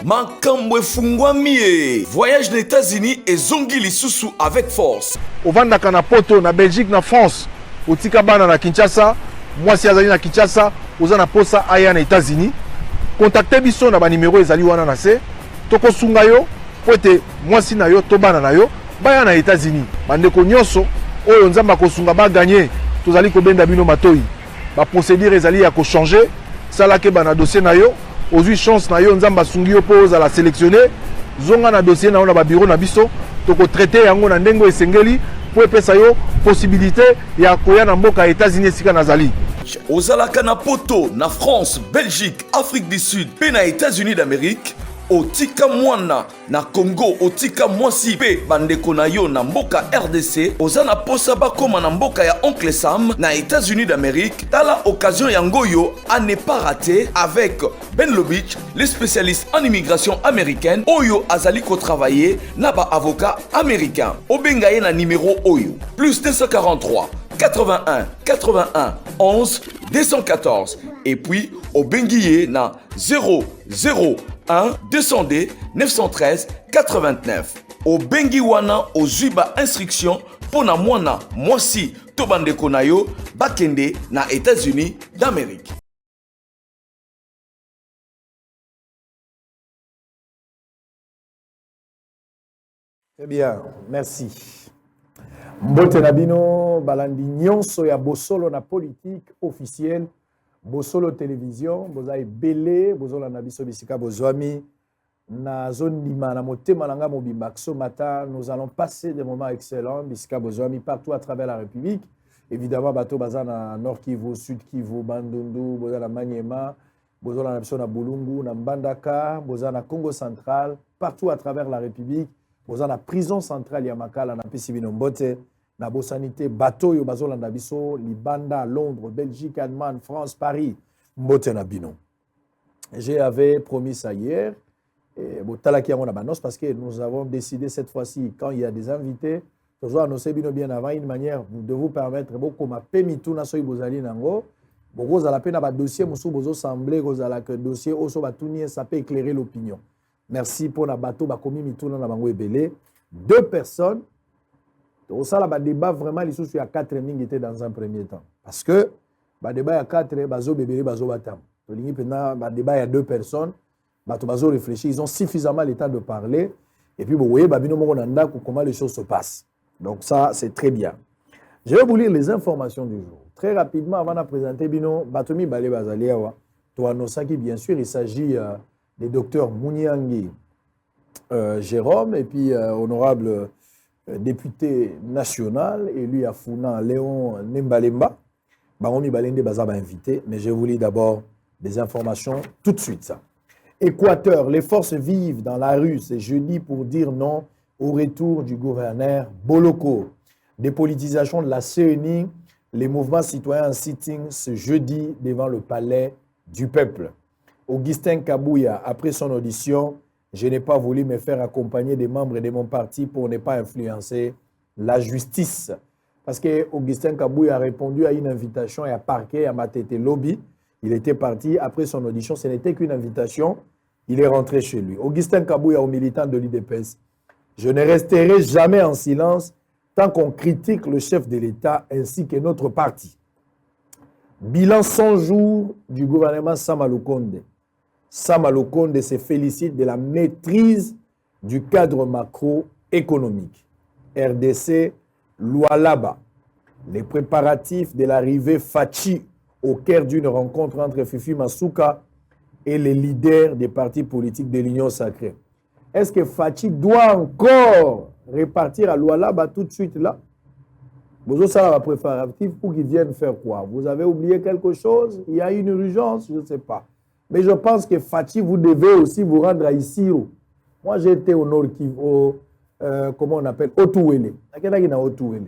Makambo efungwami. Voyage aux États-Unis et zongi lisusu avec force. Ovandaka na poto na Belgique na France. Otika bana na Kinshasa, mwasi azali na Kinshasa, oza na posa aya na États-Unis. Contactez biso na ba numéro ezali wana na se. Toko sunga yo, pote mwasi na yo to bana na yo, baya na États-Unis. Bandeko nyonso oyo nzamba ko sunga ba gagner, tozali ko benda bino matoi. Ba procédure ezali ya ko changer, sala ke bana dossier na yo, ozui chance na yo nzamba sungi yo pose à la sélectionner. Zonga na dossier na yo na ba bureau na biso, toko traiter yango na ndengo esengeli. Pour epesa yo possibilité ya koya na mboka États-Unis sika nazali. Ozalaka na poto na France, Belgique, Afrique du Sud, pe na États-Unis d'Amérique. Otika mwana na Congo, otika mwasi pe bandeko na yo na mboka RDC. Ozana posa bakoma na mboka ya Oncle Sam na États-Unis d'Amérique. Tala occasion yango yo à ne pas rater avec Ben Lobich, le spécialiste en immigration américaine. Oyo azali ko travailler na ba avocat américain. Obengaye na numéro Oyo plus 243 81 81 11 214 et puis Obengiye na 001 200D 913 89. Au Bengiwana au Zuba instruction pour na mwana mwasi to bandeko na yo bakende na États-Unis d'Amérique. Très bien, merci. Mbote Nabino, balandi nyonso ya bosolo na politique officielle, bosolo télévision, bozai belé, bozola na biso bisika bozwami, na zone lima na motema nanga mobimba ce matin, nous allons passer des moments excellents, bisika bozwami partout à travers la République. Évidemment, bato bazana Nord Kivu, Sud Kivu, Bandundu, bozana Maniema, bozola na biso na Bulungu, na Mbandaka, bozana Congo central, partout à travers la République. Boza na prison centrale ya Makala na Pisibino Mbote na bosanité bateau yo bazolanda biso Libanda, Londres, Belgique, Allemagne, France, Paris, Mbote na bino. J'avais promis ça hier et botalaki yango na banos parce que nous avons décidé cette fois-ci quand il y a des invités toujours annoncer bino bien avant une manière de vous permettre beaucoup ma pemituna soy bozali nango bokoza la pena ba dossier musu bozo sembler kozala que dossier oso batuni ça peut éclairer l'opinion. Merci pour la bateau bakomi mituna na bango ebele. Deux personnes. Au sala ba débat vraiment les sous à 4 minutes était dans un premier temps parce que ba débat à 4 bazo bebele bazo batam. To lingi pena ba débat à 2 personnes. Bato bazo réfléchir, ils ont suffisamment le temps de parler et puis vous voyez ba bino moko nanda comment les choses se passent. Donc ça c'est très bien. Je vais vous lire les informations du jour. Très rapidement avant de présenter bino batomi balé bazali awa. To annoncer que bien sûr il s'agit des docteurs Mouniangi Jérôme et puis honorable député national élu à Funa Léon Nembalemba. Baromi Balende Bazaba invité, mais je vous lis d'abord des informations tout de suite. Ça. Équateur, les forces vivent dans la rue ce jeudi pour dire non au retour du gouverneur Boloko. Dépolitisation de la CENI, les mouvements citoyens en sitting ce jeudi devant le palais du peuple. Augustin Kabouya, après son audition, je n'ai pas voulu me faire accompagner des membres de mon parti pour ne pas influencer la justice. Parce que Augustin Kabouya a répondu à une invitation et a parqué à Matete Lobby. Il était parti après son audition. Ce n'était qu'une invitation. Il est rentré chez lui. Augustin Kabouya, aux militants de l'UDPS, je ne resterai jamais en silence tant qu'on critique le chef de l'État ainsi que notre parti. Bilan 100 jours du gouvernement Samalukonde. Samalukonde se félicite de la maîtrise du cadre macroéconomique. RDC, Lualaba. Les préparatifs de l'arrivée Fachi au cœur d'une rencontre entre Fifi Masuka et les leaders des partis politiques de l'Union sacrée. Est-ce que Fachi doit encore repartir à Lualaba tout de suite là? Vous avez un préparatif pour qu'ils viennent faire quoi? Vous avez oublié quelque chose? Il y a une urgence? Je ne sais pas. Mais je pense que Fachi, vous devez aussi vous rendre à Isiro. Moi, j'ai été au Nord Kivu, comment on appelle, Otuwele. Qu'est-ce qu'il y a Otuwele?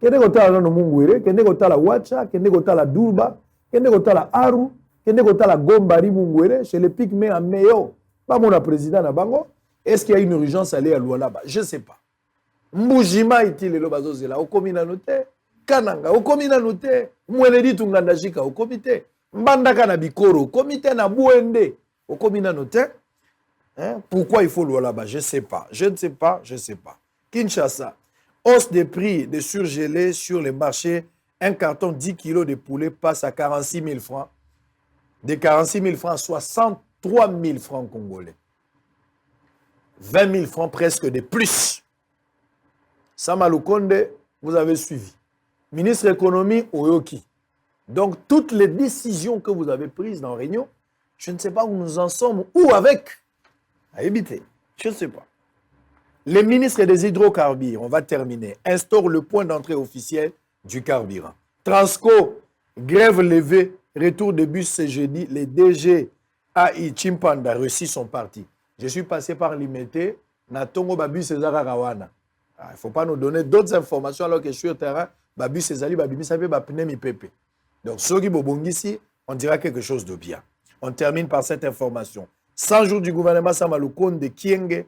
Qu'est-ce qu'il y a dans Mungwele? Qu'est-ce qu'il y a la Wacha? Qu'est-ce qu'il y a la Durba? Qu'est-ce qu'il y a la Aru? Qu'est-ce qu'il y a la Gombari Mungwele? Chez les Pygmées à Meyo. Pas mon président à Bango. Est-ce qu'il y a une urgence à aller à Lualaba? Je ne sais pas. Mbujima iti lelo bazozela okomina note kananga okomina note mweledi tunganda jika okomite mbandaka na bikoro okomite na buende okomina note Hein? Pourquoi il faut l'eau là-bas? Je ne sais pas. Je ne sais pas. Je ne sais pas. Kinshasa, hausse des prix de surgelés sur les marchés. Un carton 10 kg de poulet passe à 46 000 francs. De 46 000 francs à 63 000 francs congolais. 20 000 francs presque de plus. Sama Lukonde, vous avez suivi. Ministre de l'économie, Oyoki. Donc, toutes les décisions que vous avez prises dans la réunion, je ne sais pas où nous en sommes, ou avec, à éviter, je ne sais pas. Les ministres des hydrocarbures, on va terminer, instaurent le point d'entrée officiel du carburant. Transco, grève levée, retour de bus ce jeudi, les DG AI Chimpanda Russie sont partis. Je suis passé par Limité, Natongo Babu César Rawana. Il ne faut pas nous donner d'autres informations alors que je suis au terrain, Babu César, Babu Sabe, Bapnemi Pepe. Donc, Sogi Bobongisi, on dira quelque chose de bien. On termine par cette information. 100 jours du gouvernement Samaloukonde de Kienge,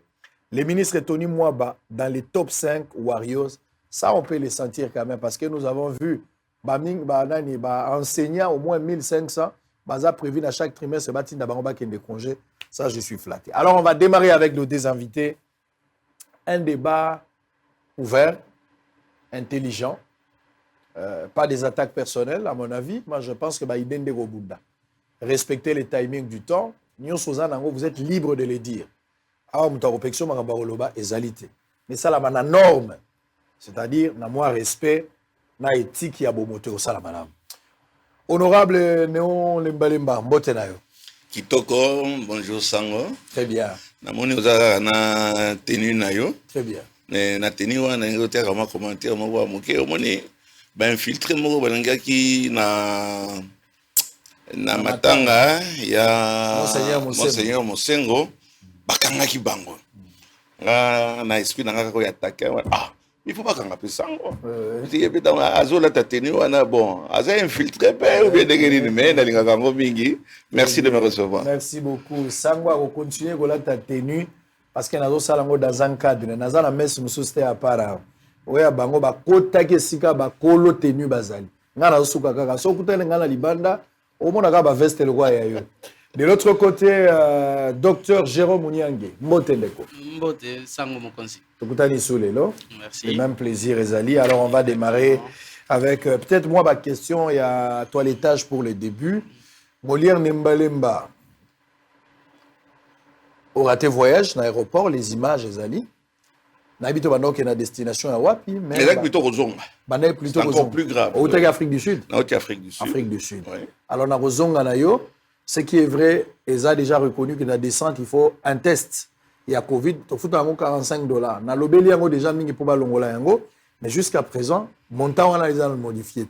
les ministres Tony Mwaba dans les top 5 Warriors, ça on peut les sentir quand même parce que nous avons vu enseignants au moins 1500, Baza prévu à chaque trimestre, des congés. Ça, je suis flatté. Alors, on va démarrer avec nos deux invités. Un débat ouvert, intelligent, pas des attaques personnelles, à mon avis. Moi, je pense que respecter les timings du temps. Vous êtes libre de le dire. Mais ça, là, la norme. C'est-à-dire, na moi respect, na éthique, ya bomoto, ça, la madame. Honorable Néon Lembalemba, mbote na yo. Kitoko, bonjour Sango. Très bien. Namoni oza na tenue na yo. Très bien. Na tenue wana ngote kama commentaire mo wa moke omoni ba infiltré mo balangaki na matanga ya Monseigneur Mosengo bakangaki bango. Na esprit na ngaka ko attaquer. Il faut pas qu'on appelle ça. Azola ta tenue wana bon, aza infiltré ou bien mais merci de me recevoir. Merci beaucoup. Sango va continuer avec ta tenue parce que nazo salango dans un cadre, naza na messe mususte à part. Oya bango ba kota ke sika ba kolo tenue bazali. Ngana suka kaka so kutele ngana libanda, omona ka ba veste le roi ya yo. De l'autre côté, docteur Jérôme Mouniangue, Mbote Ndeko. Mbote, Sango Mokonsi. Merci. Le même plaisir, Ezali. Alors, on va démarrer avec peut-être moi ma question. Il y a toilettage pour le début. Molière Nembalemba. Au raté voyage dans l'aéroport, les images, Ezali. N'habite pas dans la destination à Wapi. Mais là, plutôt Rozonga. C'est encore plus grave. Au Afrique du Sud. Afrique du Sud. Afrique du Sud. Oui. Alors, on a Rozonga Nayo. Ce qui est vrai, ils ont déjà reconnu que dans la descente, il faut un test. Il y a Covid, il faut $45. Dans l'obéli, il y a déjà mis pour l'ongola. Mais jusqu'à présent, montant, on a déjà modifié.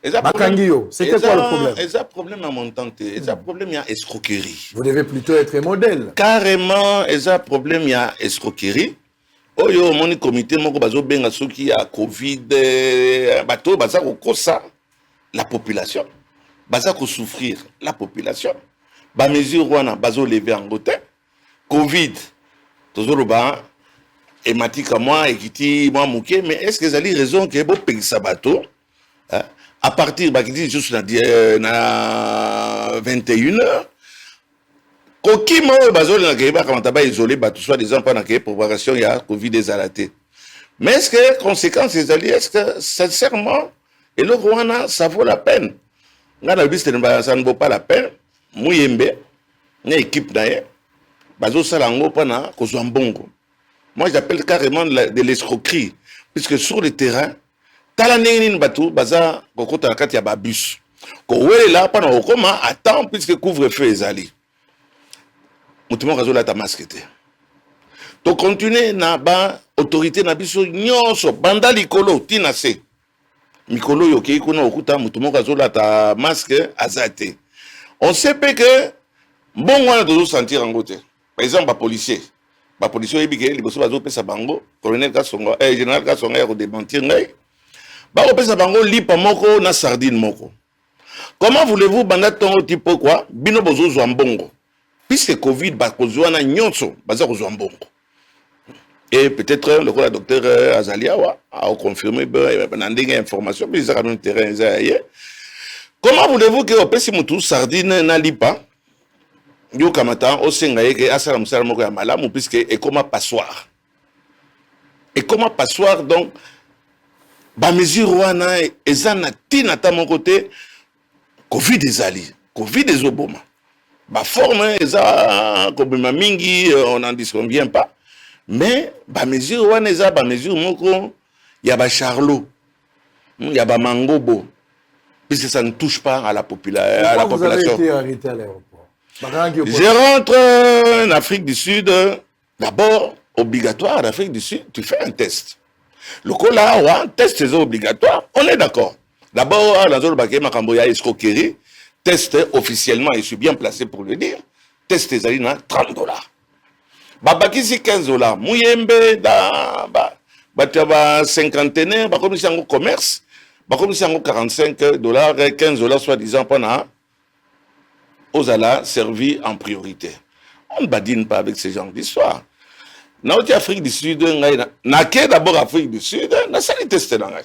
C'était quoi le problème? Il y a un problème à montant. Il y a un problème à escroquerie. Vous devez plutôt être modèle. Carrément, il y a un problème à escroquerie. Oh, yo, mon comité, mon bazo benga soki a Covid, bateau, baza ko ça, la population. Baza ko souffrir la population. Ba mesure wana bazo lever en gote. Covid. Toujours ba ématique moi ekiti moi mouké mais est-ce que vous avez raison que bo pegisa bateau à partir ba kiti juste na 21h koki mo bazo na keba quand taba isolé bateau soit des enfants na ke propagation ya Covid ezalaté. Mais est-ce que conséquences est-ce que sincèrement et le wana ça vaut la peine? Ça ne vaut pas la peine. Mouyembe, une équipe d'ailleurs, bazo salango pana kozwambongo. Moi j'appelle carrément de l'escroquerie, puisque sur le terrain, talaneni batou baza kokota kati ya babus. Ko wele là pana okoma attend puisque couvre-feu ezali. Mutumo kazo la ta masquete. To continuer na ba autorité na biso nyonso banda likolo tina se. Mikolo yoke kuna okuta mutumo kazola ta masque azate. On sait pas que bon wana dozo sentir en côté. Par exemple ba policier ebike liboso bazo pesa bango colonel Kasonga général Kasonga ko démentir ngai. Ba ko pesa bango lipa moko na sardine moko. Comment voulez-vous banda tongo tipo quoi bino bozo zwa mbongo. Puisque Covid ba kozwa na nyonso baza kozwa mbongo. Et peut-être le docteur Azaliawa a confirmé information, mais ils ont terrain. Comment voulez-vous que vous puissiez sardine na lipa? yo kamata o senga yeke asala musala moko ya malamu puisque et comme passoire donc ba mesure wana eza na tina ta mon côté covid ezali covid ezoboma ba forme eza kobima mingi on n'en disconvient pas mais ba mesure wana eza ba mesure moko ya ba charlot ya ba mangobo puisque ça ne touche pas à la population. Vous avez été arrêté à l'aéroport? Je rentre en Afrique du Sud, d'abord, obligatoire en Afrique du Sud, tu fais un test. Le cola, ouais, test c'est obligatoire, on est d'accord. D'abord, dans le baquet, Makamboya escroquerie, test officiellement, et je suis bien placé pour le dire, test c'est $30. Babaki c'est $15. Mouyembe, ba cinquantenaire, ba comme si en commerce, ba comme si en $45, $15, soi-disant, pendant aux ala servi en priorité. On ne badine pas avec ce genre d'histoire. Dans l'Afrique du Sud, n'a d'abord Afrique du Sud, n'a sali testé dans la.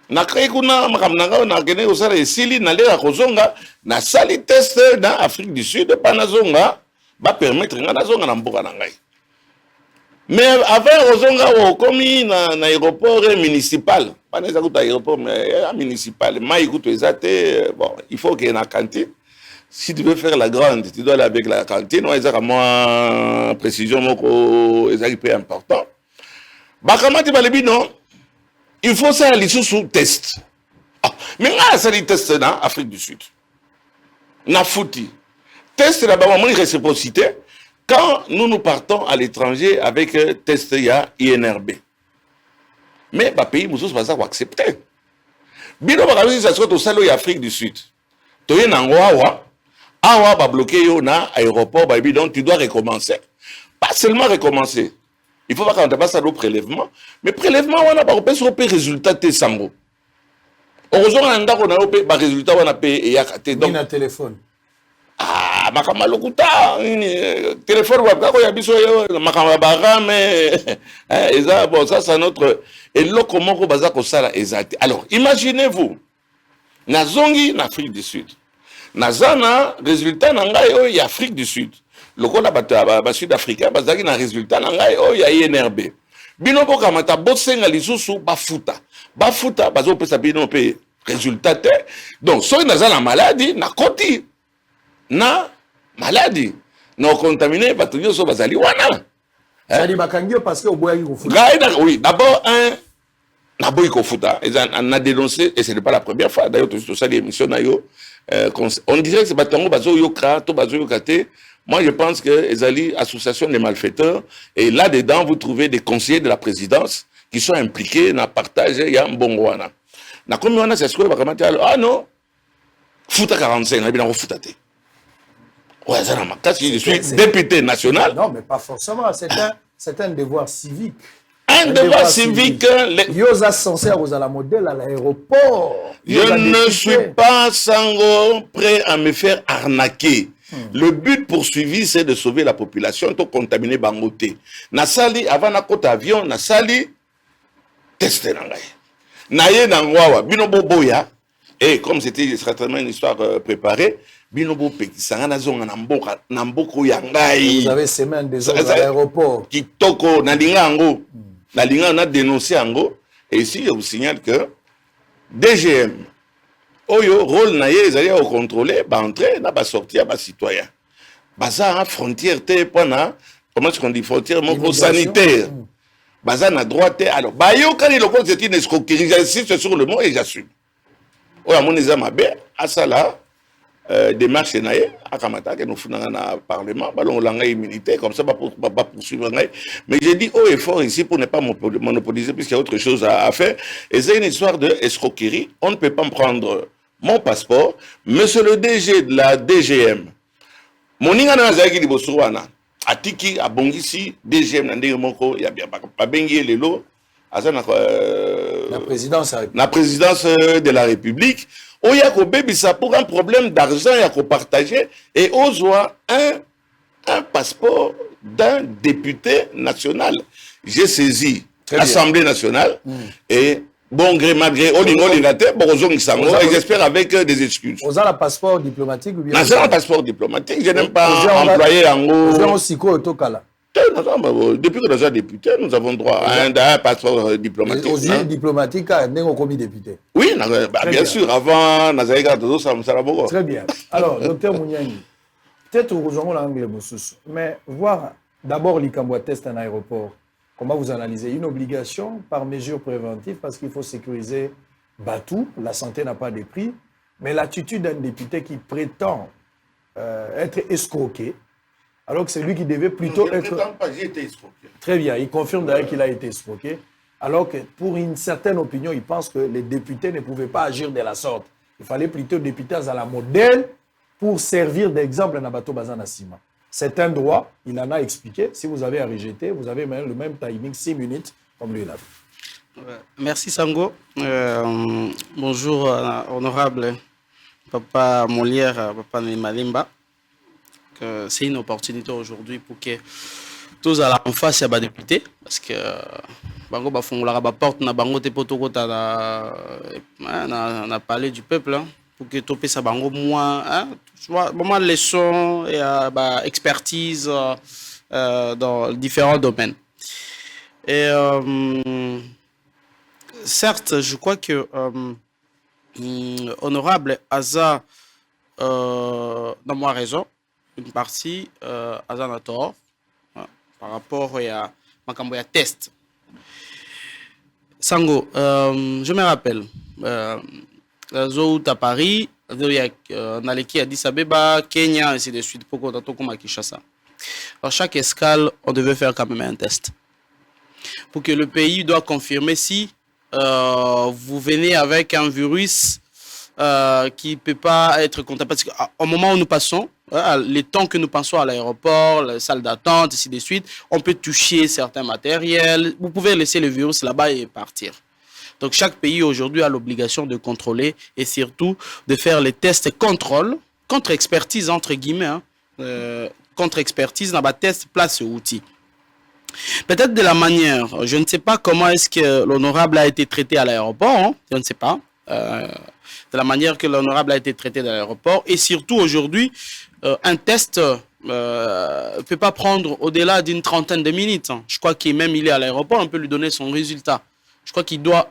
N'a créé kuna makamnanga n'a gagné au salaire sili n'a l'air à kozonga n'a sali testé dans Afrique du Sud pas nazonga va permettre nga nazonga na mboka na ngai. Mais avant kozonga comme na aéroport municipal, pas n'est pas aéroport mais municipal, mais écoute ezate bon, il faut qu'il y ait une cantine. Si tu veux faire la grande, tu dois aller avec la cantine. Ouais, ça, moi, précision, c'est peu important. Bakamati balebi non, il faut ça aller sous test. Mais là, ça dit test dans Afrique du Sud. Na fouti. Test là-bas, moi, réciprocité. Quand nous partons à l'étranger avec test, il y a INRB. Mais le pays, nous ne pas accepter. Bino bakamati, ça soit au salon Afrique du Sud. Tu es dans Wawa. Awa va bloquer yo na aéroport baby donc tu dois recommencer. Pas seulement recommencer. Il faut pas qu'on passe à l'eau prélèvement, mais prélèvement on a pas sur le résultat de sango. Heureusement on a on a pas résultat on a payé et ya katé donc na téléphone. Ah makama lokuta téléphone wa ka ya biso yo makama bara mais eza bon ça c'est notre et là comment ko baza ko sala exact. Alors imaginez-vous na zongi na Afrique du Sud. Nazana résultat nangai o ya Afrique du Sud. Lokola ba sud-africain bazaki na résultat nangai o ya INRB. Bino boka mata bosenga lisusu bafuta. Bafuta bazo pesa bino pe résultat te. Donc so nazana maladie na koti. Na maladie. Na contaminé batuyo so bazali wana. Ça dit bakangio parce que oboya ko futa. Oui, d'abord un Naboy Kofuta, on a dénoncé, et ce n'est pas la première fois, d'ailleurs, tout ça, l'émission, on dirait que c'est Batango Bazo Yokra, Bazo Yokate. Moi, je pense que les alliés, association des malfaiteurs, et là-dedans, vous trouvez des conseillers de la présidence qui sont impliqués dans le partage, il y a un bon wana. Na comme on a c'est ce que ah non, Futa 45, on a bien Futate. Ouais, ça n'a pas je suis député national. Non, mais pas forcément, c'est un devoir civique. Un devoir civique. Yosa censé aux à la modèle à l'aéroport. Je ne suis pas sango prêt à me faire arnaquer. Le but poursuivi, c'est de sauver la population, de contaminer Bangote. Nasali, avant na côte avion, Nasali, testé nangai. Naye nangwawa, binobo boya, et comme c'était certainement une histoire préparée, binobo pekisanga nazonga namboko yangai. Vous avez semaine des autres à l'aéroport. Kitoko, nalinga ango. La ligne on a dénoncé Ango et ici je vous signale que DGM oyo rôle naie ils allaient au contrôler ba entrer na ba sortir ba citoyen baza frontière te pona comment est-ce qu'on dit frontière mon sanitaire baza na droit te alors ba yo quand il le c'est une escroquerie j'insiste sur le mot et j'assume oya mon examen be asala démarche naie akamata que nous faisons dans le parlement ballon langa immunité comme ça pas poursuivre mais j'ai dit haut et fort ici pour ne pas monopoliser puisqu'il y a autre chose à faire et c'est une histoire de escroquerie. On ne peut pas me prendre mon passeport. Monsieur le DG de la DGM moninga na zaki libosuwana atiki abongisi DGM na ndenge moko ya bien pas bengi lelo azana la présidence de la République. Oya ko bebisa pour un problème d'argent ya ko partager et ozwa un passeport d'un député national. J'ai saisi l'Assemblée nationale et bon gré, malgré, on est bon, j'espère avec des excuses. Vous avez un passeport diplomatique ou bien? Non, c'est un passeport diplomatique, je n'aime pas employer en gros. Vous avez aussi quoi au Tokala? Depuis que nous sommes députés, nous avons droit à un passeport diplomatique. Aux yeux diplomatiques, nous avons commis député. Oui, bien sûr, avant, nous avons ça. Très bien. Alors, docteur Mouniani, peut-être que vous avez l'anglais, mais voir d'abord l'Ikamboa test en aéroport, comment vous analysez une obligation par mesure préventive parce qu'il faut sécuriser Batou, la santé n'a pas de prix, mais l'attitude d'un député qui prétend être escroqué, alors que c'est lui qui devait plutôt être... Je ne prétends pas, j'ai été escroqué. Très bien, il confirme d'ailleurs qu'il a été escroqué, alors que pour une certaine opinion, il pense que les députés ne pouvaient pas agir de la sorte. Il fallait plutôt députés à la modèle pour servir d'exemple à Nabato Bazana Sima. C'est un droit, il en a expliqué. Si vous avez à rejeter, vous avez le même timing, 6 minutes, comme lui l'a fait. Merci Sango. Bonjour, honorable Papa Molière, Papa Malimba. C'est une opportunité aujourd'hui pour que tous à la face à député parce que bango ba fongolaka ba porte na bango te poto kota na parler du peuple hein, pour que topé ça bango moins hein, tu vois vraiment leçon et expertise dans différents domaines. Et certes, je crois que honorable Aza dans moi raison une partie Aza tort par rapport à Makamboya test. Sango, je me rappelle, à Paris, Naleki Addis Abeba, Kenya, ainsi de suite, pour qu'on Kinshasa. Alors chaque escale, on devait faire quand même un test. Pour que le pays doit confirmer si vous venez avec un virus qui ne peut pas être comptable. Parce qu'au moment où nous passons, les temps que nous passons à l'aéroport, la salle d'attente, ainsi de suite, on peut toucher certains matériels. Vous pouvez laisser le virus là-bas et partir. Donc chaque pays aujourd'hui a l'obligation de contrôler et surtout de faire les tests contrôle, contre-expertise entre guillemets, contre-expertise dans la test place outil. Peut-être de la manière, je ne sais pas comment est-ce que l'honorable a été traité à l'aéroport, hein, je ne sais pas. De la manière que l'honorable a été traité à l'aéroport. Et surtout aujourd'hui, un test ne peut pas prendre au-delà d'une trentaine de minutes. Je crois qu'il même il est à l'aéroport, on peut lui donner son résultat. Je crois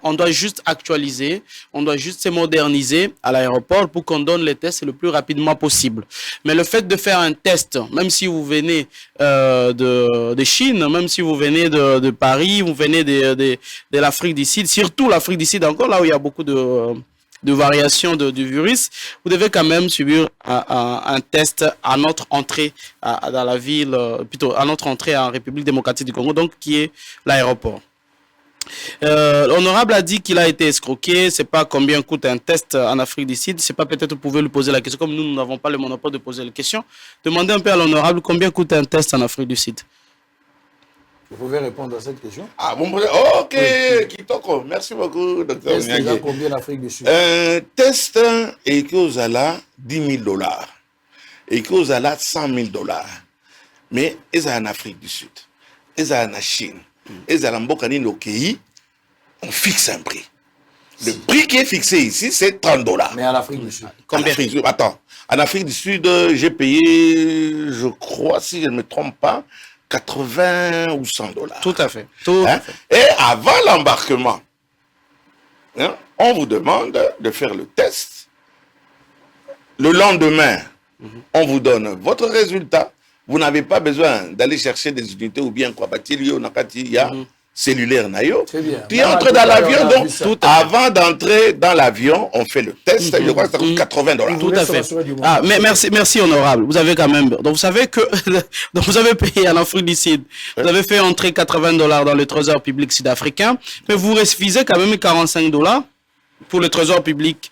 on doit juste actualiser, on doit juste se moderniser à l'aéroport pour qu'on donne les tests le plus rapidement possible. Mais le fait de faire un test, même si vous venez de Chine, même si vous venez de Paris, vous venez de l'Afrique du Sud, surtout l'Afrique du Sud encore, là où il y a beaucoup de variations du virus, vous devez quand même subir un test à notre entrée dans la ville, plutôt à notre entrée en République démocratique du Congo, donc qui est l'aéroport. L'honorable a dit qu'il a été escroqué, c'est pas combien coûte un test en Afrique du Sud, c'est pas peut-être vous pouvez lui poser la question, comme nous n'avons pas le monopole de poser la question, demandez un peu à l'honorable combien coûte un test en Afrique du Sud. Vous pouvez répondre à cette question? Ah bon, ok, Kitoko, merci beaucoup, docteur. Test combien l'Afrique du Sud? Un test et que vous allez $10,000 et que vous allez $100,000, mais ils sont en Afrique du Sud, ils sont en Chine. Et on fixe un prix. Le prix qui est fixé ici, c'est $30. Mais en Afrique du Sud. Combien? Attends, en Afrique du Sud, j'ai payé, je crois, si je ne me trompe pas, 80 ou $100. Tout à fait. Tout à fait. Et avant l'embarquement, on vous demande de faire le test. Le lendemain, on vous donne votre résultat. Vous n'avez pas besoin d'aller chercher des unités ou bien quoi. Il y a cellulaire nayo. Tu entres dans l'avion, donc avant d'entrer dans l'avion, on fait le test. Je crois que ça coûte $80. Tout à fait. Ah, mais merci honorable. Vous avez quand même. Donc vous savez que donc vous avez payé en Afrique du Sud. Vous avez fait entrer $80 dans le trésor public sud-africain, mais vous refusez quand même $45 pour le trésor public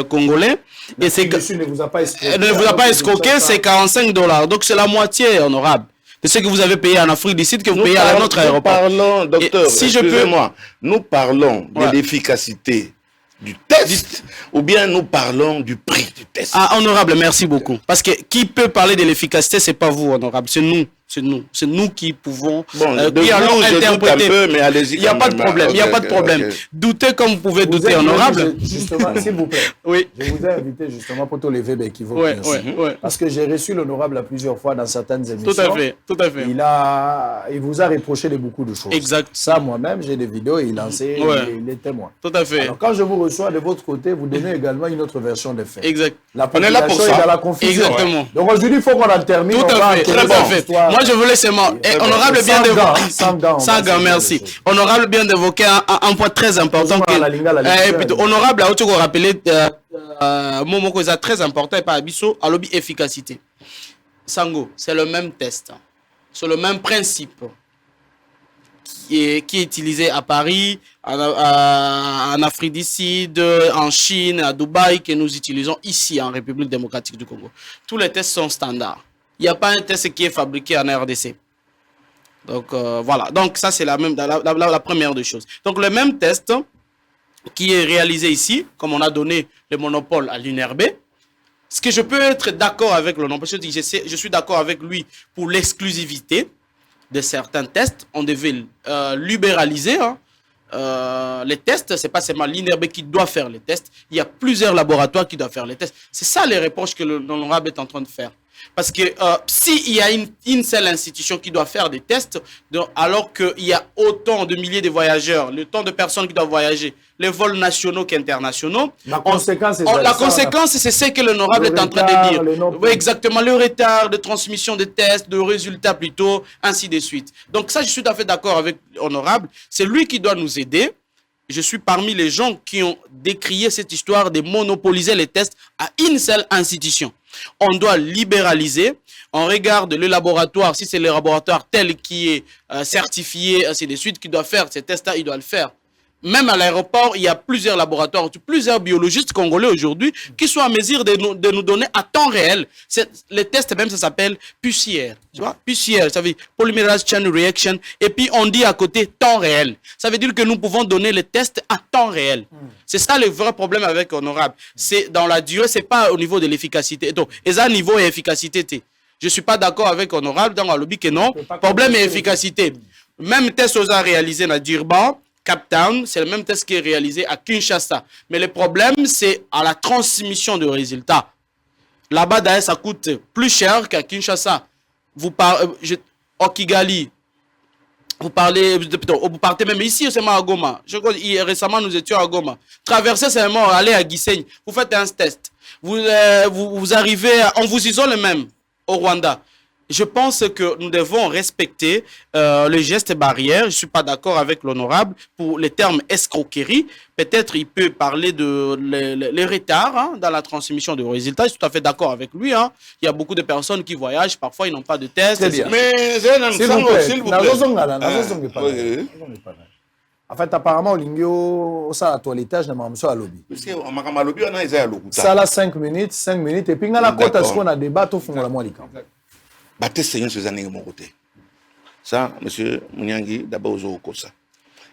congolais. Et c'est ne vous a pas escroqué. Ne vous a pas escroqué, c'est $45. Donc c'est la moitié, honorable, de ce que vous avez payé en Afrique du Sud que vous payez à notre aéroport. Nous parlons, docteur, si excusez-moi, nous parlons de l'efficacité du test ou bien nous parlons du prix du test? Ah, honorable, merci beaucoup. Parce que qui peut parler de l'efficacité, c'est pas vous, honorable, c'est nous. C'est nous qui pouvons Bon, qui allons je doute interpréter. un peu, mais allez-y. Il n'y a pas de problème, il n'y a pas de problème. Doutez comme vous pouvez douter, honorable. Justement, s'il vous plaît. Oui. Je vous ai invité justement pour te lever l'équivoque. Ouais. Parce que j'ai reçu l'honorable à plusieurs fois dans certaines émissions. Tout à fait. Il vous a reproché de beaucoup de choses. Exact. Ça, moi-même, j'ai des vidéos, il lançait, il est témoin. Tout à fait. Alors, quand je vous reçois de votre côté, vous donnez également une autre version des faits. Exact. La On est là pour population ça. est dans la confusion. Exactement. Donc aujourd'hui, il faut qu'on en termine. Tout à fait, très bon. Moi, je voulais seulement, honorable bien d'évoquer, sans gants, merci. Honorable bien d'évoquer un point très important. Honorable, a aussi rappelé, Momo Koza très important et pas abisso, à l'objet efficacité. Sango, c'est le même test, c'est le même principe qui est utilisé à Paris, en Afrique du Sud, en Chine, à Dubaï, que nous utilisons ici en République démocratique du Congo. Tous les tests sont standards. Il n'y a pas un test qui est fabriqué en RDC. Donc voilà, donc ça c'est la première des choses. Donc le même test qui est réalisé ici, comme on a donné le monopole à l'INRB, ce que je peux être d'accord avec le nom, parce que je suis d'accord avec lui pour l'exclusivité de certains tests, on devait libéraliser les tests, c'est pas seulement l'INRB qui doit faire les tests, il y a plusieurs laboratoires qui doivent faire les tests. C'est ça les reproches que l'honorable est en train de faire. Parce que s'il y a une seule institution qui doit faire des tests, alors qu'il y a autant de milliers de voyageurs, le temps de personnes qui doivent voyager, les vols nationaux qu'internationaux, la conséquence, c'est ce que l'honorable est en train de dire. Oui, exactement, le retard de transmission des tests, de résultats plutôt, ainsi de suite. Donc ça, je suis tout à fait d'accord avec l'honorable. C'est lui qui doit nous aider. Je suis parmi les gens qui ont décrié cette histoire de monopoliser les tests à une seule institution. On doit libéraliser. On regarde le laboratoire, si c'est le laboratoire tel qui est certifié, ainsi de suite, qui doit faire ces tests-là, il doit le faire. Même à l'aéroport, il y a plusieurs laboratoires, plusieurs biologistes congolais aujourd'hui qui sont en mesure de nous donner à temps réel. Les tests, même, ça s'appelle PCR. Tu vois, PCR, ça veut dire Polymerase Chain Reaction. Et puis, on dit à côté temps réel. Ça veut dire que nous pouvons donner les tests à temps réel. C'est ça le vrai problème avec Honorable. C'est dans la durée, c'est pas au niveau de l'efficacité. Donc, et ça, niveau et efficacité, je suis pas d'accord avec Honorable dans le lobby que non. Problème et efficacité. Même test aux a réalisé dans Durban, Cap Town, c'est le même test qui est réalisé à Kinshasa. Mais le problème, c'est à la transmission de résultats. Là-bas, d'ailleurs, ça coûte plus cher qu'à Kinshasa. Au Kigali, vous partez même ici, c'est à Goma. Récemment, nous étions à Goma. Traverser seulement, aller à Gisenyi. Vous faites un test. Vous arrivez, on vous isole même au Rwanda. Je pense que nous devons respecter les gestes barrières. Je ne suis pas d'accord avec l'honorable pour les termes escroquerie. Peut-être il peut parler de les retards dans la transmission de résultats. Je suis tout à fait d'accord avec lui. Il y a beaucoup de personnes qui voyagent. Parfois, ils n'ont pas de test. Mais s'il vous plaît. En fait, apparemment, Lingio, ça a toilettage, je m'en suis à lobby. Ça là 5 minutes, et puis, dans la côte, est-ce qu'on a débat au fond de la moitié? Ça, monsieur Mouniangi, d'abord,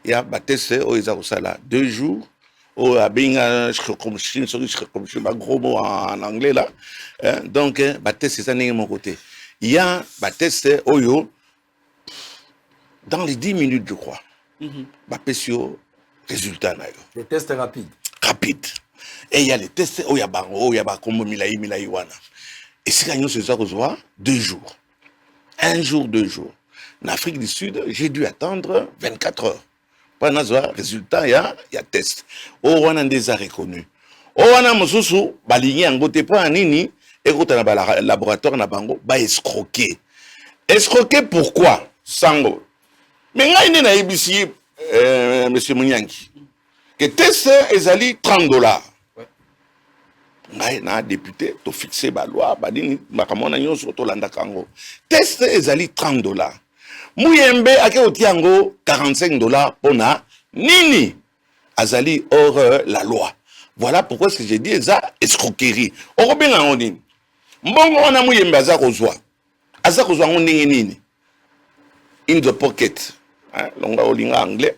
il y a Batesse, ils ont ça là 2 jours. Oh, abinga, gros mot en anglais là. Donc, Batesse, c'est mon côté. Il y a Batesse, Oyo, dans les 10 minutes, je crois. Bapesio, résultat. Les tests rapides. Rapide. Et il y a les tests, il y a Bango, il y a Bakombo, Milaï, Wana. Et si nous se reçoit 2 jours. 1 jour, 2 jours. En Afrique du Sud, j'ai dû attendre 24 heures. Pendant ce résultat, il y a test. On a déjà reconnu. On a mosusu, baligné en gote pas nini, et quand on a laboratoire na bango, ba escroquer. Escroquer pourquoi? Sango. Mais là, il y a ici, monsieur Mouniangi, que test est allé $30. Na député to fixé ba loi ba dini makamona nyonso to landa kango test ezali $30 muyembe ake otiango $45 pona nini azali hors la loi. Voilà pourquoi ce que j'ai dit eza escroquerie okobenga ngoni mbongo wana muyembe azakozwa ngondenge nini in the pocket longa olinga anglais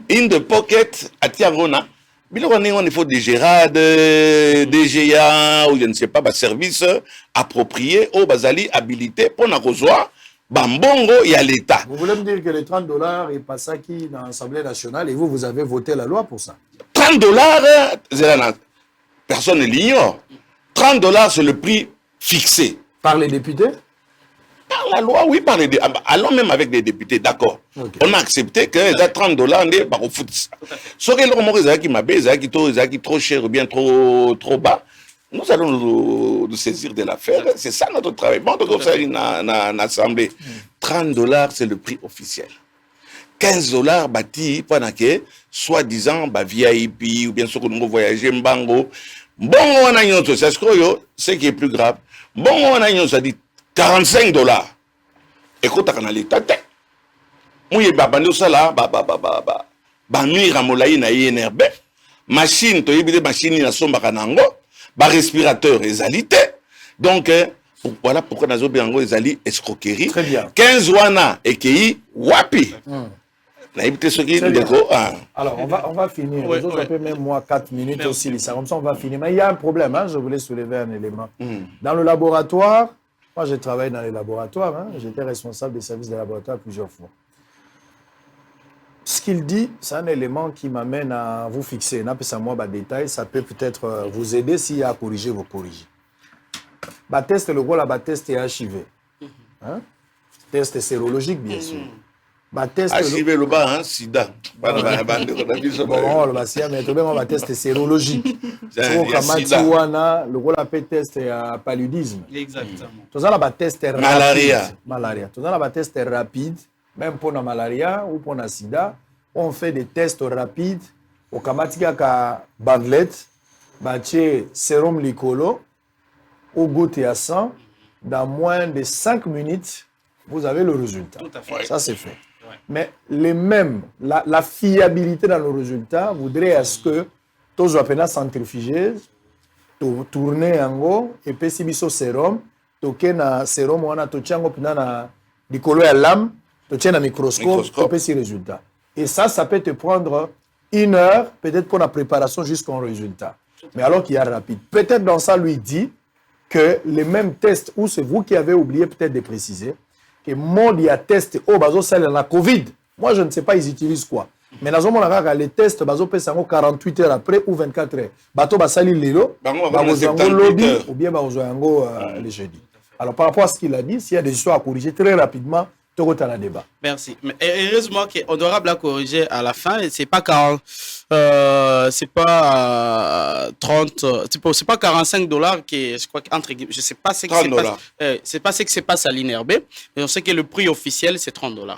in the pocket atiango na il faut des gérades, des GA, ou je ne sais pas, service approprié, au basali habilité pour n'avoir bambongo ya l'État. Vous voulez me dire que les $30 est passé qui dans l'Assemblée nationale et vous avez voté la loi pour ça? $30, personne ne l'ignore. $30, c'est le prix fixé. Par les députés? Par la loi, oui, par les députés. Allons même avec les députés, d'accord. Okay. On a accepté que les $30 n'est pas au foot. Ce que l'homme qui m'a qui trop cher ou bien trop bas, nous allons nous saisir de l'affaire. C'est ça notre travail. Bon, donc on fait une assemblée. $30, c'est le prix officiel. $15 bâti pendant que, soi-disant, VIP ou bien sûr que nous voyager Mbango. Bon, on a une c'est ce qui est plus grave. Bon, on a une ça dit $45. Écoute, on a l'État. Moi, il y a INRB. Machine, tu as machine, il y a respirateur, ezalité. Donc, voilà pourquoi nous avons des escroquerie. Très bien. 15 wana et qui wapi. Alors, on va finir. Les autres, même moi, 4 minutes. Merci. Aussi. Comme ça, on va finir. Mais il y a un problème. Hein, je voulais soulever un élément. Dans le laboratoire, moi, j'ai travaillé dans les laboratoires. Hein, j'étais responsable des services de laboratoire plusieurs fois. Ce qu'il dit, c'est un élément qui m'amène à vous fixer. Détail, ça peut peut-être vous aider s'il y a à corriger, vous corrigez. Test, le rôle à test est HIV. Hein? Test sérologique, bien sûr. HIV, le bas, hein, sida. Bon, le test sérologique. Le rôle à test paludisme. Exactement. Tout ça, là, test malaria. Tout ça, là, test rapide. Même pour la malaria ou pour la sida, on fait des tests rapides. Au Kamatika ka bandlet, sérum licolo, au goutte à sang, dans moins de 5 minutes, vous avez le résultat. Tout à fait. Ça, c'est fait. Ouais. Mais les mêmes, la fiabilité dans le résultat voudrait à ce que tous les centrifugés tourner en haut et puis si biso sérum, toquer na sérum on a toqué en haut na licolo à lame. Tu tiens un microscope, tu peux ces résultats. Et ça peut te prendre 1 heure, peut-être pour la préparation jusqu'au résultat. Mais alors qu'il y a rapide. Peut-être dans ça, lui dit que les mêmes tests, ou c'est vous qui avez oublié peut-être de préciser, que monde il y a test au bazo celle la Covid. Moi, je ne sais pas, ils utilisent quoi. Mais dans ce les tests, bazo peut 48 heures après ou 24 heures. Bato basali lelo, bazo lobby ou bien bazo le jeudi. Alors par rapport à ce qu'il a dit, s'il y a des histoires à corriger très rapidement, débat. Merci. Mais heureusement qu'Honorable a corrigé à la fin. C'est pas 40, c'est pas 30, c'est pas $45 qui est, je crois entre je sais pas ce qui se passe. C'est pas ce qui se passe à l'INRB, mais on sait que le prix officiel c'est $30.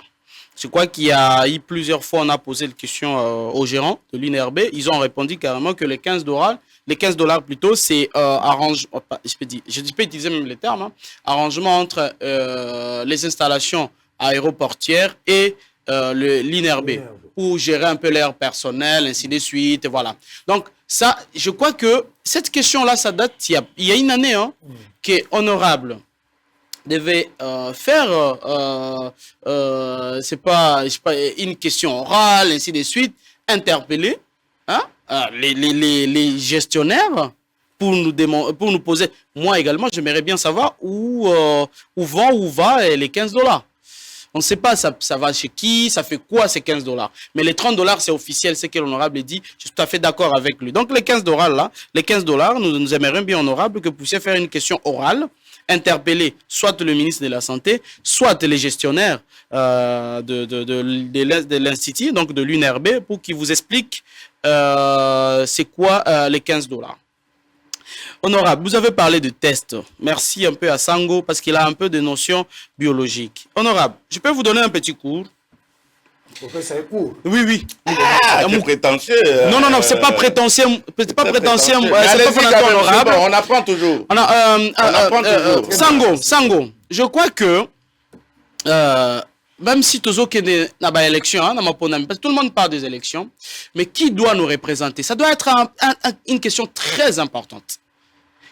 Je crois qu'il y a eu plusieurs fois on a posé la question aux gérants de l'INRB, ils ont répondu carrément que les $15 plutôt, c'est arrangement, je peux utiliser même les termes, hein, arrangement entre les installations aéroportières et l'INRB pour gérer un peu l'air personnel, ainsi de suite, et voilà. Donc, ça, je crois que cette question-là, ça date, il y a une année, hein, qu'Honorable devait faire, c'est pas une question orale, ainsi de suite, interpeller, hein, les gestionnaires pour nous poser. Moi également, j'aimerais bien savoir où va les $15. On ne sait pas, ça va chez qui, ça fait quoi ces $15. Mais les $30, c'est officiel, c'est que l'honorable dit. Je suis tout à fait d'accord avec lui. Donc les $15 là, nous aimerions bien, honorable, que vous puissiez faire une question orale, interpeller soit le ministre de la Santé, soit les gestionnaires de l'Institut, donc de l'UNRB, pour qu'ils vous expliquent c'est quoi les $15. Honorable, vous avez parlé de tests. Merci un peu à Sango parce qu'il a un peu de notions biologiques. Honorable, je peux vous donner un petit cours? Professeur cours. Oui. C'est prétentieux. Non, c'est pas prétentieux. C'est pas prétentieux. Honorable. On apprend toujours. On apprend toujours. Sango, je crois que même si tous autres n'a pas élection, tout le monde parle des élections, mais qui doit nous représenter? Ça doit être une question très importante.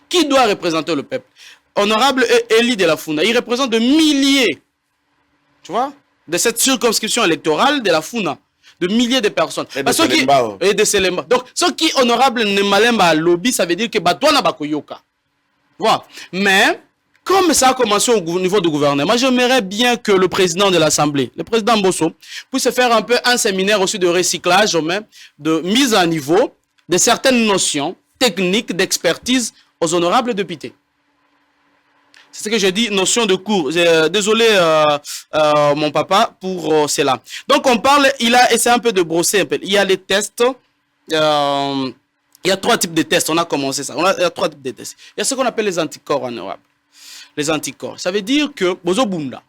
Qui doit représenter le peuple? Honorable Eli de la Funda, il représente de milliers, tu vois, de cette circonscription électorale de la Funda, de milliers de personnes. Et de Selemba. Donc, ce qui est honorable ne malemba lobby, ça veut dire que toi n'a pas koyoka. Voilà. Mais comme ça a commencé au niveau du gouvernement, j'aimerais bien que le président de l'Assemblée, le président Bosso, puisse faire un peu un séminaire aussi de recyclage, même de mise à niveau de certaines notions techniques d'expertise aux honorables députés. C'est ce que j'ai dit, notion de cours. Désolé, mon papa, pour cela. Donc, on parle, il a essayé un peu de brosser un peu. Il y a les tests. Il y a 3 types de tests. On a commencé ça. Il y a 3 types de tests. Il y a ce qu'on appelle les anticorps honorables. Les anticorps. Ça veut dire que, Bozo Bunda,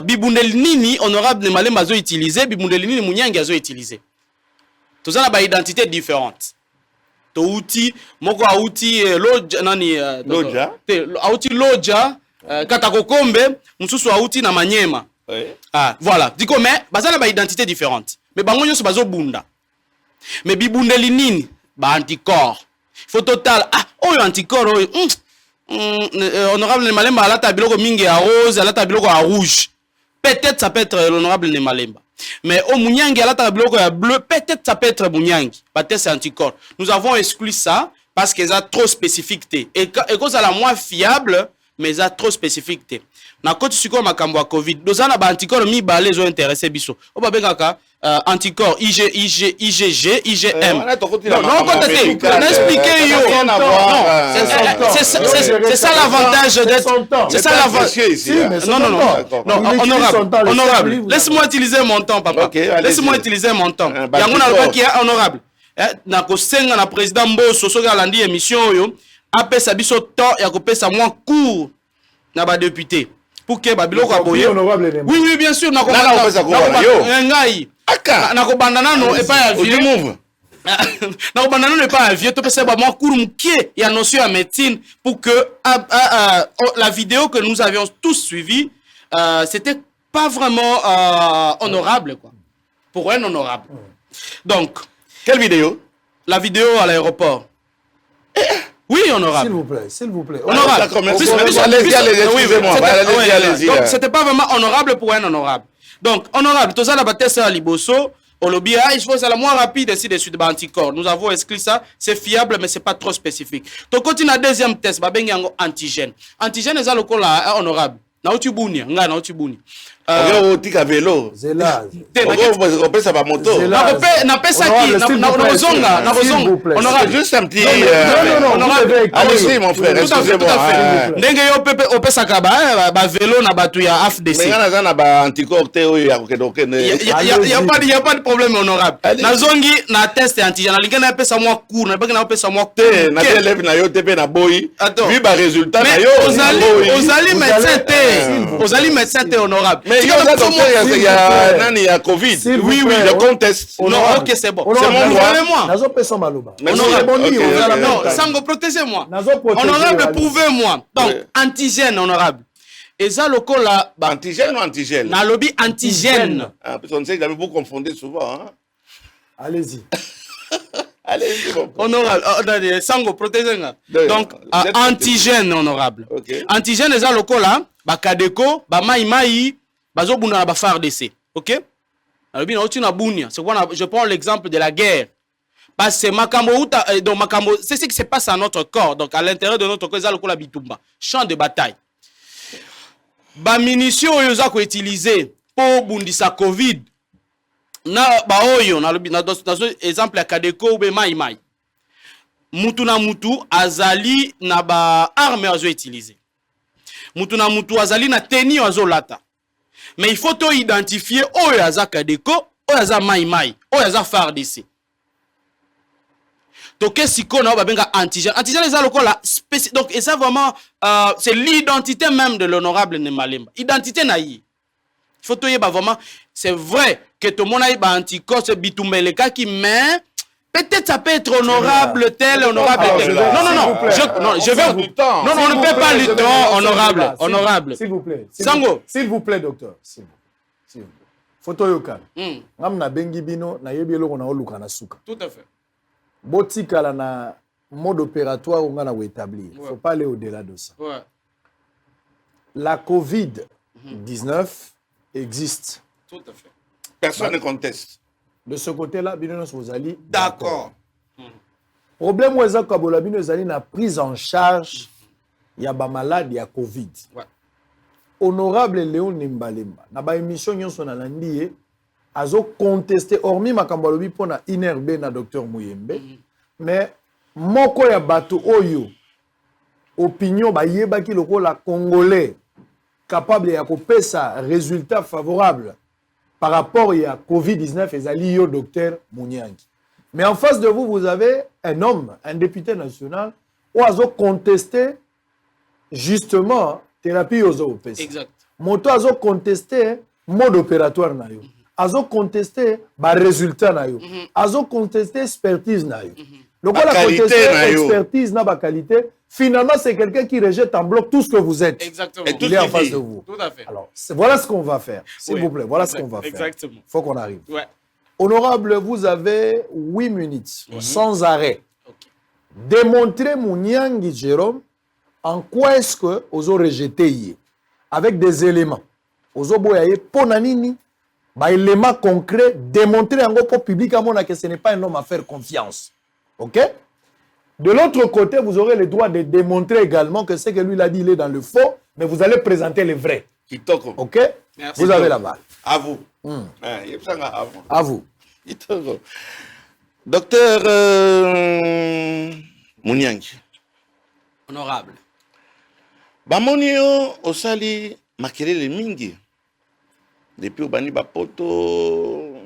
Bibundel Nini, honorable Nemale Mazo utilisé, Bibundel Nini Mounyangi Azo utilisé. Tout ça, a une identité différente. Touti moko auti loja nani loja auti loja katakokombe mususu auti na manyema voilà diko mais bazala ba identité différente mais bango nyonso bazo bunda mais bibundeli nini ba anticorps faut total oyo anticorps oyo honorable Nemalemba alata biloko mingi ya rose alata biloko ya rouge peut-être ça peut être l'honorable Nemalemba. Mais au Mounyangi, à la bleu, peut-être ça peut être Mounyangi. Peut-être c'est anticorps. Nous avons exclu ça parce qu'ils ont trop spécificité. Et quand ça la moins fiable, mais ils ont trop spécificité. Na côté sur quoi ma cambo Covid. Nous avons un anticorps mi balé ont intéressé biso. Au bas kaka anticorps IgG, IgM. Non, expliquez yo. C'est ça l'avantage d'être. C'est ça l'avantage. Non, honorable. Laisse-moi utiliser mon temps, papa. Laisse-moi utiliser mon temps. Il y a un qui est honorable. Na kosenga na président Mbosso soka landi émission yo. Apesa biso temps ya kopesa moins court na ba député. Pour que Babiloko aboye. Oui, bien sûr. Na kobandana no et pas vieux. Na kobandana no et pas vieux. To pesa ba moins court mkie ya notion ya médecine pour que la vidéo que nous avions tous suivi c'était pas vraiment honorable quoi. Pour un honorable. Donc, quelle vidéo? La vidéo à l'aéroport. Oui, honorable. S'il vous plaît. Honorable. Allez-y. Donc, c'était pas vraiment honorable pour un honorable. Donc, honorable, tout ça, la bataille, c'est à Liboso. Au lobby, il faut que la moins rapide ici dessus de anticorps. Nous avons inscrit ça, c'est fiable, mais c'est pas trop spécifique. Donc, quand il y a un deuxième test, il y a un antigène. Antigène, c'est le cas honorable. Nautibuni, nga nautibuni. Tika vélo. Zela. On peut ça va moto. Na pesa ki na rozonga. Honorable, juste un petit non. Allez-y mon frère, excusez-moi. Ndenge yo pepe opesa ka ba vélo na batu ya AFDC. Mais ngana na ba anticorps te oyo ya kokedoke ne. Il y a pas de problème honorable. Na zongi na test antigène lingana na pesa moi court na baki na pesa moi te na élève na yo te pe na boy. Vu ba résultat na yo. Ozali médecin te. Ozali médecin te honorable. Mais il y a nani ya Covid. Oui, le conteste. Non, OK, c'est bon. C'est mon droit. Nazo pesa maloba. Non, Sango, protégez-moi. Honorable, prouvez-moi. Donc, antigène, honorable. Et ça, le col là. Antigène ou antigène? Na lobby antigène. Parce qu'on sait que vous confondez souvent. Allez-y. Allez-y, honorable. Sango, protégez-moi. Donc, antigène, honorable. Antigène, et ça, le col là. Ba Kadeko, ba Maïmaï. Bazo buna ba FARDC, ok? Je prends l'exemple de la guerre. Parce que c'est ce qui se passe à notre corps. Donc à l'intérieur de notre corps, c'est le bitumba. Champ de bataille. Ba munitions yoza ko utiliser pour bundisa Covid. Na ba oyo na exemple ya Kadeko ou be Maïmaï. Mutu na mutu azali na ba arme azo utiliser. Mutu na mutu azali na teni azo lata. Mais il faut identifier Oyaza Kadeko, Oyaza Maïmaï, Oyaza FARDC. Donc, qu'est-ce qu'on a besoin d'antigène? Antigène, c'est donc, et ça vraiment, c'est l'identité même de l'honorable Nemalemba. Identité naïe. Il faut vraiment, c'est vrai que tout le monde a un anticorps, c'est Bitumbeleka qui met. Peut-être ça peut être honorable tel, honorable tel. Non, je vais. Non, on ne peut pas le temps, honorable. S'il vous plaît. Sango. S'il vous plaît, docteur. S'il vous plaît. Photo yokan. Ngam na bengi bino na yebi eloko na oluka na suka. Tout à fait. Botika la na mode opératoire on a établir. Il ne faut pas aller au-delà de ça. Ouais. La Covid-19 existe. Tout à fait. Personne ne conteste. De ce côté-là, Binonos Rosali. D'accord. Problème où Kabola Bino Zali n'a prise en charge il y a ba malade ya Covid. Ouais. Honorable Léon Nimbalemba, na ba émission nyonso na landi azo contester hormis makambo lobi pona inerbe na docteur Muyembe, mais moko ya bato oyo opinion ba yebaki lokola congolais capable ya kopesa résultat favorable par rapport à Covid-19 ezali yo docteur Munyangi. Mais en face de vous, vous avez un homme, un député national, où azo contester justement thérapie aux OPS. Exact. Moto azo contester mode opératoire na yo. Azo contester ba résultat na yo. Azo contester expertise na yo. Donc la contester expertise na ba qualité. Finalement, c'est quelqu'un qui rejette en bloc tout ce que vous êtes. Exactement. Et il est en face de vous. Tout à fait. Alors, voilà ce qu'on va faire. S'il Oui. vous plaît, voilà ce qu'on va faire. Exactement. Il faut qu'on arrive. Ouais. Honorable, vous avez 8 minutes, sans arrêt. Okay. Démontrez Mouniangi Jérôme en quoi est-ce que vous avez rejeté hier. Avec des éléments. Vous avez ponanini, des éléments concrets, démontrer en gros public que ce n'est pas un homme à faire confiance. OK? De l'autre côté, vous aurez le droit de démontrer également que ce que lui l'a dit, il est dans le faux, mais vous allez présenter les vrais. OK? Merci. Vous avez la balle. À vous. À vous. Docteur Munyangi. Honorable. Bamonio osali makelele mingi. Depuis obani bapoto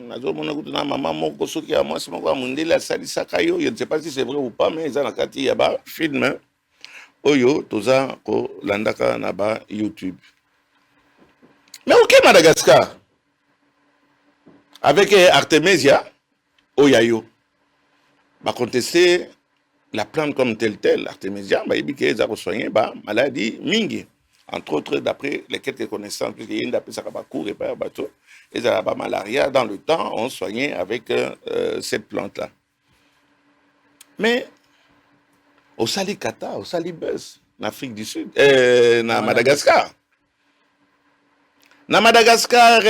nazomona kutu na mama moko soki ya mwasi moko amundele asalisaka yo, je ne sais pas si c'est vrai ou pas, mais eza na kati ya ba film oyo toza ko landaka na ba YouTube. Mais ok Madagascar avec Artemisia Oyayo va contester la plante comme telle Artemisia ba yebike za ko soigner ba maladie mingi. Entre autres, d'après les quelques connaissances, puisqu'il y a une d'après ça va courir par bateau, et ça va malaria. Dans le temps, on soignait avec cette plante-là. Mais au Salikata, au Salibus, en Afrique du Sud, na Madagascar. Na Madagascar,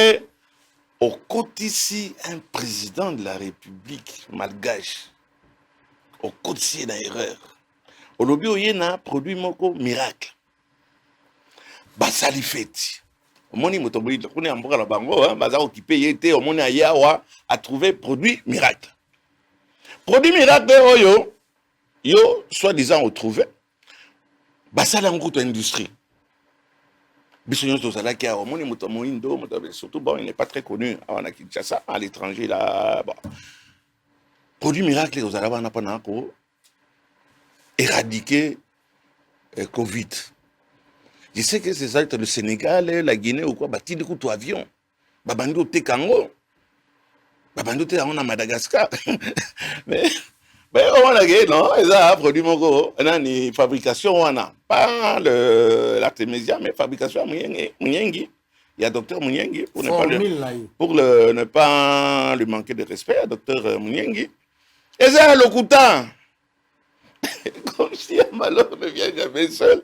au côté ici, un président de la République malgache, au côté ici, une erreur. Au lobby, il y a un produit moko miracle. Basali feti. Omoni motoboyi kone amboka la bango baza occupé yete omoni ayawa a trouvé produit miracle. Produit miracle oyo yo soi-disant retrouvé basala nguto industrie. Biso nyoto zala ki omoni motomoindo surtout bon il n'est pas très connu à Kinshasa, à l'étranger là bon. Produit miracle aux arabes na pana ko éradiquer Covid. Je sais que c'est ça, le Sénégal, la Guinée ou quoi, bâti des coups avions. Babando Tekango. Babando Tekango à Madagascar. Mais on a gagné, non? Ils ont produit mon go. On a une fabrication, on a. Pas l'artémisia, mais fabrication Mouniengi. Il y a docteur Mouniengi. Pour ne pas lui manquer de respect, docteur Mouniengi. Et ça, le coutant. Comme si un malheur ne vient jamais seul.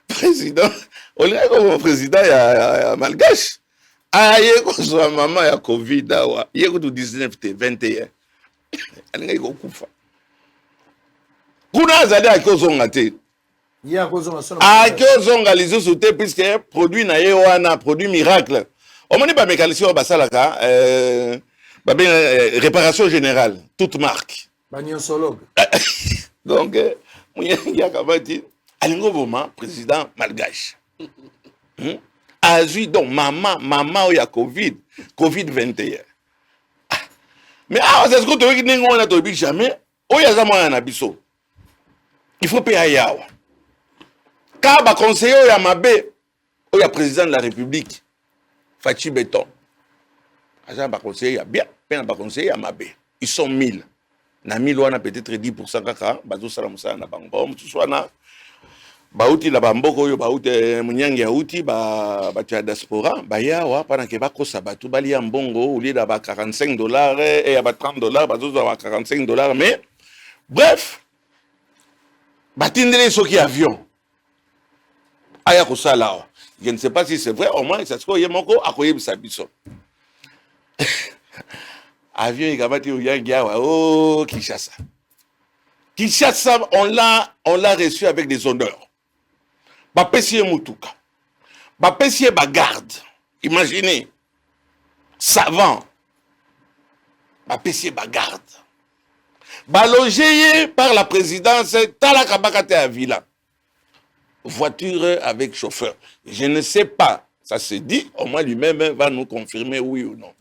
Président, on est comme président ya malgache. Ah, il y a maman ya Covid awa. Il y a 19 te 21. Alinga iko kufa. Kuna azali akozonga te. Il y a kozonga sona. Akozonga lizo soute puisque produit na ye wana produit miracle. Omoni ba mécanicien basalaka ba ben réparation générale toute marque. Ba nyonsologue. Donc Mounyangi akabati Alingo Boma, président malgache. Azui, donc, maman, il y a Covid-21. Mais, c'est ce que tu veux que tu jamais. Oh, il y a un abisso. Il faut payer à Yawa. Car, le conseiller, il y a Mabé, il y a président de la République, Fachi Béton. Agent, le conseiller, il y a bien, le conseiller, il y a Mabé. Ils sont 1000. Na 1000, on a peut-être 10% kaka, bazo salamusa na bango, tout soit na. Bauti la bamboko oyo bauti Munyangi ya uti ba tia diaspora ba yawa pendant que ba kosa batu bali ya mbongo au lieu da ba $45 et ya ba $30 bazo ba $45 mais bref batindele soki avion aya kosala je ne sais pas si c'est vrai au moins ça se ko yemoko akoyebisa biso avion ikabati Munyangi yawa oh Kinshasa on l'a reçu avec des honneurs. bapesi ye mutuka, bapesi ye bagarde, imaginez, savant, bapesi ye bagarde, balogé ye par la présidence, talaka bakate à villa, voiture avec chauffeur. Je ne sais pas, ça se dit, au moins lui-même va nous confirmer oui ou non.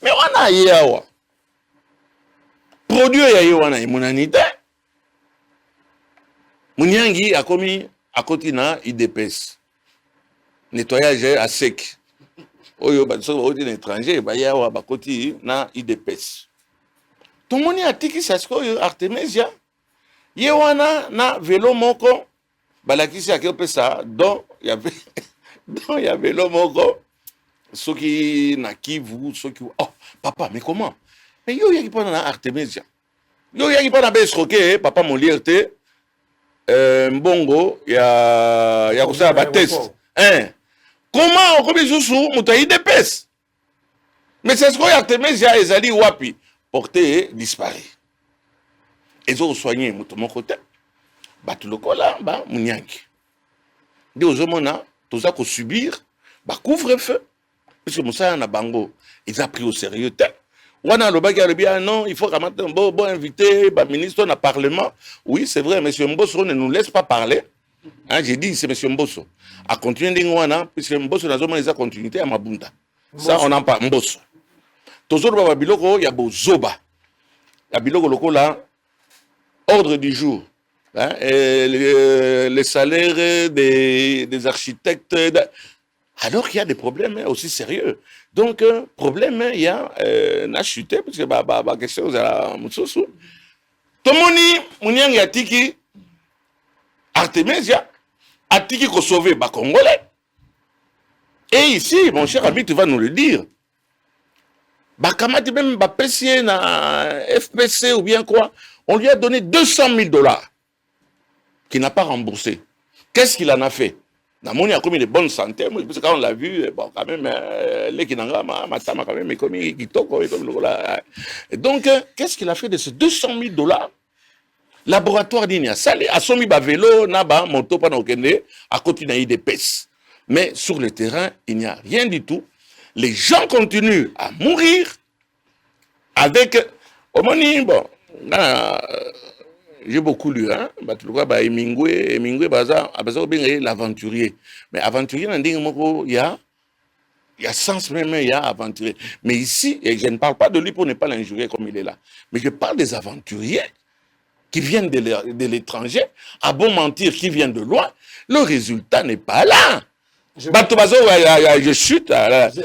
Mais on a ye awa, produit ya ye wana imunanité, Mouniangi a commis à côté na IDPS. Nettoyage à sec. Oyo ba so ba étranger ba ya wa ba côté na IDPS. Tout monde a tiki sasko yo Artemisia. Ye wana na vélo moko balakisi akepe ça donc il y avait vélo moko ceux qui na Kivu ceux qui oh papa mais comment? Mais yo yaki pas na Artemisia. Yo yaki pas na besroqué papa mon liberté. Mbongo ya kusala ba test comment on comme sous mutayi de pes mais c'est ce qu'on a Artemisia ezali wapi porté disparu ils ont soigné mon côté batu lokola ba munyangi de ozomona toza ko subir ba couvre-feu parce que Moussa na bango ils a pris au sérieux Wana lobaki a non, il faut bon inviter le ministre dans le Parlement. Oui, c'est vrai, M. Mbosso ne nous laisse pas parler. Hein, j'ai dit, c'est M. Mbosso. À continuer d'Ingwana, puisque Mbosso n'a pas continuité à Mabunda. Ça, on n'en parle. Mbosso. Toujours dans Biloko, il y a beau Zoba. Il y a Biloko Loko là, ordre du jour. Hein, les salaires des architectes. Alors qu'il y a des problèmes aussi sérieux. Donc, problème, il y a une chuté, parce que quelque chose à Moussousou. Tomoni, Mouniang Atiki, Artemisia, Atiki ko sauvé les Congolais. Et ici, mon cher ami, tu vas nous le dire. Bakamati même Bapessier na FPC ou bien quoi, on lui a donné $200,000 qu'il n'a pas remboursé. Qu'est-ce qu'il en a fait? Namoni a commis de bonne santé, parce que quand on l'a vu, bon, quand même, les Kinanga, Matama, quand même, est commis Kitoko, et comme le voilà. Donc, qu'est-ce qu'il a fait de ces $200,000? Laboratoire d'Inia, Salé, a soumis ba vélo, naba, moto, pas n'okende, à côté d'un IDPS. Mais sur le terrain, il n'y a rien du tout. Les gens continuent à mourir avec, au moni, bon, j'ai beaucoup lu, hein, Hemingway, l'aventurier. Mais aventurier, il y a sens même, il y a aventurier. Mais ici, et je ne parle pas de lui pour ne pas l'injurier comme il est là, mais je parle des aventuriers qui viennent de l'étranger, à bon mentir, qui viennent de loin. Le résultat n'est pas là. Je chute.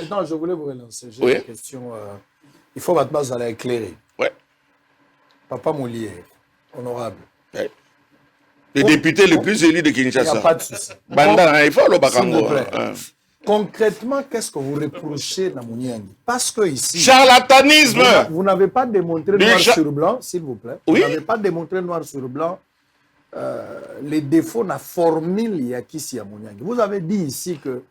Non, je voulais vous relancer. J'ai une question. Il faut maintenant vous allez éclairer. Ouais. Papa Molière. Honorable. Ouais. Le député le plus élu de Kinshasa. Il n'y a pas de souci. Banda, il faut le bakango. Concrètement, qu'est-ce que vous reprochez à Mouniangi? Parce que ici... Charlatanisme. Vous n'avez pas démontré noir sur blanc, s'il vous plaît. Oui? Vous n'avez pas démontré noir sur blanc les défauts de la formule Yakisi à Mouniangi. Vous avez dit ici que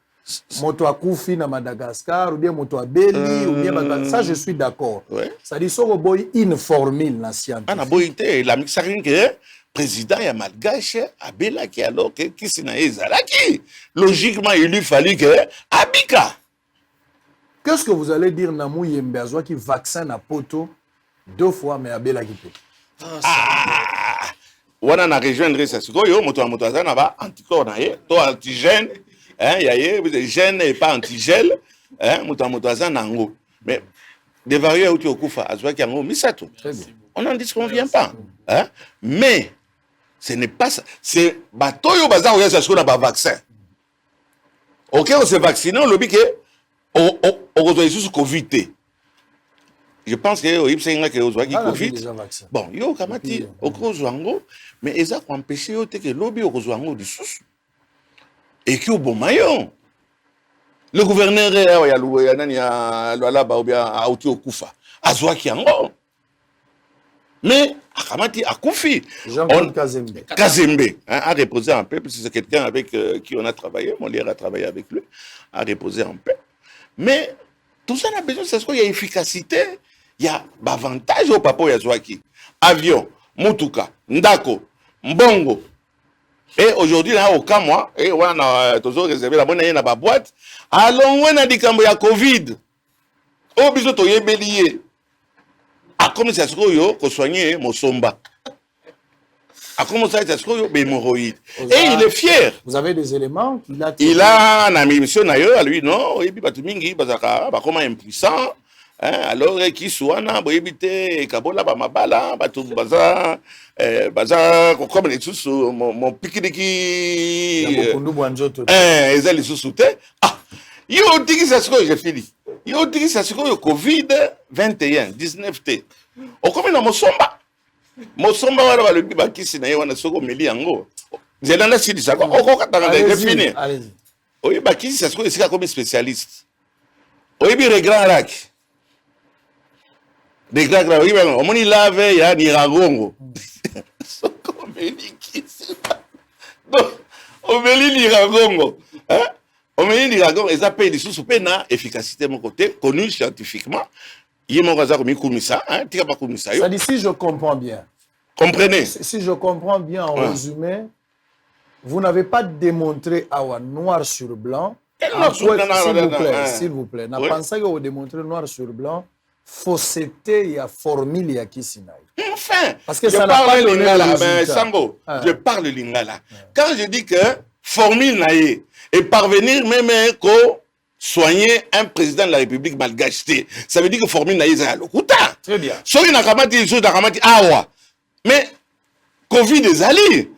Moto a Koufi à Madagascar, ou bien Moto a Beli, ou bien ça, je suis d'accord. Ça dit ça, une formule la scientifique. Ah, boité, la mixarine que président ya malgache abelaki alors que kisi na ezalaki. Logiquement, il lui fallait que abika. Qu'est-ce que vous allez dire Namou Yembeazwa qui vaccine à poto 2 fois mais abelaki pe? Wana na rejoindre ça. Sikoyo moto azana ba anticorps na ye, to antigène. Hein, il y a gène et pas antigel, hein, ngo. Mais des variés où tu okufa, azwa ki ngo misato. On n'en dit qu'on vient pas, hein. Mais ce n'est pas ça. C'est batoyo bazar oya ça na ba vaccin. OK, on s'est vacciné, on lobby que on sous Covid. Je pense que o ipsenga que ozwa ki Covid. Bon, yo kamati okozwa ngo, mais eza ko empêcher yo te que lobby okozwa ngo du sous. Et qui au bon maillon. Le gouverneur mais Akamati a Koufi. Jean-Claude Kazembe. Kazembe a reposé en paix, parce que c'est quelqu'un avec qui on a travaillé, mon lien a travaillé avec lui, a reposé en paix. Mais tout ça, on a besoin, c'est ce qu'il y a efficacité, il y a avantage au papa Yazouaki. Avion, Mutuka, Ndako, Mbongo. Et aujourd'hui, là, au cas, moi, et on a toujours réservé la bonne année dans ma boîte. Allons, on a dit qu'il y a Covid. Au bisou, tu es bélier. Ah, comme ça, c'est quoi, qu'on soigne mon somba. Ah, comment ça, c'est quoi, hémorroïde. Et il est fier. Vous avez des éléments qu'il a... Il a une mission d'ailleurs, à lui, non, et puis, Batumingi, Bazaka, comment impuissant. Alors, qui soit, na, boyebite, Kabola, Bamabala, Batu, Baza, comme les sous, mon piquidiki. Ils ont les sous-soutés. Ah, yo, dit que ça se j'ai fini. Yo, dit que ça se Covid 21, 19T. On commence dans mon somba. Mon somba, on va le biba qui s'est naïe, on a ce qu'on me lit en gros. J'ai dans la site, ça, on va fini. Allez-y. Oui, bah, qui ça se c'est comme spécialiste. Oui, bien, les grands lacs. Des grands lacs, oui, on m'a dit lave, il y a Niragongo. On me dit qui c'est ça? On me dit Niragongo. Hein? On me dit Niragongo, ils appellent des sous-soupes, efficacité de mon côté, connu scientifiquement. Il y a mon gazard comme Koumissa, hein, tu n'as pas Koumissa. Ça dit, si je comprends bien. Comprenez? Si je comprends bien, en résumé, vous n'avez pas démontré à noir sur blanc. S'il vous plaît. N'a pas pensé que vous démontrez noir sur blanc. Fausseté, il y a formule, il y a Kisinaï. Enfin, parce que ça n'a pas donné le résultat. Sango, je parle lingala. Quand je dis que formule naïe et parvenir même qu'au soigner un président de la République malgache, ça veut dire que formule naïe c'est à l'okuta. Très bien. Soit il n'a qu'à mettre des choses à mettre awa. Mais Covid est allé.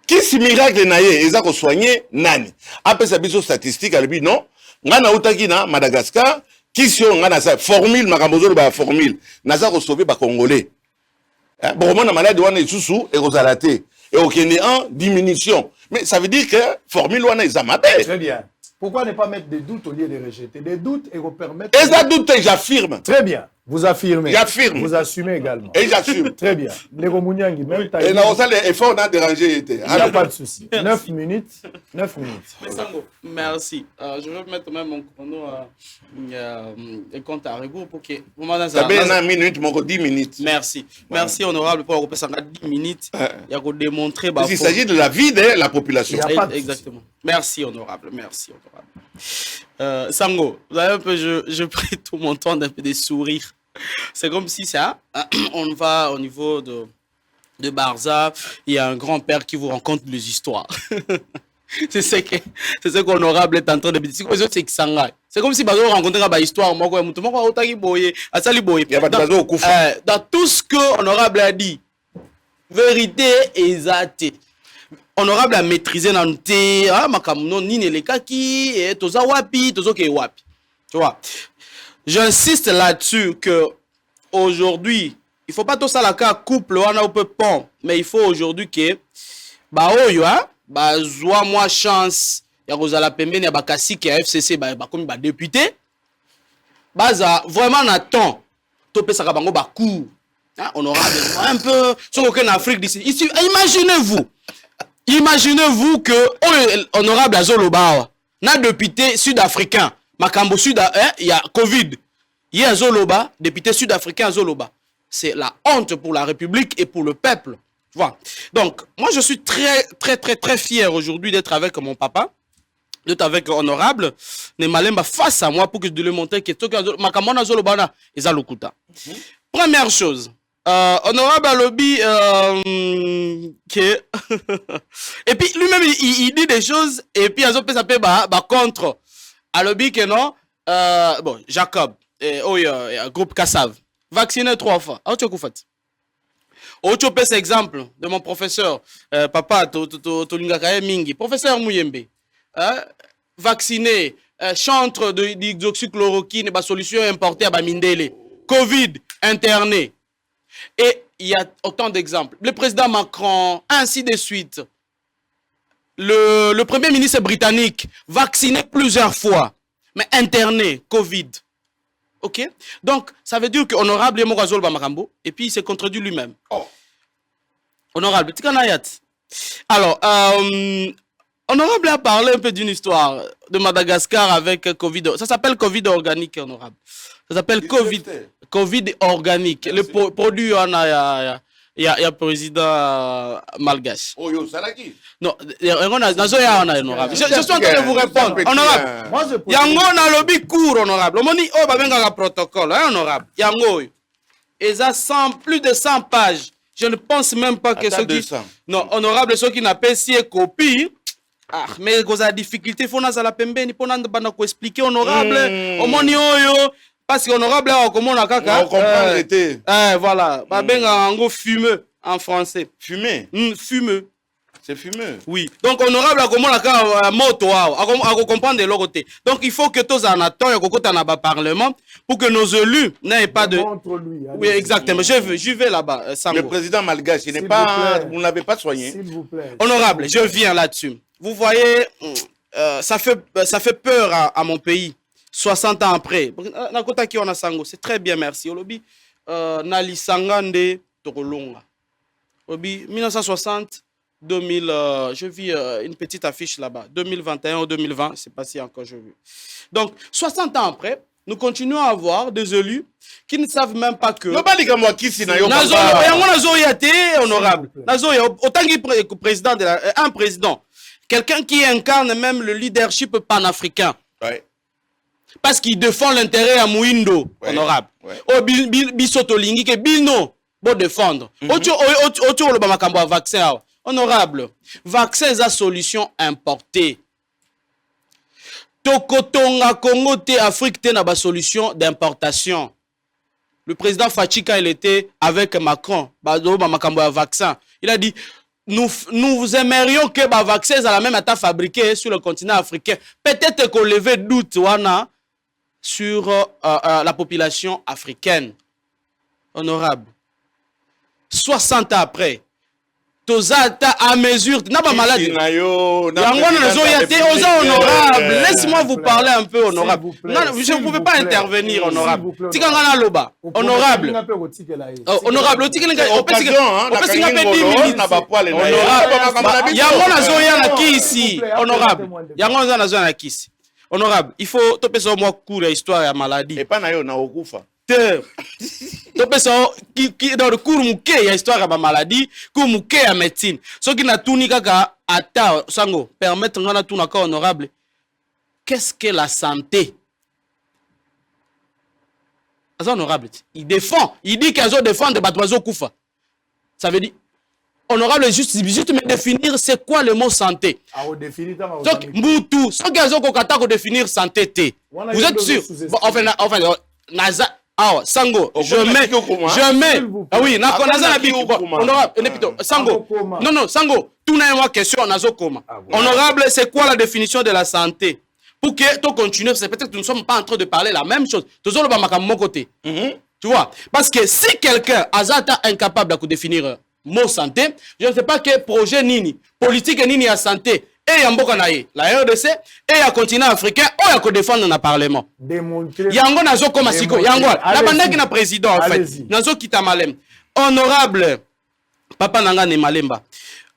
Qui si miracle naïe et ça qu'on soigner nani. Après ça biso statistique à lui non. Ngana utaki na Madagascar. Qui si on a ça formule makambozo ba formule naza ko sauver ba congolais. Bon on a maladie on est sous et rozalaté et aucun en diminution. Mais ça veut dire que formule on est zamabé. Très bien. Pourquoi ne pas mettre des doutes au lieu de rejeter des doutes et vous permettre... Et ça doute, j'affirme. Très bien. Vous affirmez. J'affirme. Vous assumez également. Et j'assume. Très bien. Lego Mouniangi, même et là, on a l'effort, on a dérangé. Il n'y a pas de souci. 9 minutes. 9 minutes. Sango, merci. Je vais mettre même mon chrono et compte à rebours pour que... Ça fait 1 minute, mon 10 minutes. Merci. Merci, honorable, pour avoir passé 10 minutes. Il y a démontrer... Parce qu'il s'agit de la vie de la population. Exactement. Merci, honorable. Merci, honorable. Sango, vous avez un peu... Je prie tout mon temps d'un peu de sourire. C'est comme si ça, on va au niveau de Barza, il y a un grand-père qui vous raconte les histoires. C'est ce qu'honorable est en train de dire. C'est comme si vous rencontrez une histoire. Dans tout ce que honorable a dit, vérité exacte. Honorable a maîtrisé dans le thé, ni les kaki, toza wapi, tozo ke wapi. Tu vois. J'insiste là-dessus que aujourd'hui, il faut pas tout ça la cas couple on a un peu pont, mais il faut aujourd'hui que bah oyo zoa moi chance ya kozala pembeni ya bakasi ki FCC ba comme ba député baza vraiment na temps to pesaka bango ba cour honorable un peu sur aucun Afrique d'ici. Imaginez-vous que honorable azoloba na député sud-africain Makambo Sud, il y a Covid. Il y a Zoloba, député sud-africain Zoloba. C'est la honte pour la République et pour le peuple. Tu vois. Donc, moi, je suis très fier aujourd'hui d'être avec mon papa, d'être avec honorable, Nemalemba face à moi pour que je lui montre que Makambo Zoloba, ils ont le coup. Première chose, honorable lobby que et puis lui-même il dit des choses et puis ils ont fait contre. Alobi que non, bon, Jacob, groupe Kassav, vacciné 3 fois. Autre exemple de mon professeur, papa, Tolingakaye Mingi, professeur Mouyembe, vacciné, chantre d'hydroxychloroquine, solution importée à Bamindele, Covid, interné. Et il y a autant d'exemples. Le président Macron, ainsi de suite. Le premier ministre britannique, vacciné plusieurs fois, mais interné, Covid. Ok? Donc, ça veut dire qu'honorable est Morazol Bamarambo, et puis il s'est contredit lui-même. Oh. Honorable, Tikanayat. Alors, honorable a parlé un peu d'une histoire de Madagascar avec Covid. Ça s'appelle Covid organique, honorable. Ça s'appelle Covid organique. Le produit, il Il y a président malgache. Oh, yo, Salaki. Non, honorable. Je suis en train de vous répondre. Honorable. Moi, je Yango na lobby court, honorable. Moni, oh, babenga protocole, hein, honorable. Yango. Et ça, plus de 100 pages. Je ne pense même pas que ceux qui... 200. Non, honorable, ceux qui n'ont pas signé copie... Ah, mais quand la difficulté, il faut que la pembeni, pour nous expliquer, honorable. Au moni, oh, parce qu'honorable, comment on a caca. On comprend l'été. Voilà. Babenga, en gros, fumeux, en français. Fumé. Fumeux. C'est fumeux. Oui. Donc, honorable, comment on a moto, à comprendre de l'autre côté. Donc, il faut que tous en attendent, au Parlement, pour que nos élus n'aient pas de... Oui, exactement. Je vais là-bas. Le président malgache, il n'est pas... Vous ne l'avez pas soigné. S'il vous plaît. Honorable, je viens là-dessus. Vous voyez, ça fait peur à mon pays. 60 ans après. C'est très bien, merci. Olobi, Nali Sangande, Tokolonga. Olobi, 1960... 2000, je vis une petite affiche là-bas, 2021 ou 2020, c'est pas si encore je vis. Donc, 60 ans après, nous continuons à avoir des élus qui ne savent même pas que... honorable. Autant que président un président, quelqu'un qui incarne même le leadership panafricain. Ouais. Parce qu'il défend l'intérêt à Mouindo, ouais. Honorable. Ouais. Oh, Bisotolingi, que Bino, pour défendre. Autour le Bamakambo vaccin. Honorable, vaccin est la solution importée. Tokotonga Congo te Afrique te na ba solution d'importation. Le président Fachika il était avec Macron, vaccin. Il a dit nous aimerions que le vaccin soit la même état fabriqué sur le continent africain. Peut-être qu'on levait doute wana sur la population africaine. Honorable. 60 ans après. Tozata à mesure n'a pas maladie. Honorable. Laisse-moi vous parler un peu, honorable. Non, je ne pouvais pas intervenir, honorable. Tikangana loba. Honorable. Honorable. Honorable. Il faut topé sur moi cours histoire à maladie. Et pas na yo na okufa. Dans le cours mouké, il y a histoire de maladie, cours mouké à médecine. Ce qui n'a tout ni kaka ata sango permettre ngana tout naka honorable. Qu'est-ce que la santé? C'est honorable. Il défend, il dit qu'ils ont défendu des batouazo koufa. Ça veut dire honorable juste me définir c'est quoi le mot santé. Donc Moutou, ce qu'ils ont kokata ko définir santé. Vous êtes sûr? Enfin naza ah, Sango, je mets, ah oui, Sango, non, Sango, tout n'a pas question, honorable, c'est quoi la définition de la santé? Pour que tu continues, c'est peut-être que nous ne sommes pas en train de parler la même chose. Tu vois, parce que si quelqu'un est incapable de définir mot santé, je ne sais pas quel projet nini, politique nini à santé, et Yamboka naïe, la RDC, et à continent africain, ou à défendre dans le Parlement. Yango nazo comme siko, Yango, la bande qui na président en fait, nazo kita malem. Honorable Papa Nanga ne Malemba,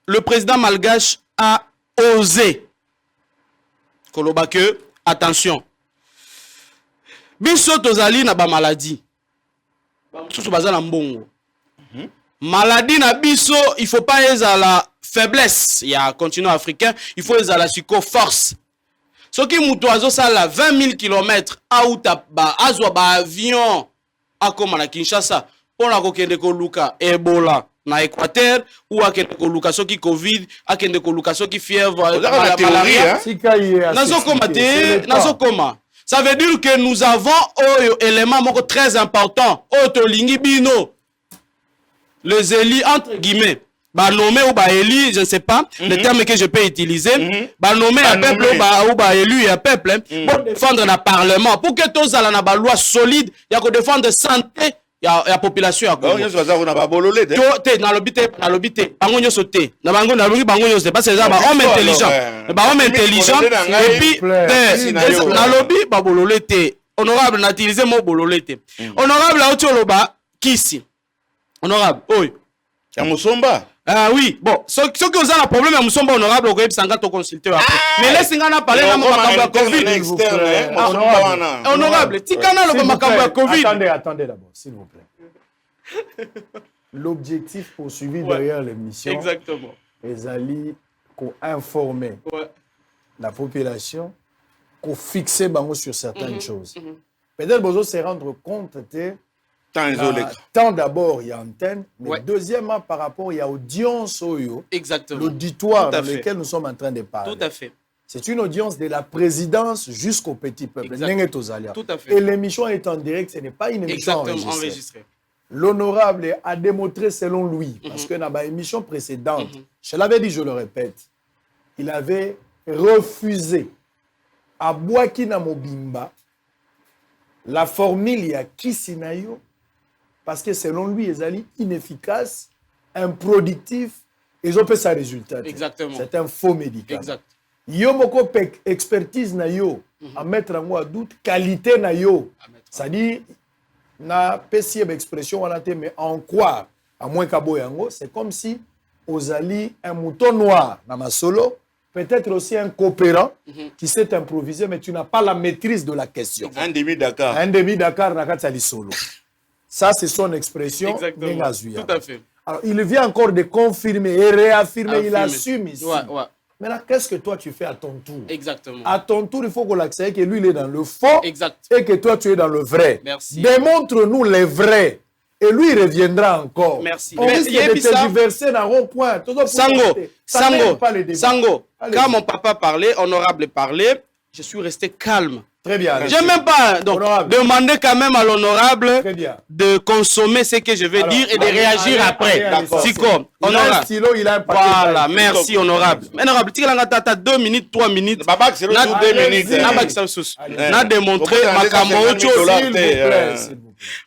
le président malgache a osé. Kolobake, attention. Biso tozali na ba maladie. Susu bazala mbongo. Maladie na biso, il faut pas être à la faiblesse. Il y a un continent africain, il faut être à la force. Ce qui moutoiseau ça la 20 000 km à outa ba azwa ba avion à comme na Kinshasa pour la kokende ko luka Ebola na Équateur ou à kende ko luka soki Covid, à kende ko luka soki fièvre malaria. Nazo komate, nazo koma. Ça veut dire que nous avons un élément très important. Otolingi bino. Les élus, entre guillemets, bah nommé ou bah élu, je ne sais pas, le terme que je peux utiliser, bah nommé à peuple ou bah élu à peuple, pour défendre le Parlement, pour que tous allons avoir une loi solide, il y a que défendre la santé, il y a la population à Congo. Dans l'obité, parce que c'est un homme intelligent, et puis, dans l'obité, bah bololete, honorable, n'utilisez mot bololete, honorable, autioloba, kisi. Honorable, oui. Il y a Moussomba. Ah oui, bon, ceux qui ont un problème à Moussomba, honorable, on va consulter après. Mais laissez-moi parler de ma Covid. Honorable, Tikana le Makambo Covid. Attendez d'abord, s'il vous plaît. l'objectif poursuivi derrière l'émission. Exactement. Ezali qu'on informer la population, qu'on fixe bango sur certaines choses. Peut-être besoin se rendre compte que tant d'abord il y a antenne, mais deuxièmement par rapport il y a audience l'auditoire dans lequel nous sommes en train de parler. Tout à fait. C'est une audience de la présidence jusqu'au petit peuple. Tout à fait. Et l'émission est en direct, ce n'est pas une émission enregistrée. L'honorable a démontré selon lui, parce que dans l'émission précédente, je l'avais dit, je le répète, il avait refusé à Bouakina Mobimba la formule ya Kisinayo, parce que selon lui, ils allaient inefficace, improductif, ils ont fait sa résultat. Exactement. C'est un faux médicament. Exact. Yo moko expertise na yo à mettre en moi doute qualité na yo. C'est-à-dire na pesi expression on a mais en quoi à moins kabo yango c'est comme si ozali un mouton noir na masolo, peut-être aussi un coopérant qui s'est improvisé mais tu n'as pas la maîtrise de la question. Un demi-Dakar. Un demi-Dakar na kati solo. Ça c'est son expression. Exactement. Tout à fait. Alors il vient encore de confirmer et réaffirmer, il assume ici. Maintenant, qu'est-ce que toi tu fais à ton tour? Exactement. À ton tour, il faut qu'on l'accepte que lui, il est dans le faux exact. Et que toi, tu es dans le vrai. Merci. Démontre-nous les vrais. Et lui, il reviendra encore. Merci. On risque de te diverser dans un point. Sango, quand mon papa parlait, honorable parlait, je suis resté calme. Très bien. Je n'ai même pas demandé quand même à l'honorable de consommer ce que je vais dire et de réagir après. D'accord. Honorable. Voilà, merci honorable. Honorable, tu as 2 minutes, 3 minutes. Babak, c'est 2 minutes. Na démontré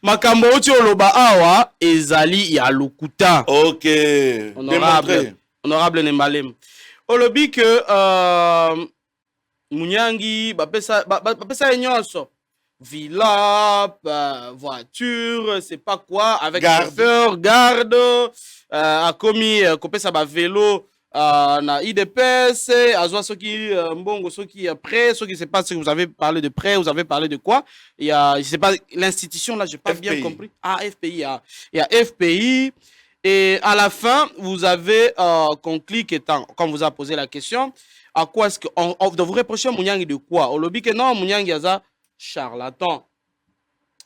Makambo Oloba Awa ezali ya lukuta. OK. Honorable Nembalem. Olobi que Munyangi, bapesa nyonso. Villa, voiture, c'est pas quoi, avec chauffeur, garde, a commis, kopesa ba vélo, na IDPS, azwa soki mbongo soki prêt, soki c'est pas ce que vous avez parlé de prêt, vous avez parlé de quoi? Il y a, je sais pas, l'institution là, j'ai pas bien compris. Ah, FPI, il y a FPI. Et à la fin, vous avez conclu qu'étant, comme vous a posé la question, à quoi est-ce qu'on vous reprocher Munyangi de quoi? On lobby que non, Munyangi a charlatan.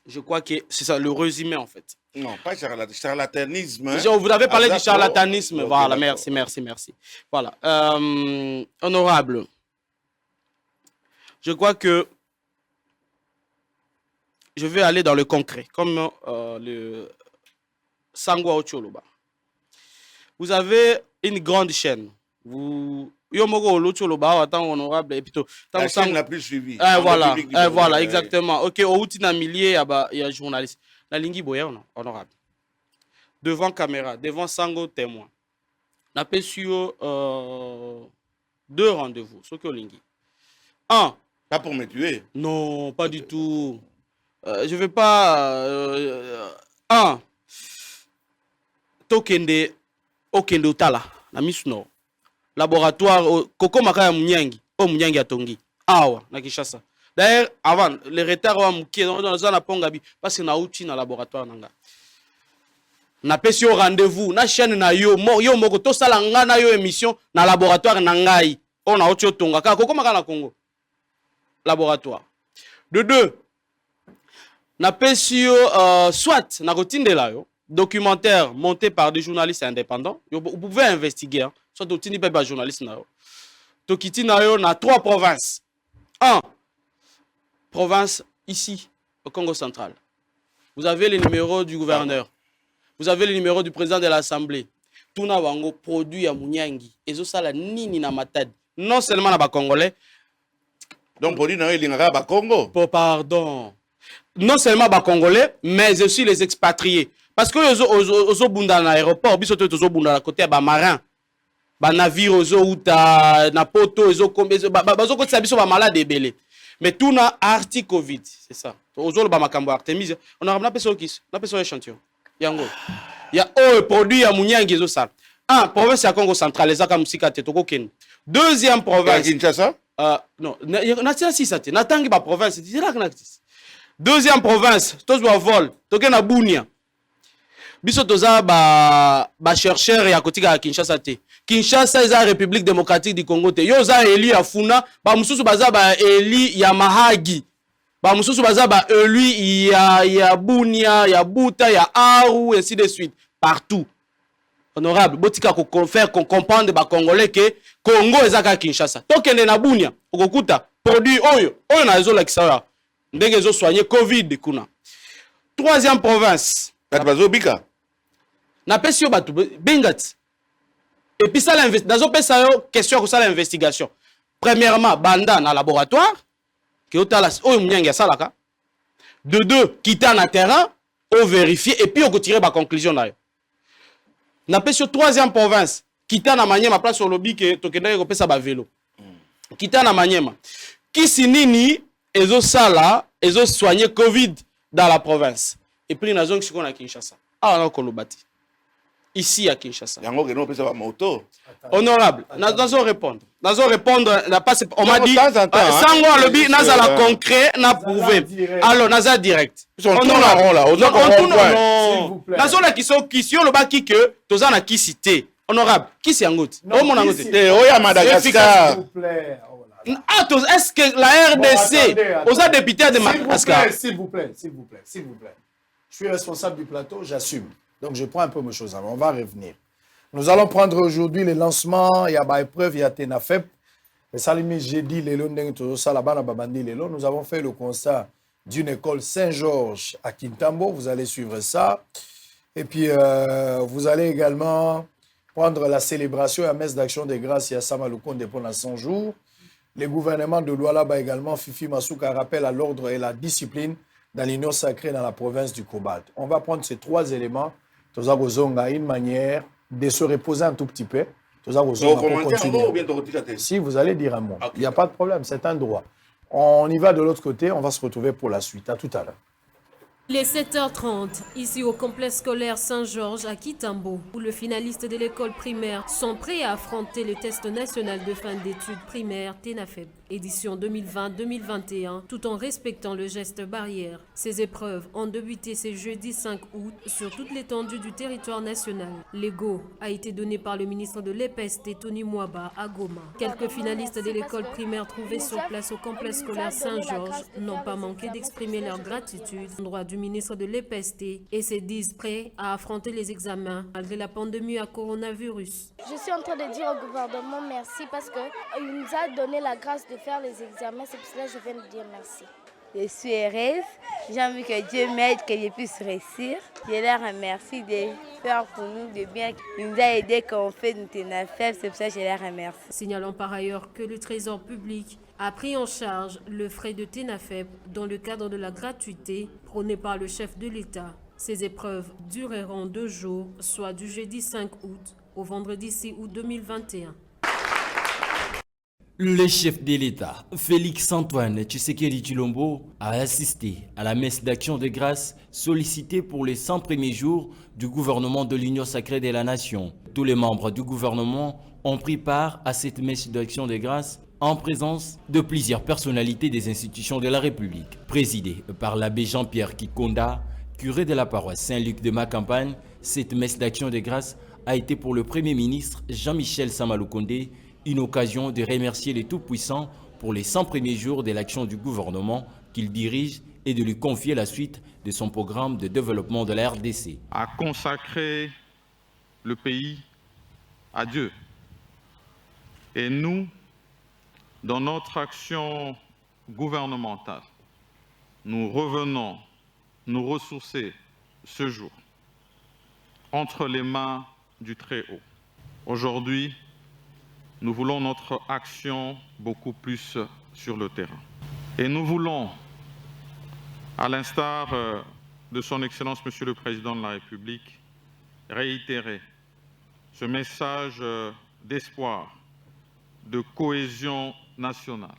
Je crois que c'est ça le résumé en fait. Non, pas charlatanisme. Hein? Vous avez parlé du charlatanisme. Okay, voilà, merci. Voilà. Honorable. Je crois que je vais aller dans le concret, comme le Sangwa Ocholoba. Vous avez une grande chaîne. Vous honorable et plutôt la chaîne la plus suivie. Voilà, exactement. OK, outi na millier ya journaliste. La lingi boya honorable. Devant caméra, devant Sango témoin. Na pesio 2 rendez-vous, ce que lingi. 1, pas pour me tuer. Non, pas du tout. Je vais pas 1 Tokende okende utala na misno. Laboratoire Koko Makaya Munyangi, Munyangi Atongi. Awa, na Kishasa. D'ailleurs, avant, les retards wa mukie dans la pongabi parce que na outi na laboratoire nanga. Na pesi au rendez-vous, na chaîne na yo moko to sala nga na yo émission na laboratoire na ngai. On a outi otonga ka Koko Makaya na Congo. Laboratoire. De 2. Na pesi soit na rotindela yo documentaire monté par des journalistes indépendants. Vous pouvez investiguer. Hein. Soit d'autres pas journalistes. Tokiti nayo na 3 provinces. 1. Province ici, au Congo central. Vous avez le numéro du gouverneur. Vous avez le numéro du président de l'Assemblée. Tout na wango produit à Munyangi. Ezo sala nini na matadi. Non seulement na ba Congolais. Donc produit na ilingaka ba Congo. Pardon. Non seulement ba Congolais, mais aussi les expatriés. Parce que ozo bunda na aéroport, biso to ozo bunda na côté ba marin. Ba navire ozo uta na poto ozo kombezo bazo ko tsabiso ba malade ebele. Mais tout na arti Covid, c'est ça. Ozo le ba makambo Artemis, on a ramené peso kis, na peso échantillon. Yango. Ya produit ya Munyangi ezo ça. Province ya Congo central ezaka musika te toko ken. Deuxième province. Kinshasa? Non, na tia si ça te. Na tangi ba province, c'est là que na. Deuxième province, tous ba vol, toke na Bunia. biso toza chercheur ya kotika ya Kinshasa te. Kinshasa eza République démocratique du Congo te. Yo za élu ya Funa, ba mususu baza ba élu ya Mahagi. Ba mususu baza ba élu ya Bunia, ya Buta, ya Aru, ainsi de suite, partout. Honorable, botika ko faire comprendre ba Congolais que Congo ezaka Kinshasa. Tokende na Bunia, okokuta produit oyo na zo la kisaya. Ndenge zo soigner Covid kuna. Troisième province. Bazobika. Na pesi yo batu bengati. Et puis ça l'investigation, pesa yo question ko ça l'investigation. Premièrement, banda na laboratoire que otala oyo munyangi salaka. De deux, quitter na terrain, au vérifier et puis on tirer ba conclusion na yo. Na pesi yo troisième province, quitter na Maniema place sur lobby que tokenda ko pesa ba vélo. Quitter na Maniema. Kisi nini ezo sala, ezo soigner Covid dans la province. Et puis na zone siko na Kinshasa. Ah na kolobati. Ici à Kinshasa. Yango que nous pesa ba moto. Honorable, nazo répondre. Na pas on m'a dit sango lobby naza la concret na prouvé. Alors naza direct. On tourne en rond là, non. Nazo la question le baki que toza na kisité. Honorable, qui c'est angoti? Oh mon angoti. Oya Madagascar. S'il vous plaît. Est-ce que la RDC, aux députés de Madagascar? S'il vous plaît. Je suis responsable du plateau, j'assume. Donc je prends un peu mes choses. Alors on va revenir. Nous allons prendre aujourd'hui le lancement. Il y a une épreuve, il y a TENAFEP. J'ai dit nous avons fait le constat d'une école Saint-Georges à Kintambo. Vous allez suivre ça. Et puis vous allez également prendre la célébration et la messe d'action de grâce à Samaloukonde pendant 100 jours. Le gouvernement de Douala va également, Fifi Masuka, rappel à l'ordre et la discipline dans l'union sacrée dans la province du Cobalt. On va prendre ces trois éléments. Nous avons une manière de se reposer un tout petit peu. Nous avons si vous allez dire un mot, il n'y a pas de problème, c'est un droit. On y va de l'autre côté, on va se retrouver pour la suite. À tout à l'heure. Il est 7h30, ici au complexe scolaire Saint-Georges à Kitambo, où les finalistes de l'école primaire sont prêts à affronter le test national de fin d'études primaires TENAFEP, édition 2020-2021, tout en respectant le geste barrière. Ces épreuves ont débuté ce jeudi 5 août sur toute l'étendue du territoire national. L'ego a été donné par le ministre de l'EPST, Tony Mwaba, à Goma. Quelques finalistes de l'école primaire trouvés sur place au complexe scolaire Saint-Georges n'ont pas manqué d'exprimer leur gratitude au droit du ministre de l'EPST et se disent prêts à affronter les examens malgré la pandémie à coronavirus. Je suis en train de dire au gouvernement merci parce qu'il nous a donné la grâce de faire les examens. C'est pour cela que je viens de dire merci. Je suis heureuse. J'ai envie que Dieu m'aide, que je puisse réussir. Je leur remercie de faire pour nous de bien. Il nous a aidés quand on fait notre TENAFEP, c'est pour ça que je les remercie. Signalons par ailleurs que le Trésor public a pris en charge le frais de TENAFEP dans le cadre de la gratuité prônée par le chef de l'État. Ces épreuves dureront 2 jours, soit du jeudi 5 août au vendredi 6 août 2021. Le chef de l'État, Félix-Antoine Tshisekedi Tshilombo, a assisté à la messe d'action de grâce sollicitée pour les 100 premiers jours du gouvernement de l'Union sacrée de la Nation. Tous les membres du gouvernement ont pris part à cette messe d'action de grâce en présence de plusieurs personnalités des institutions de la République. Présidée par l'abbé Jean-Pierre Kikonda, curé de la paroisse Saint-Luc de Macampagne, cette messe d'action de grâce a été pour le Premier ministre Jean-Michel Samaloukonde une occasion de remercier les Tout-Puissants pour les 100 premiers jours de l'action du gouvernement qu'il dirige et de lui confier la suite de son programme de développement de la RDC. À consacrer le pays à Dieu. Et nous, dans notre action gouvernementale, nous revenons nous ressourcer ce jour entre les mains du Très-Haut. Aujourd'hui, nous voulons notre action beaucoup plus sur le terrain. Et nous voulons, à l'instar de son Excellence Monsieur le Président de la République, réitérer ce message d'espoir, de cohésion nationale.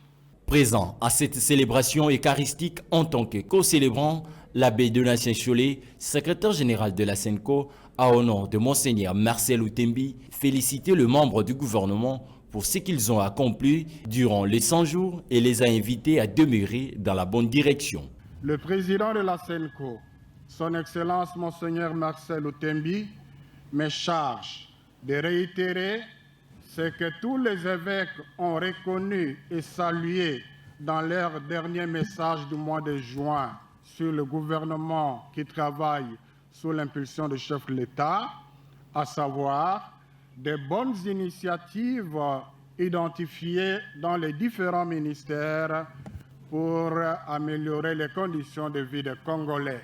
Présent à cette célébration eucharistique en tant que co-célébrant, l'abbé Donatien Cholet, secrétaire général de la SENCO, a au nom de Monseigneur Marcel Outembi, félicité le membre du gouvernement pour ce qu'ils ont accompli durant les 100 jours et les a invités à demeurer dans la bonne direction. Le président de la SENCO Son Excellence Monseigneur Marcel Outembi me charge de réitérer ce que tous les évêques ont reconnu et salué dans leur dernier message du mois de juin sur le gouvernement qui travaille sous l'impulsion du chef de l'État, à savoir des bonnes initiatives identifiées dans les différents ministères pour améliorer les conditions de vie des Congolais.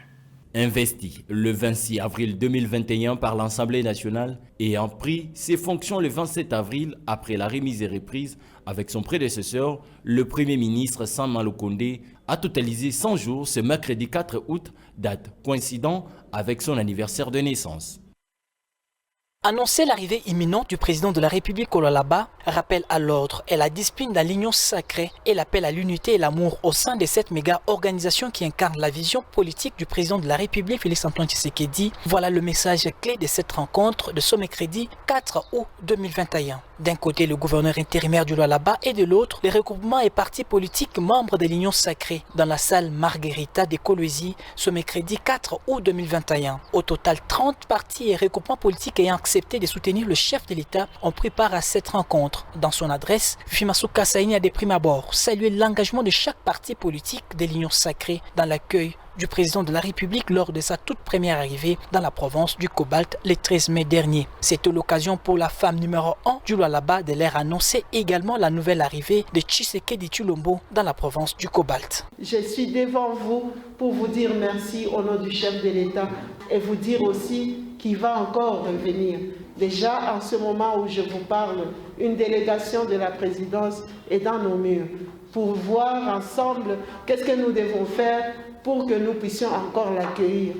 Investi le 26 avril 2021 par l'Assemblée nationale et ayant pris ses fonctions le 27 avril après la remise et reprise avec son prédécesseur, le Premier ministre Sama Lukonde a totalisé 100 jours ce mercredi 4 août, date coïncidant avec son anniversaire de naissance. Annoncer l'arrivée imminente du président de la République au Lualaba, rappel à l'ordre et la discipline de l'union sacrée et l'appel à l'unité et l'amour au sein de cette méga-organisation qui incarne la vision politique du président de la République, Félix-Antoine Tshisekedi. Voilà le message clé de cette rencontre de ce mercredi 4 août 2021. D'un côté, le gouverneur intérimaire du Lualaba et de l'autre, les regroupements et partis politiques membres de l'union sacrée dans la salle Marguerita de Kolwezi ce mercredi 4 août 2021. Au total, 30 partis et regroupements politiques ayant accepté de soutenir le chef de l'État ont pris part à cette rencontre. Dans son adresse, Fimassou Kassaïni a de prime abord salué l'engagement de chaque parti politique de l'union sacrée dans l'accueil du président de la République lors de sa toute première arrivée dans la province du Cobalt le 13 mai dernier. C'était l'occasion pour la femme numéro 1 du Lualaba de leur annoncer également la nouvelle arrivée de Tshisekedi Tshilombo dans la province du Cobalt. Je suis devant vous pour vous dire merci au nom du chef de l'État et vous dire aussi qu'il va encore revenir. Déjà, en ce moment où je vous parle, une délégation de la présidence est dans nos murs pour voir ensemble qu'est-ce que nous devons faire pour que nous puissions encore l'accueillir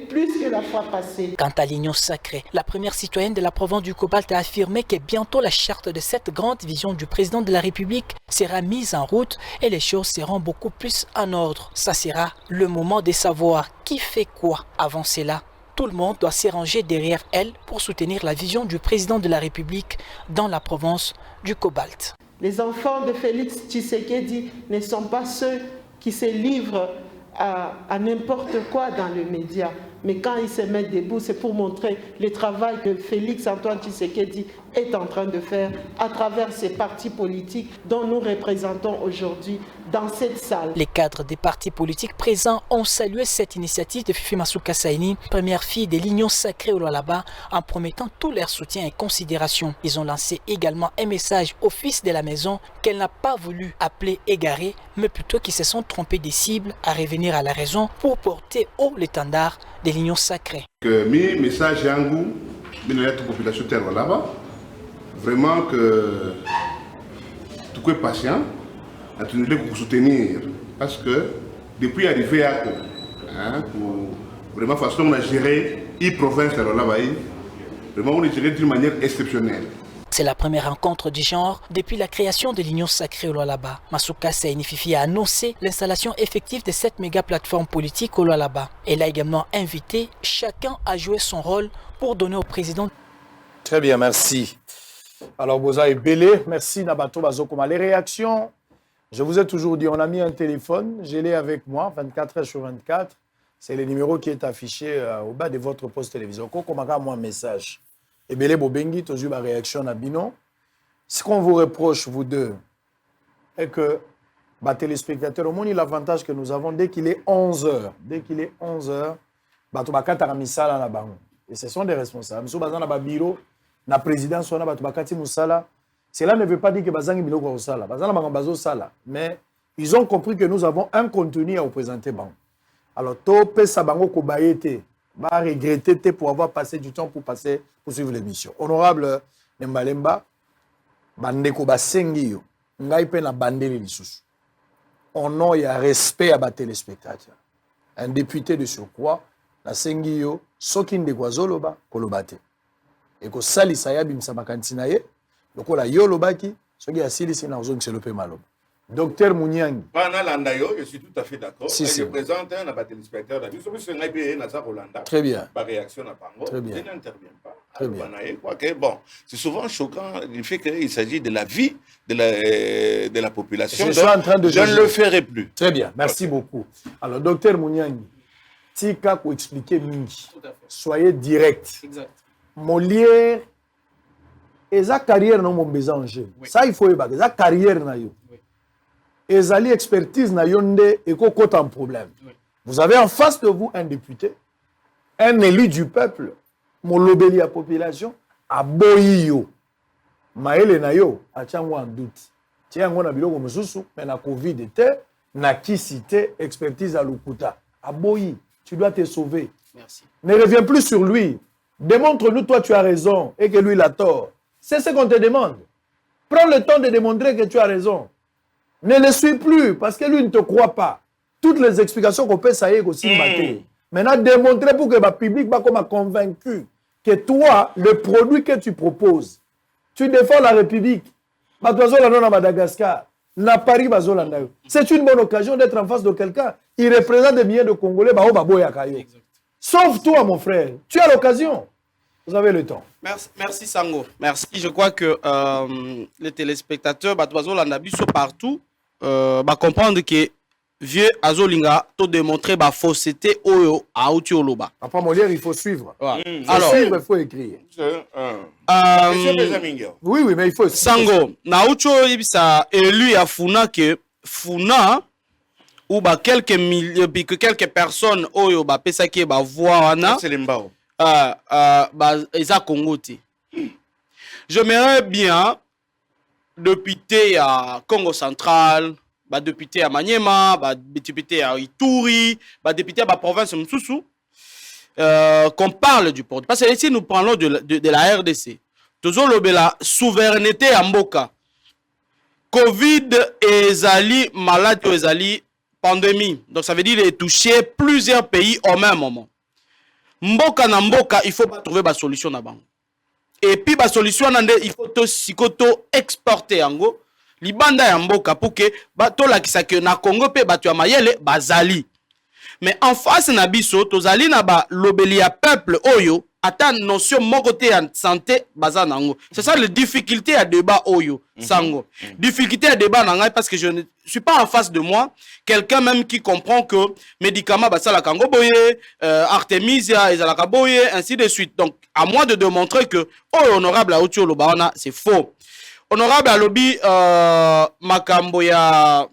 plus que la fois passée. Quant à l'union sacrée, la première citoyenne de la province du Cobalt a affirmé que bientôt la charte de cette grande vision du président de la République sera mise en route et les choses seront beaucoup plus en ordre. Ça sera le moment de savoir qui fait quoi. Avant cela, tout le monde doit s'arranger derrière elle pour soutenir la vision du président de la République dans la province du Cobalt. Les enfants de Félix Tshisekedi ne sont pas ceux qui se livrent à n'importe quoi dans les médias. Mais quand ils se mettent debout, c'est pour montrer le travail que Félix-Antoine Tshisekedi est en train de faire à travers ces partis politiques dont nous représentons aujourd'hui dans cette salle. Les cadres des partis politiques présents ont salué cette initiative de Fimassou Kassaïni, première fille de l'Union sacrée au Lualaba, en promettant tout leur soutien et considération. Ils ont lancé également un message au fils de la maison qu'elle n'a pas voulu appeler égaré, mais plutôt qu'ils se sont trompés des cibles à revenir à la raison pour porter haut l'étendard de l'Union sacrée. Mi message yangu bina yetu population terre Lualaba, vraiment que tu sois patient, tu nous devons soutenir parce que depuis arriver à pour vraiment façon on a géré province de Lualaba, vraiment on a géré d'une manière exceptionnelle. C'est la première rencontre du genre depuis la création de l'Union sacrée au Lualaba. Masuka Saini Fifi a annoncé l'installation effective de cette méga plateforme politique au Lualaba. Elle a également invité chacun à jouer son rôle pour donner au président. Très bien, merci. Alors, Boza et Belé, merci Nabato Bazokoma. Les réactions, je vous ai toujours dit, on a mis un téléphone, je l'ai avec moi, 24 heures sur 24. C'est le numéro qui est affiché au bas de votre poste télévision. Kokomaka, moi, un message. Et Belé Bobengi, toujours ma réaction à Bino. Ce qu'on vous reproche, vous deux, est que, téléspectateurs, au moins, l'avantage que nous avons, dès qu'il est 11h, et ce sont des responsables. Nous sommes dans bureau, na présidence, cela ne veut pas dire que Bazangi Biloko au Sala. Mais ils ont compris que nous avons un contenu à vous présenter. Alors, Topé Sabango Kobayete va regretter pour avoir passé du temps pour suivre l'émission. Honorable Nembalemba, Bandeko Basengiyo, Ngai pe na bandeli lisusu. On a un respect à battre les spectateurs. Un député de surcroît, la Sengiyo, Sokin de Guazoloba, Kolobate. Et que Sali Sayabi Msamakantina lokola Yolobaki, Soki Asili Sinazon Selope Maloba. Docteur Mouniangi. Je suis tout à fait d'accord. Je présente un téléspectateur. Très bien. Par réaction à Pango. Très bien. Je n'interviens pas. Très bien. Bon, c'est souvent choquant du fait qu'il s'agit de la vie de la population. Je suis en train de je ne le ferai plus. Très bien. Merci beaucoup. Alors, docteur Mouniangi, tika ko expliquer mingi. Soyez direct. Exact. Molière et sa carrière non mon besoin en jeu. Ça il faut y baguer. Sa carrière na yo. Et sa expertise na yonde et ko kota un problème. Vous avez en face de vous un député, un élu du peuple, mon lobeli à population, à boyo. Maële na yo, a tiango en doute. Tiango na biloko mosusu, mais na Covid était, na kisité, expertise à l'okuta. À boyi, tu dois te sauver. Merci. Ne reviens plus sur lui. Démontre-nous, toi, tu as raison et que lui, il a tort. C'est ce qu'on te demande. Prends le temps de démontrer que tu as raison. Ne le suis plus parce que lui ne te croit pas. Toutes les explications qu'on peut ça y est aussi maintenant, démontrer pour que le public va comme convaincu que toi, le produit que tu proposes, tu défends la République. À Madagascar, na Paris, c'est une bonne occasion d'être en face de quelqu'un. Il représente des milliers de Congolais. Sauve-toi, mon frère. Tu as l'occasion. Vous avez le temps. Merci Sango. Merci. Je crois que les téléspectateurs, partout, comprendre que vieux Azolinga te démontrer la fausseté oyo à Outioloba. Après Molière, il faut suivre. Ouais. Alors, suivre, il faut écrire. Oui, mais il faut. Sango, na Oucho ça élu à Funa que Funa ou ba quelques milliers, quelques personnes oyo ba pesa qui ba voix ana. C'est l'embao. Ba eza Congo te. J'aimerais bien député à Congo central. Bah député à Maniema, bah député à Ituri, bah député à la province de Moussoussou, qu'on parle du port. Parce que ici, nous parlons de la RDC. Toujours la souveraineté à Mboka. Covid et Zali, maladie et Zali, pandémie. Donc ça veut dire toucher plusieurs pays au même moment. Mboka na Mboka, il faut pas trouver la solution là-bas. Et puis la solution, il faut exporter en gros. Libanda ya mboka pour que bato la kisake na Congo pe bato ya mayele bazali. Mais en face na biso tozali na ba lobeli ya peuple oyo ata notion moko te ya santé baza nango. C'est ça la difficulté à débat oyo sango. Difficulté à débat nangai parce que je ne suis pas en face de moi quelqu'un même qui comprend que médicaments basala kango boye, Artemisia ezalaka boye ainsi de suite. Donc à moi de démontrer que honorable a Outio Lobaona c'est faux. Honorable Alobi, makambo ya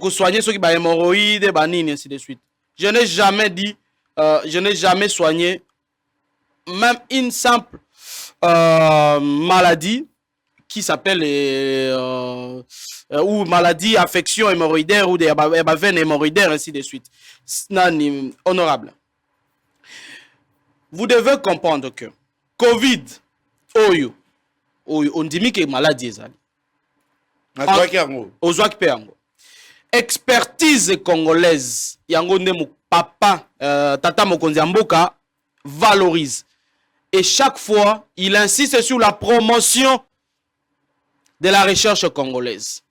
soigner ceux qui ont des hémorroïdes, ainsi de suite. Je n'ai jamais dit, je n'ai jamais soigné même une simple maladie qui s'appelle ou maladie, affection hémorroïdaire ou des veines hémorroïdaires, ainsi de suite. Honorable, vous devez comprendre que Covid, oyo, on dit que maladie ezali. Expertise congolaise yango nde mo papa tata mokonzi ya mboka valorise et chaque fois il insiste sur la promotion de la recherche congolaise.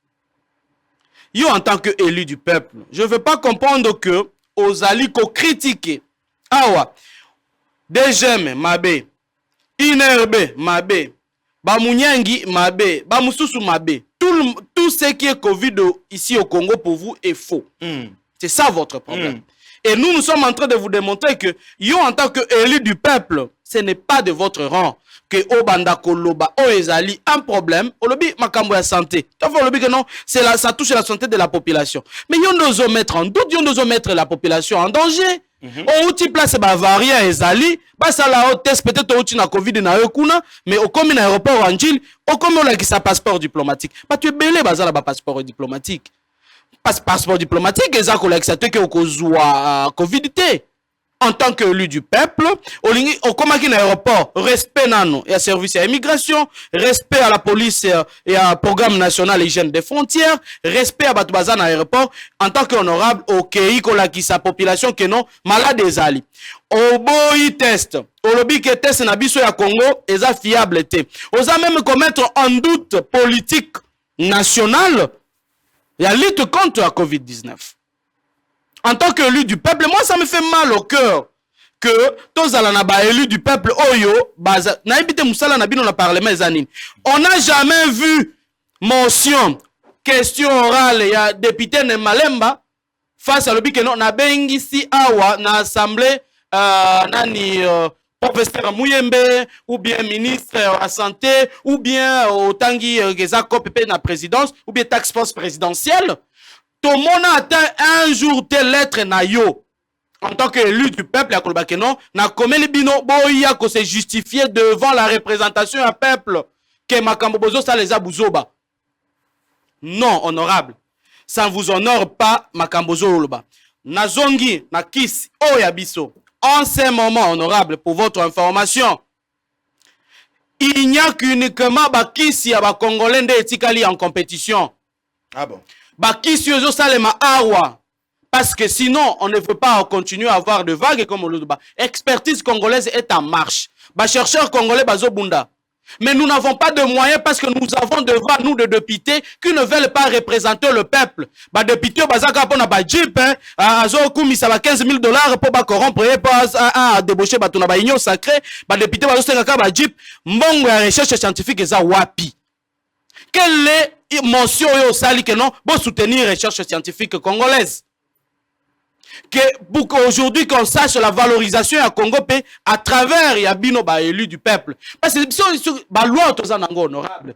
Yo en tant que élu du peuple, je ne veux pas comprendre que ozali ko critiquer awa DGM mabe Inerbe mabe ba Mounyangi mabe, ba Moussousou mabe. Tout ce qui est Covid ici au Congo pour vous est faux. C'est ça votre problème. Et nous sommes en train de vous démontrer que yo en tant qu'élu du peuple, ce n'est pas de votre rang que Obanda Koloba Oezali un problème. Olobi makambo ya santé. Olobi que non, ça touche la santé de la population. Mais yo nous mettre en doute, yo nous mettre la population en danger. On outil place Bavaria ezali, ça la test peut-être outil na Covid na yokuna, mais au comme na aéroport Angil, au comme on a qui sa passeport diplomatique. Pas tu belé bazala ba passeport diplomatique. Passeport diplomatique ezako la qui sa te ke okozwa Covid té. En tant qu'élu du peuple, au comme qui na aéroport, respect nano et à service à immigration, respect à la police et à programme national hygiène des frontières, respect à Batoubaza na aéroport, en tant qu'honorable au pays qui sa population que non malade des ali. Au boy test, au lobby que test na biso ya Congo, est fiable té. Osa même commettre en doute politique nationale, et à lutte contre la COVID-19. En tant qu'élu du peuple, moi ça me fait mal au cœur que tous les élus du peuple, on n'a jamais vu motion, question orale, il y a député Nemalemba face à l'obi que non na bengisi awa na assemblée professeur Mouyembe ou bien ministre à santé ou bien Otangi Gezako Pepe na présidence ou bien task force présidentielle. Tout le monde atteint un jour telle lettre na yo. En tant qu'élu du peuple, na komeli bino boya ko se justifier devant la représentation du peuple que makambo bozo sa les abuzoba. Non, honorable. Ça ne vous honore pas makambo zoloba. Na zongi na kisi oyabiso. En ce moment, honorable, pour votre information, il n'y a qu'uniquement Bakisi à Congolais de Etikali en compétition. Ah bon? Bakisi ozo salema awa. Parce que sinon, on ne veut pas continuer à avoir de vagues comme le Luba. Expertise congolaise est en marche. Chercheurs congolais bazo bunda. Mais nous n'avons pas de moyens parce que nous avons devant nous des députés qui ne veulent pas représenter le peuple. Les députés, jeep, ça va 15 000 $ pour corrompre, pour débaucher la union sacrée. Les députés, jeep, mbongo ya recherche scientifique, ça wapi. Quelle est mention au sali que non, pour soutenir la recherche scientifique congolaise? Que pour qu'aujourd'hui qu'on sache la valorisation à Congo à travers Yabino élu du peuple. Parce que la loi honorable,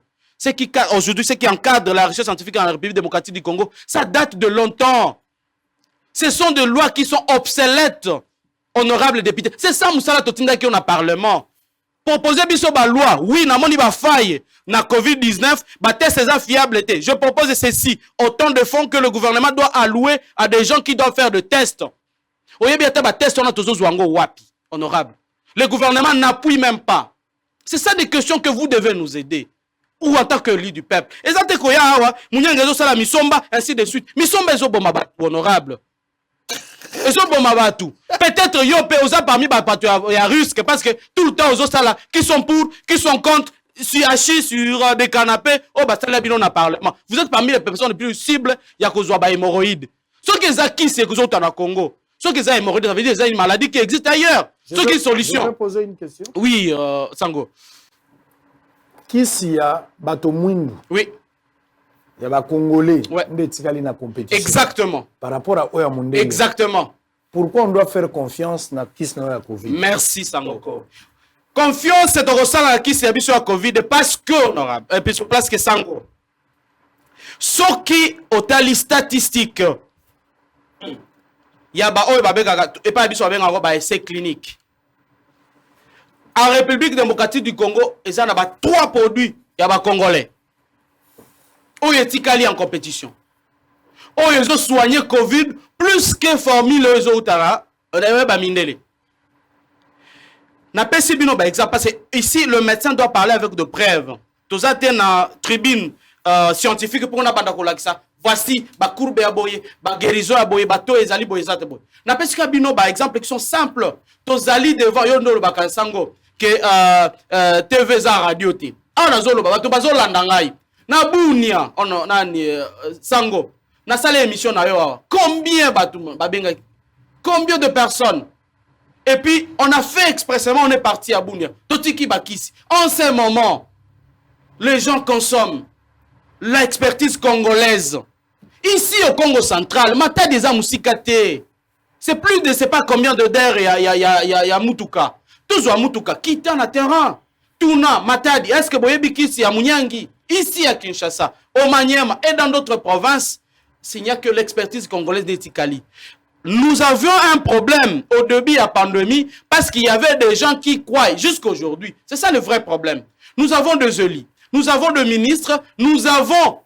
aujourd'hui ce qui encadre la recherche scientifique en République démocratique du Congo, ça date de longtemps. Ce sont des lois qui sont obsolètes, honorable député. C'est ça Moussala Totinda qui on a parlement. Proposer biso ba loi, oui, na moni ba faille, na Covid-19, ba test c'est fiable était. Je propose ceci, autant de fonds que le gouvernement doit allouer à des gens qui doivent faire des tests. Oye bien ba test on a tous wango wapi, honorable. Le gouvernement n'appuie même pas. C'est ça des questions que vous devez nous aider. Ou en tant que leader du peuple. Et ça te koya hawa, munyangezo sala misomba, ainsi de suite. Misomba ezo bomba honorable. Peut-être yo pe osa parmi les russes parce que tout le temps aux là qui sont pour, qui sont contre, assis sur des canapés, on a parlement. Vous êtes parmi les personnes les plus cibles, il y a cause de hémorroïdes. Ceux qui ont qui c'est que sont en Congo. Ceux qui ont hémorroïdes, ça veut dire qu'ils ont une maladie qui existe ailleurs. Ceux qui ont une solution. Je vais poser une question. Oui, Sango. Qui s'y a bato mwindu? Oui. Il y a des Congolais qui na compétition. Exactement. Par rapport à Oya Mundele. Exactement. Pourquoi on doit faire confiance dans qui s'y a Covid? Merci, Sango. Confiance, c'est au sein de qui s'y a Covid parce que, honorable, et puis sur place que Sango. Ce qui, au tali statistique, il y a et pas des essais cliniques. En République démocratique du Congo, il y a 3 produits, il y a des Congolais. Où est-il en compétition? Où ils ont soigné Covid plus que formule les autres. Na pesibino ba exemple parce que ici le médecin doit parler avec de preuves. Tous ça dans la tribune scientifique pour na banda kolakisa. Voici ba courbe ya boye, ba guérison ya boye, ba to ezali boye za te boye. Na pesibino ba exemple qui sont simples. Tous ali devant yo ndolo ba kansango que TV za radio te. Ah na zolo ba to bazolanda ngai. Na bunia ono nani sango na salle émission na yo combien combien de personnes et puis on a fait expressément on est parti à Bunia totiki bakisi en ce moment les gens consomment l'expertise congolaise ici au Congo central mata des amusikate c'est plus de c'est pas combien de der ya mutuka toujours mutuka quitte na terrain tuna matadi est-ce que boyebi kisi ya munyangi ici à Kinshasa, au Maniema et dans d'autres provinces, s'il n'y a que l'expertise congolaise d'Etikali. Nous avions un problème au début de la pandémie parce qu'il y avait des gens qui croient jusqu'à aujourd'hui. C'est ça le vrai problème. Nous avons des élus, nous avons des ministres, nous avons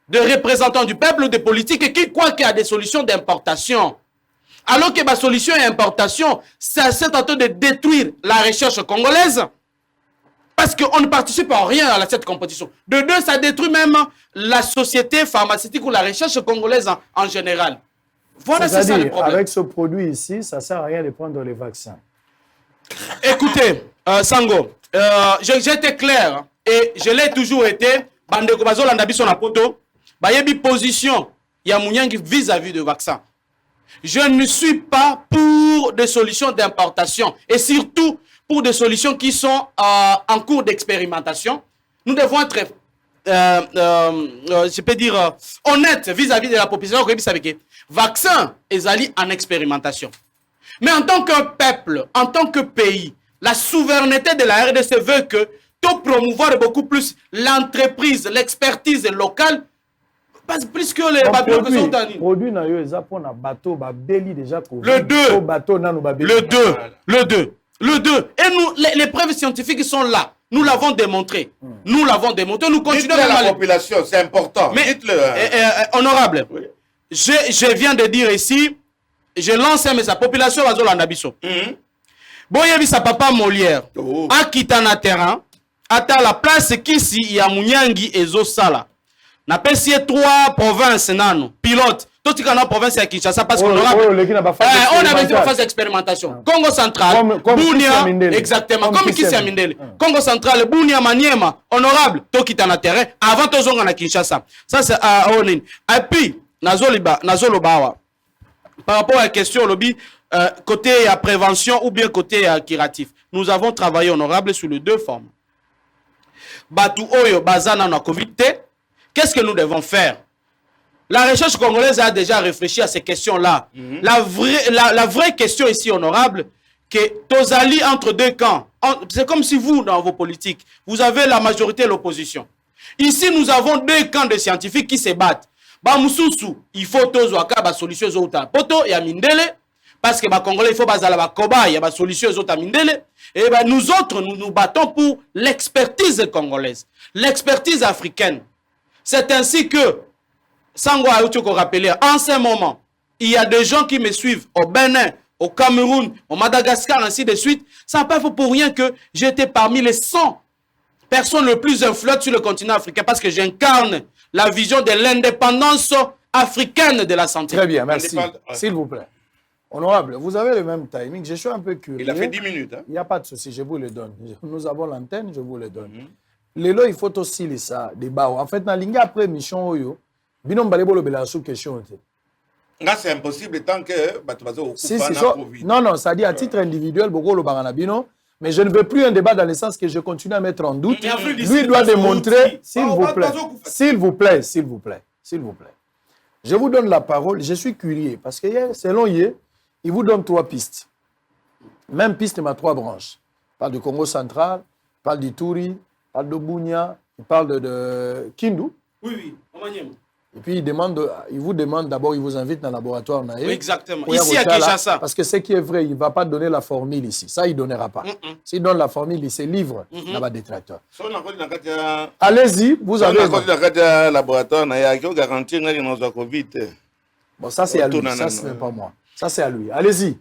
des représentants du peuple, des politiques qui croient qu'il y a des solutions d'importation. Alors que la solution d'importation, ça c'est en train de détruire la recherche congolaise. Parce qu'on ne participe en rien à cette compétition. De deux, ça détruit même la société pharmaceutique ou la recherche congolaise en général. Voilà, c'est ça le problème. Avec ce produit ici, ça ne sert à rien de prendre les vaccins. Écoutez, Sango, j'étais clair et je l'ai toujours été. Bandeko bazolanda biso na poto, bayebi position ya munyangi vis-à-vis de vaccin. Je ne suis pas pour des solutions d'importation et surtout pour des solutions qui sont en cours d'expérimentation. Nous devons être, je peux dire, honnêtes vis-à-vis de la population. vaccin ezali en expérimentation. Mais en tant que peuple, en tant que pays, la souveraineté de la RDC veut que tout promouvoir beaucoup plus l'entreprise, l'expertise locale, plus que les bateaux qui sont en ligne. Produit na yo eza pour na bateau ba beli déjà COVID. Le 2. Bateau na no ba beli. Le 2. Et nous, les preuves scientifiques sont là. Nous l'avons démontré. Nous l'avons démontré. Nous continuons à la population, c'est important. Mais honorable, oui. Je viens de dire ici, je lance un message. Population va zolanda biso. Boyebi sa papa Molière. A quitté na terrain. Ata la place kisi ya Munyangi ezo sala. Na pesi 3 provinces nano. Pilote. Tout na province ya Kinshasa parce qu'on aura on avait une phase d'expérimentation. Congo central, Bunia, exactement, comme ici à Mindele. Congo central, Bunia, Maniema, honorable, tout qui est en terrain, avant tout zonga na Kinshasa. Ça c'est à Onin. Et puis, Nazolobawa, par rapport à la question, lobby, côté prévention ou bien côté curatif, nous avons travaillé, honorable, sur les 2 formes. Batu Oyo, Bazana, na Covid, qu'est-ce que nous devons faire? La recherche congolaise a déjà réfléchi à ces questions-là. La vraie question ici, honorable, que Tozali entre 2 camps. C'est comme si vous, dans vos politiques, vous avez la majorité et l'opposition. Ici, nous avons 2 camps de scientifiques qui se battent. Bamususu, il faut Tozouaka, ba solution zota. Poto, il y a Mindele, parce que ba Congolais, il faut bazala ba Koba, il y a ba solution zota Mindele. Et ben nous autres, nous nous battons pour l'expertise congolaise, l'expertise africaine. C'est ainsi que Sango a eu rappelé, en ce moment, il y a des gens qui me suivent au Bénin, au Cameroun, au Madagascar, ainsi de suite. Ça n'a pas fait pour rien que j'étais parmi les 100 personnes les plus influentes sur le continent africain parce que j'incarne la vision de l'indépendance africaine de la santé. Très bien, merci. S'il vous plaît. Honorable, vous avez le même timing. Je suis un peu curieux. Il a fait 10 minutes. Hein? Il n'y a pas de souci, je vous le donne. Nous avons l'antenne, je vous le donne. Lelo, il faut aussi les ça, débat. En fait, dans l'inga après mission, binom balebolo bela sous question. Là, c'est impossible tant que non, ça dit à titre individuel, beaucoup le baranabino. Mais je ne veux plus un débat dans le sens que je continue à mettre en doute. Lui doit démontrer, s'il vous plaît. Je vous donne la parole. Je suis curieux parce que selon il vous donne 3 pistes. Même piste, mais 3 branches. Il parle du Congo central, il parle d'Ituri, il parle de Bunia, il parle de Kindu. Oui, et puis il vous demande d'abord, il vous invite dans le laboratoire. Oui, exactement. Ici à Kinshasa. Parce que ce qui est vrai, il ne va pas donner la formule ici. Ça, il ne donnera pas. S'il donne la formule, il se livre là-bas détracteur. Allez-y, vous avez. Le laboratoire, il y a garanti que Covid. Bon, ça c'est à lui, ça ce n'est pas moi. Ça c'est à lui. Allez-y,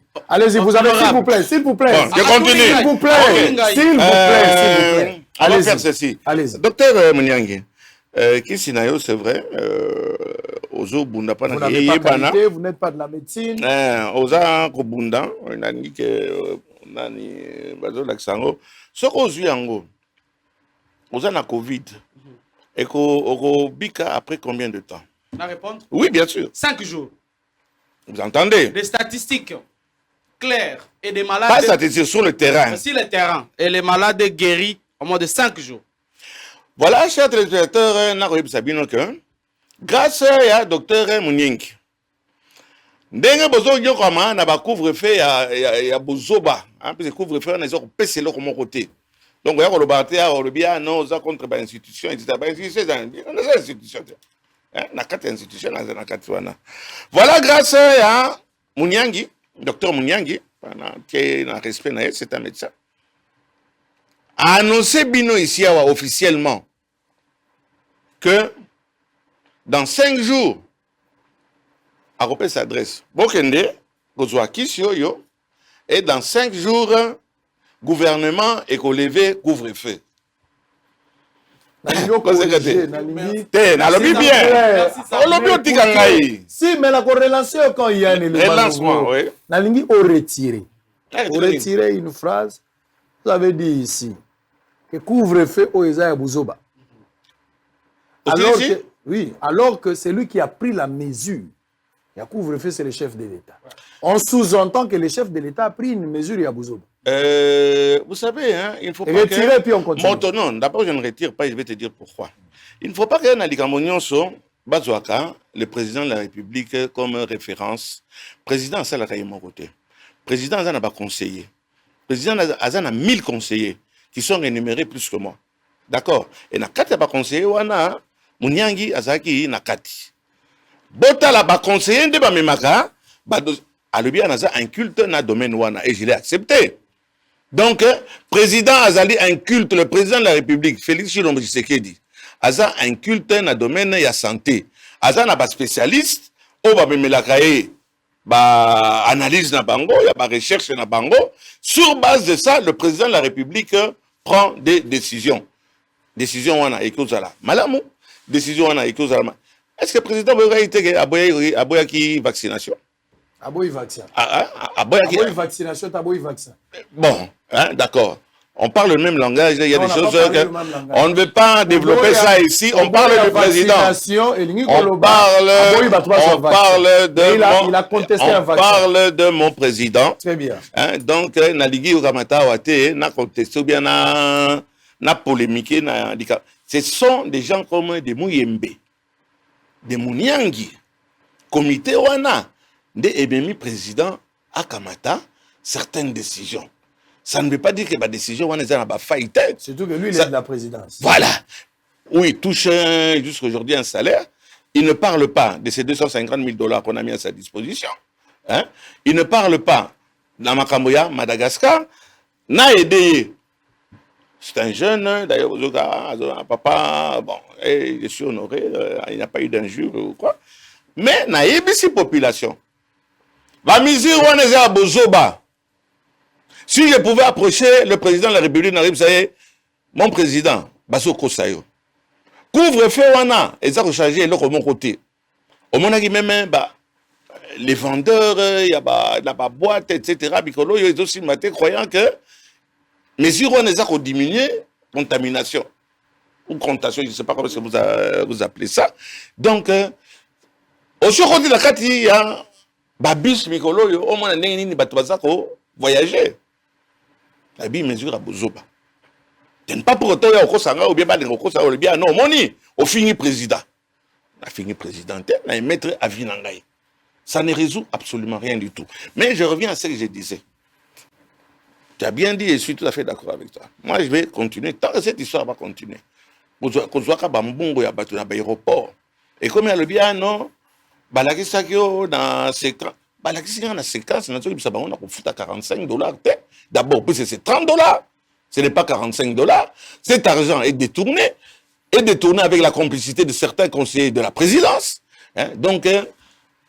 vous avez, s'il vous plaît. Bon, je continue. S'il vous plaît. On va faire ceci. Allez-y. Docteur Munyangi. Qui c'est vrai, Ozo Bunda pas vous n'avez pas qualité, vous n'êtes pas de la médecine. Oza Kobunda, on a dit que nani bazo laksango. Ce qu'on a yango, Oza na Covid. Et qu'on bika après combien de temps? La réponse? Oui, bien sûr. 5 jours. Vous entendez? Des statistiques claires et des malades. Pas statistiques sur le terrain. Sur le terrain. Et les malades guéris au moins de 5 jours. Voilà, chers téléspectateurs, grâce à docteur Munyangi, ndenge bozo nyokama na ba couvre-feu ya bozoba, hein, parce que couvre-feu na zo pese lo comme côté. Donc ya ko lo baté ya lo bia non za contre ba institution etc. Ba institution hein, na kati institution na kati wana. Voilà grâce à Munyangi, docteur Munyangi, qui est en respect na c'est un médecin. A annoncé bino ici officiellement que dans 5 jours, à repérer sa adresse, Bokende, Gozoakisio, et dans 5 jours, gouvernement est levé couvre-feu. Si, mais la corrélation quand il y a un élément, oui. Nalingi au retiré. Au retiré une phrase, vous avez dit ici que couvre-feu au Isaïa Bouzoba. Alors que c'est lui qui a pris la mesure. Il y a couvre-feu, c'est le chef de l'État. On sous-entend que le chef de l'État a pris une mesure à Bouzoba. Vous savez, hein, il ne faut pas retirer, puis on continue. Non, d'abord, je ne retire pas, je vais te dire pourquoi. Il ne faut pas qu'il y ait un alicamonionso, bazwaka le président de la République comme référence. Président ça la mon côté. Président ça n'a pas conseiller. Président a 1000 conseillers qui sont énumérés plus que moi. D'accord. Et na kati ba conseiller wana Munyangi azaki na kati. Bota la ba conseiller de ba memaka ba alobi anaza un culte na domaine wana et je l'ai accepté. Donc président azali un culte le président de la République Félix Tshilombo Tshisekedi aza un culte na domaine ya santé. Aza na ba spécialiste o ba memelaka e ba analyse na bango, il y a ba recherche na bango. Sur base de ça, le président de la République prend des décisions. Décision wana ekozala malamu, décision wana ekozala. Est-ce que le président a été aboya qui vaccination? Aboy vaccin. Aboya vaccination, aboy vaccin. Bon, hein, d'accord. On parle le même langage, il y a des choses que on ne veut pas développer ça ici. On parle du président. On parle de mon président. Très bien. Hein, donc, Naligi Uramata Wate, na contesté bien na polémiqué, na handicap. Ce sont des gens comme des Mouyembe, des Mouniangi, comité Wana, des Ebemi président Akamata, certaines décisions. Ça ne veut pas dire que ma décision est dans la faillite. Surtout que lui, il est de la présidence. Voilà. Oui, il touche jusqu'à aujourd'hui un salaire. Il ne parle pas de ces 250 000 $ qu'on a mis à sa disposition. Hein? Il ne parle pas dans Makamboya, Madagascar. N'a aidé. C'est un jeune, d'ailleurs, papa, bon, je suis honoré, il n'y a pas eu d'injure ou quoi. Mais n'a aidé ces populations. La mesure où on est à Bozoba. Si je pouvais approcher le président de la République, mon président, Basso Kosayo, couvre-feu wana, et ça recharger l'autre de mon côté. Au moment où même les vendeurs, il y a la boîte, etc. Bicolo, ils ont aussi maté croyant que mesure on les a diminué, contamination ou contamination, je ne sais pas comment vous appelez ça. Donc, au second de la carte, il y a Babus Bicolo, au moins il y a voyager. La vie mesure à Bozoba. Tu n'es pas pour autant ou bien pas de bien non, moni, au fini président. La fini président, la maître à Vinangaï. Ça ne résout absolument rien du tout. Mais je reviens à ce que je disais. Tu as bien dit et je suis tout à fait d'accord avec toi. Moi, je vais continuer. Tant que cette histoire va continuer. Et comme il y a le bien, non, dans ces cas. La séquence, on a 45 $. D'abord, puisque c'est 30 $. Ce n'est pas 45 $. Cet argent est détourné avec la complicité de certains conseillers de la présidence. Hein? Donc,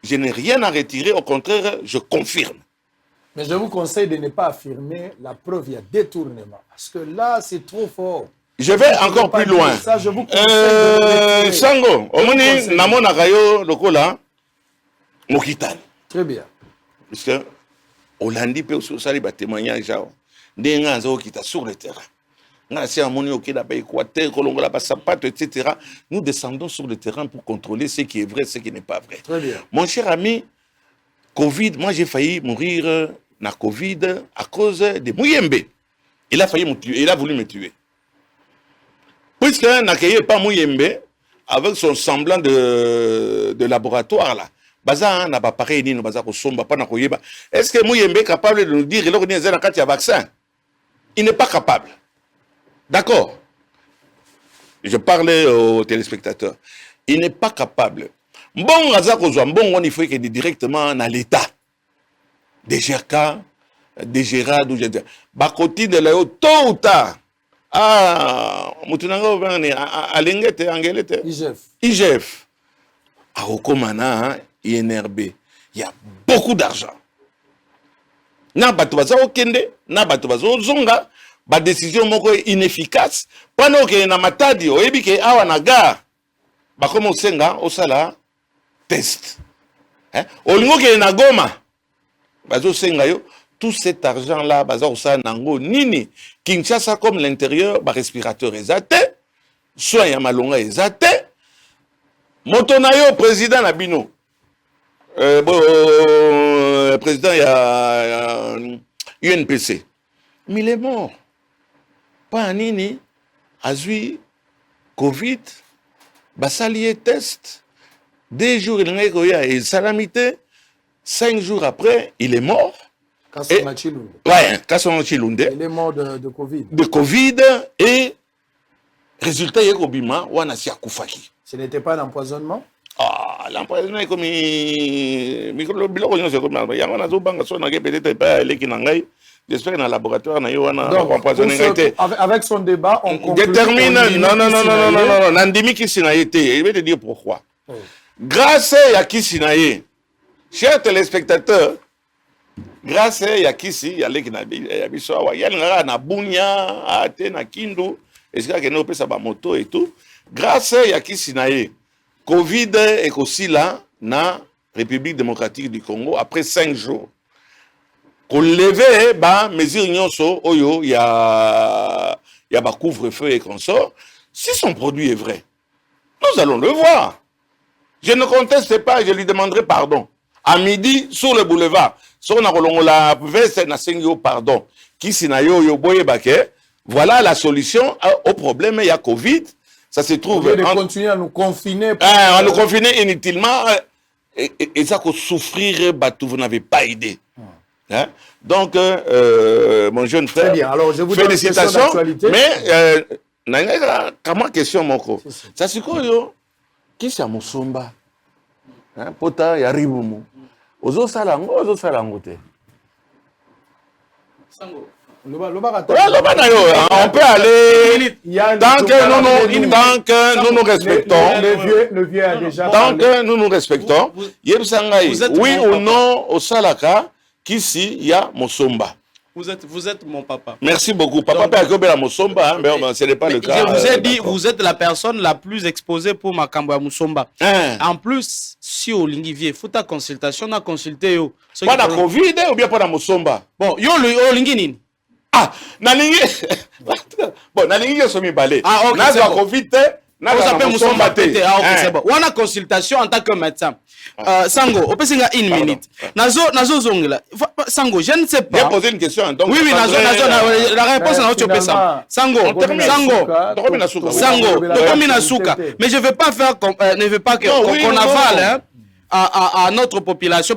je n'ai rien à retirer. Au contraire, je confirme. Mais je vous conseille de ne pas affirmer la preuve, il y a détournement. Parce que là, c'est trop fort. Je vais encore plus loin. Ça, je vous conseille Sango, omoni namona kayo lokola mokitani. Très bien. Parce que Hollandi peut aussi faire des témoignages. Sur le terrain. Etc. Nous descendons sur le terrain pour contrôler ce qui est vrai, ce qui n'est pas vrai. Très bien. Mon cher ami, Covid, moi j'ai failli mourir na Covid à cause de Mouyembe. Il a failli me tuer, il a voulu me tuer. Puisque n'accueillait pas Mouyembe avec son semblant de laboratoire là. Baza n'a pas pareil ni baza ko somba pas na koyeba. Est-ce que Mouyembe est capable de nous dire qu'il y a un vaccin? Il n'est pas capable. D'accord. Je parlais aux téléspectateurs. Il n'est pas capable. Bon, bon, il faut qu'il y directement dans l'État. Des GRK, des Gérard, Bakoti de la tôt ou tard. Ah, Moutunanga, Alengete, Angelete. IGF. À Okomana, INRB. Il y a beaucoup d'argent. Na batubaza okende, na batubaza zonga, ba décision moko inefficace. Pendant que na matadi oyebi ke awa na gare, ba komo senga osala test. Hein? Olingo ke na Goma, bazo senga yo, tout cet argent là baza osala nango nini, Kinshasa comme l'intérieur, ba respirateur ezate, soin ya malonga ezate. Motonayo président na bino. Président il y a UNPC. Mais il est mort. Pas nini, azui, Covid, basalié test, 2 jours, il est salamité. 5 jours après, il est mort. Kasonga Chilunde. Ouais, Kasonga Chilunde. Il est mort de Covid. De Covid et résultat, il y a Kobima, Wanasi Akufaki. Ce n'était pas l'empoisonnement? Ah, l'empoisonnement est comme j'espère que dans le laboratoire, avec son débat, on détermine. Non, Nandimi Kisinaye, je vais te dire pourquoi. Grâce à Kisinaye, chers téléspectateurs, grâce à Kisi, il y a les Kinabiso, il y a na Bunya, Ate, na Kindu, et c'est que nous avons moto et tout. Grâce à Kisinaye, Covid est aussi là, na République démocratique du Congo, après 5 jours. Qu'on levait, mesure nyonso, oyo, il y a couvre-feu et consort. Si son produit est vrai, nous allons le voir. Je ne conteste pas, je lui demanderai pardon. À midi, sur le boulevard, sur la veste, pardon. Voilà la solution au problème, il y a Covid. Ça se trouve. Au lieu de continuer à nous confiner. À nous confiner inutilement. Et ça, qu'on souffrir, vous n'avez pas idée. Hein? Donc, mon jeune frère, bien. Alors, je vous félicitations. Mais, comment question, Moko? Ça, c'est quoi, yo? Qui c'est Moussomba? Pota, ya ribumu. Ozo salango, te. Sango. On peut aller. Tant que nous nous respectons. Le vieux a déjà. Tant que nous nous respectons. Oui ou non, au Salaka, qu'ici, il y a Moussomba. Vous êtes mon papa. Merci beaucoup. Papa peut la Moussomba, mais ce n'est pas le cas. Je vous ai dit, vous êtes la personne la plus exposée pour ma Kambwa Moussomba. En plus, si au Lingivier, il faut ta consultation, on a consulté. Pas la Covid ou bien pas la Moussomba? Bon, yo le Lingini. Ah, Nalingi. Bon, Nalingi, je suis balé. Ah, ok. Nazo a Covid, Nazo a Moussomba. Ah, ok, c'est bon. On a consultation en tant que médecin. Sango, on peut signer une minute. Nazo Zongla. Sango, je ne sais pas. J'ai posé une question. Donc oui, Nazo, la réponse est dans ça. Sango, mais je ne veux pas faire ne veux pas qu'on avale à notre population,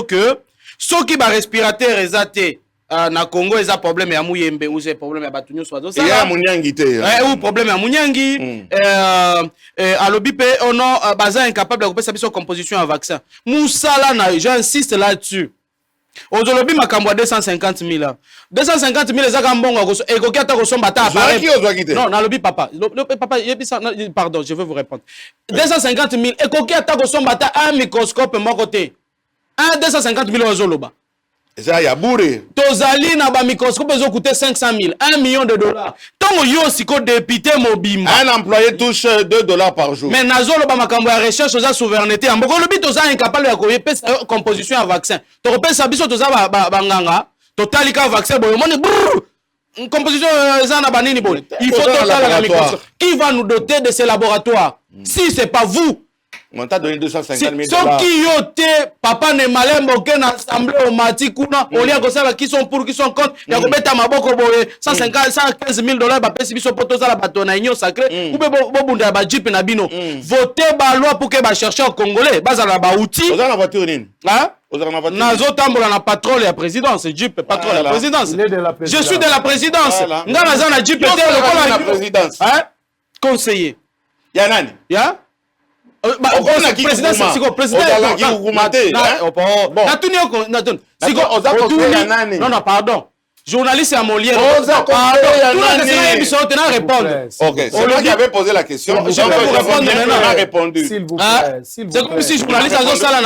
que ceux qui ont respirateur résaté na Congo, ils ont problème à Mouyembe, ou c'est problème à Batunyo, soit il y a Mounyangi. Ou problème à Mounyangi. À l'OBP, on a bazin incapable de couper sa composition à vaccin. Moussala, j'insiste là-dessus. Aujourd'hui, ma cambo 250 000. 250 000, les agambons, et coquette à sombata appareil. Non, dans le papa. Papa, pardon, je veux vous répondre. 250 000, et coquette à sombata un microscope, mon côté. 250 000 euros là-bas. Ça y a bourré. Tozali na ba microscope ils ont coûté 500 000, $1 million. Tant yo siko député mobimba. Un employé touche $2 par jour. Mais nazolo ba makambo ya recherche aux souveraineté. Mboko le bit toza incapable ya koyepe composition à vaccin. To repère ça biso toza ba nganga. Totali ka vaccin boyo moni composition ça na banini boy. Il faut total la microscope. Qui va nous doter de ces laboratoires? Si c'est pas vous. On t'a donné 250 000 $. Ceux qui ont été, papa ne malem aucun assemblée au mati kuna, au lieu que ça qui sont pour qui sont contre, il y a combien de maboko boye 150 115 000 $, ba pesi biso poto za la batona union sacré, ou be bo bunda ba jeep na bino. Votez ba loi pour que ba chercheurs congolais, ba za la ba outil. Oza na voiture nini? Hein? Nazo tambola na patrouille la présidence, jeep patrouille la présidence. Je suis de la présidence. Nga na za na jeep était le la présidence. Hein? Conseiller. Ya nani? Ya? Président non, pardon. Journaliste à Molière. Répondre. Ok, c'est moi qui avais posé la question. Je vais vous répondre maintenant. Répondu. S'il vous plaît. C'est comme si journaliste a ça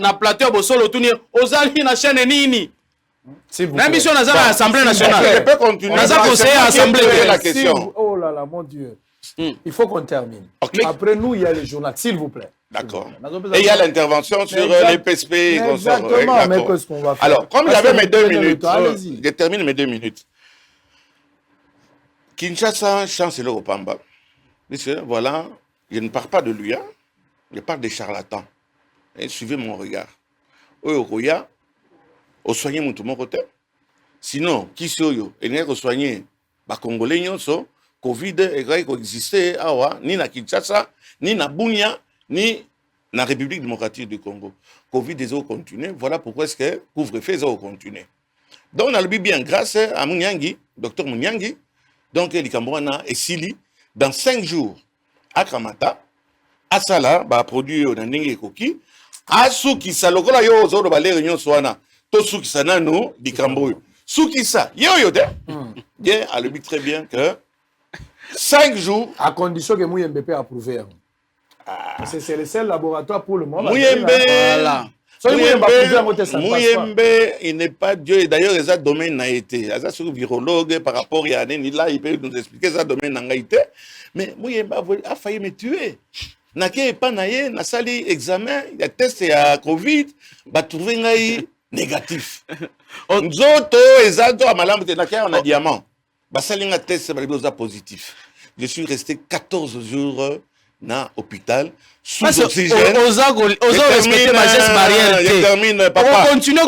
na plateau Bosolo Touni. Ozali na chaîne nini. L'émission na l'Assemblée nationale. Je peux continuer. Na conseiller à l'Assemblée. La question. Oh là là, mon Dieu. Il faut qu'on termine. Okay. Après nous, il y a les journalistes, s'il vous plaît. D'accord. Et il y a l'intervention sur les PSP. Exactement, mais qu'est-ce qu'on va faire? Alors, comme j'avais mes 2 minutes, je termine mes 2 minutes. Kinshasa, chancelier au Pamba. Voilà, je ne parle pas de lui, hein? Je parle des charlatans. Et suivez mon regard. Oya, au soigner mon tout mon côté. Sinon, qui soyo, et n'est soigner, bah Congolais, Covid est existé ni na Kinshasa, ni na Bunia, ni la République démocratique du Congo. Covid est au continuer. Voilà pourquoi est-ce que couvre-feu est au continuer. Donc on a le bien grâce à Mouniangi, docteur Mouniangi, donc Likambouana et Sili, dans 5 jours à Kamata, à Sala, bah produit au Nandingi Koki, à Soukissa, le gars yo zo ba les réunions soana, to Soukissa nano Likambou. Soukissa, yo de. Bien, a le but très bien que 5 jours à condition que Mouyembe peut approuver. C'est le seul laboratoire pour le moment. Mouyembe, voilà. Mouyembe, il n'est pas Dieu. Et d'ailleurs, il a domaine n'a été. Il a sur virologue par rapport à Yann, là, il peut nous expliquer ça domaine n'a été. Mais Mouyembe a failli me tuer. N'a pas naïe, n'a sali examen, il a testé à Covid, bah trouvé naïe négatif. Nzoto, Ezado, à Malam, on a diamant. Bah sali un test, bah positif. Je suis resté 14 jours na hôpital sous oxygène. Respecter ma geste barrière. On continue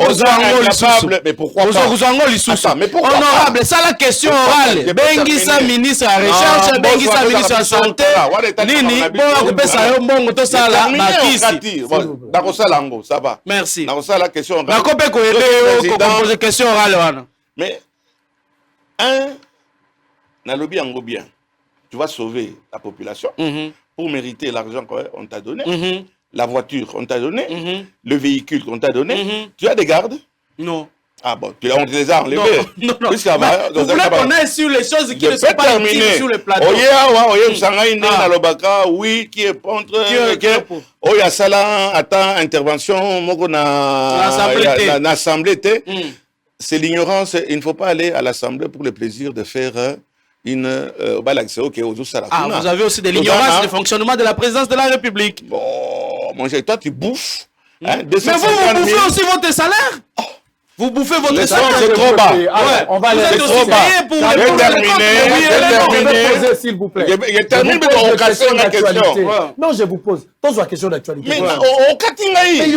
mais pourquoi pas? Honorable, ça la question orale. Bengisa ministre à recherche, Bengisa ministre à santé. Nini, bon, on peut ça mbongo to ça là, makisi. D'accord ça lango, ça va. Merci. D'accord ça la question orale. D'accord peut ko poser question orale wana. Mais na lobby en bien. Tu vas sauver la population. Pour mériter l'argent qu'on t'a donné, la voiture qu'on t'a donné, le véhicule qu'on t'a donné. Tu as des gardes? Non. Ah bon, tu les as enlevés. Non. Vous voulez qu'on aille sur les choses qui ne sont pas utiles sur le plateau. Oui, qui est contre. Oya Sala, attends, intervention, l'Assemblée. C'est l'ignorance. Il ne faut pas aller à l'Assemblée pour le plaisir de faire vous avez aussi de l'ignorance du fonctionnement de la présidence de la République. Bon, toi tu bouffes. Mais vous bouffez aussi votre salaire. Vous bouffez votre salaire. C'est trop bas. On va aller trop bas. Poser, s'il vous plaît. Je termine la question. Non, je vous pose. Pose la question d'actualité. Mais au Katingaï.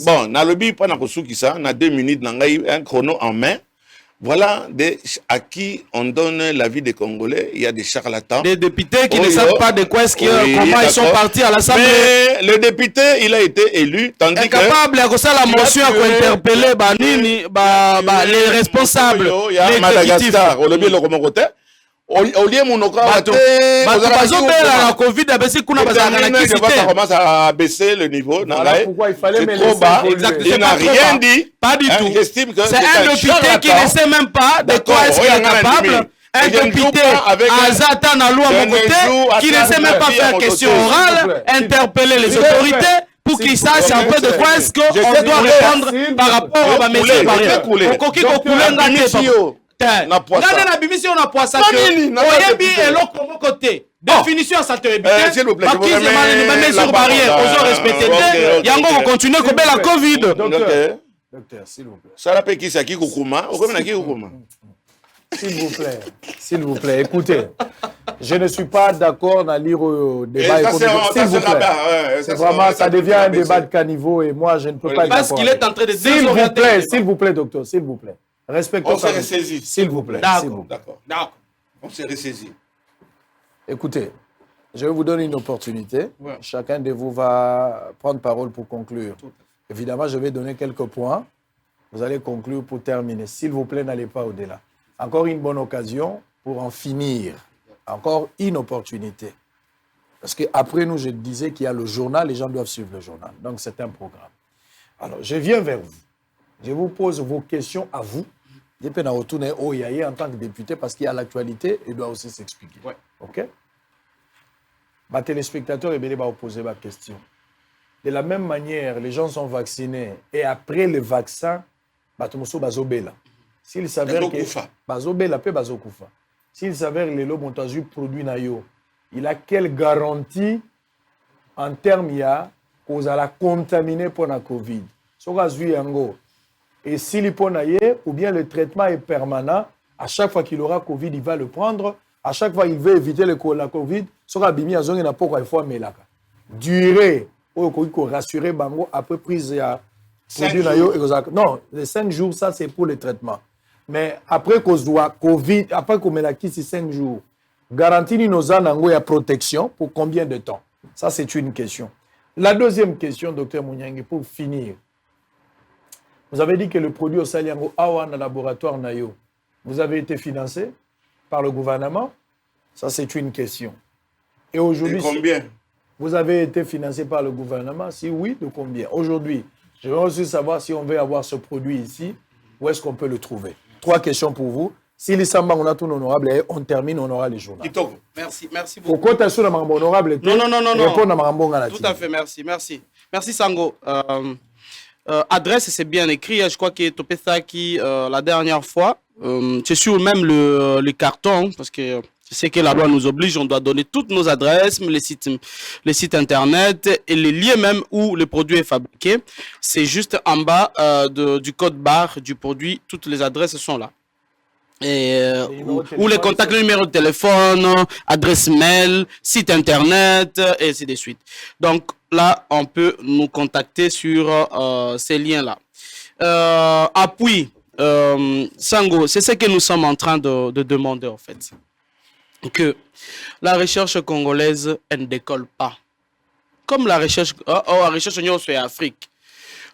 Bon, na lobi pas na kosukisa, na 2 minutes na ngai un chrono en main. Voilà à qui on donne la vie des Congolais. Il y a des charlatans. Des députés qui ne savent pas de quoi est-ce comment ils sont partis à l'Assemblée. Mais le député, il a été élu. Tandis incapable de faire la motion pour interpeller les responsables. Les Madagascar, au lobby le côté. Au lieu monocrote, la Covid commence à baisser le niveau. Pourquoi il fallait c'est trop bas. Il n'a rien dit. Pas du tout. J'estime que c'est un député qui ne sait même pas de quoi est-ce qu'il est capable. Un député Azata Nalou à mon côté qui ne sait même pas faire question orale, interpeller les autorités pour qu'ils sachent un peu de quoi est-ce qu'on doit répondre par rapport à mesures barrières. Regardez la bimission na poisson oyebi eloko moko côté définition ça te éviter s'il vous plaît mesures barrières aux respecter yango ko continuer ko bela Covid. Docteur, s'il vous plaît. Ça la pe qui ça qui kokuma okomena ki kokuma. S'il vous plaît, écoutez, je ne suis pas d'accord à lire au débat économique. S'il vous plaît, c'est vraiment, ça devient un débat de caniveau et moi, je ne peux pas être d'accord. Parce qu'il est en train de s'il vous plaît, docteur, s'il vous plaît. Respectons. On s'est ressaisi. S'il vous plaît. D'accord. On s'est ressaisi. Écoutez, je vais vous donner une opportunité. Ouais. Chacun de vous va prendre parole pour conclure. Évidemment, je vais donner quelques points. Vous allez conclure pour terminer. S'il vous plaît, n'allez pas au-delà. Encore une bonne occasion pour en finir. Encore une opportunité. Parce qu'après nous, je disais qu'il y a le journal, les gens doivent suivre le journal. Donc, c'est un programme. Alors, je viens vers vous. Je vous pose vos questions à vous. Je peux retourner au Yaye en tant que député parce qu'il y a l'actualité, il doit aussi s'expliquer. Ouais. OK? Les téléspectateurs, ils vont poser ma question. De la même manière, les gens sont vaccinés et après le vaccin, s'il s'avère que s'il s'avère que le montage produit nayo, il a quelle garantie en termes qu'on a contaminé pour la Covid? Et s'il est ou bien le traitement est permanent, à chaque fois qu'il aura Covid, il va le prendre. À chaque fois, il veut éviter la Covid. Durée, pour rassurer Bango après prise à produit. Non, les 5 jours, ça c'est pour le traitement. Mais après qu'on soit Covid, après qu'on met la ici 5 jours, garantie nos anango ya protection pour combien de temps? Ça, c'est une question. La deuxième question, docteur Mouniangé, pour finir. Vous avez dit que le produit au Saliango Awan, laboratoire Nayo, vous avez été financé par le gouvernement? Ça, c'est une question. Et aujourd'hui, combien? Vous avez été financé par le gouvernement? Si oui, de combien? Aujourd'hui, je veux aussi savoir si on veut avoir ce produit ici, où est-ce qu'on peut le trouver? 3 questions pour vous. Si les Samba, on a tout honorable, et on termine, on aura les journaux. Merci beaucoup. Pourquoi tu as sur honorable? Non. Tout à fait, merci. Merci, Sango. Adresse, c'est bien écrit. Je crois que Topesaki, la dernière fois, c'est sur même le carton, parce que je sais que la loi nous oblige, on doit donner toutes nos adresses, les sites internet et les liens même où le produit est fabriqué. C'est juste en bas du code barre du produit, toutes les adresses sont là. Et où les contacts, le numéro de téléphone, adresse mail, site internet, et ainsi de suite. Donc là, on peut nous contacter sur ces liens-là. Appui, Sango, c'est ce que nous sommes en train de demander en fait. Que la recherche congolaise, elle ne décolle pas. Comme la recherche en Afrique.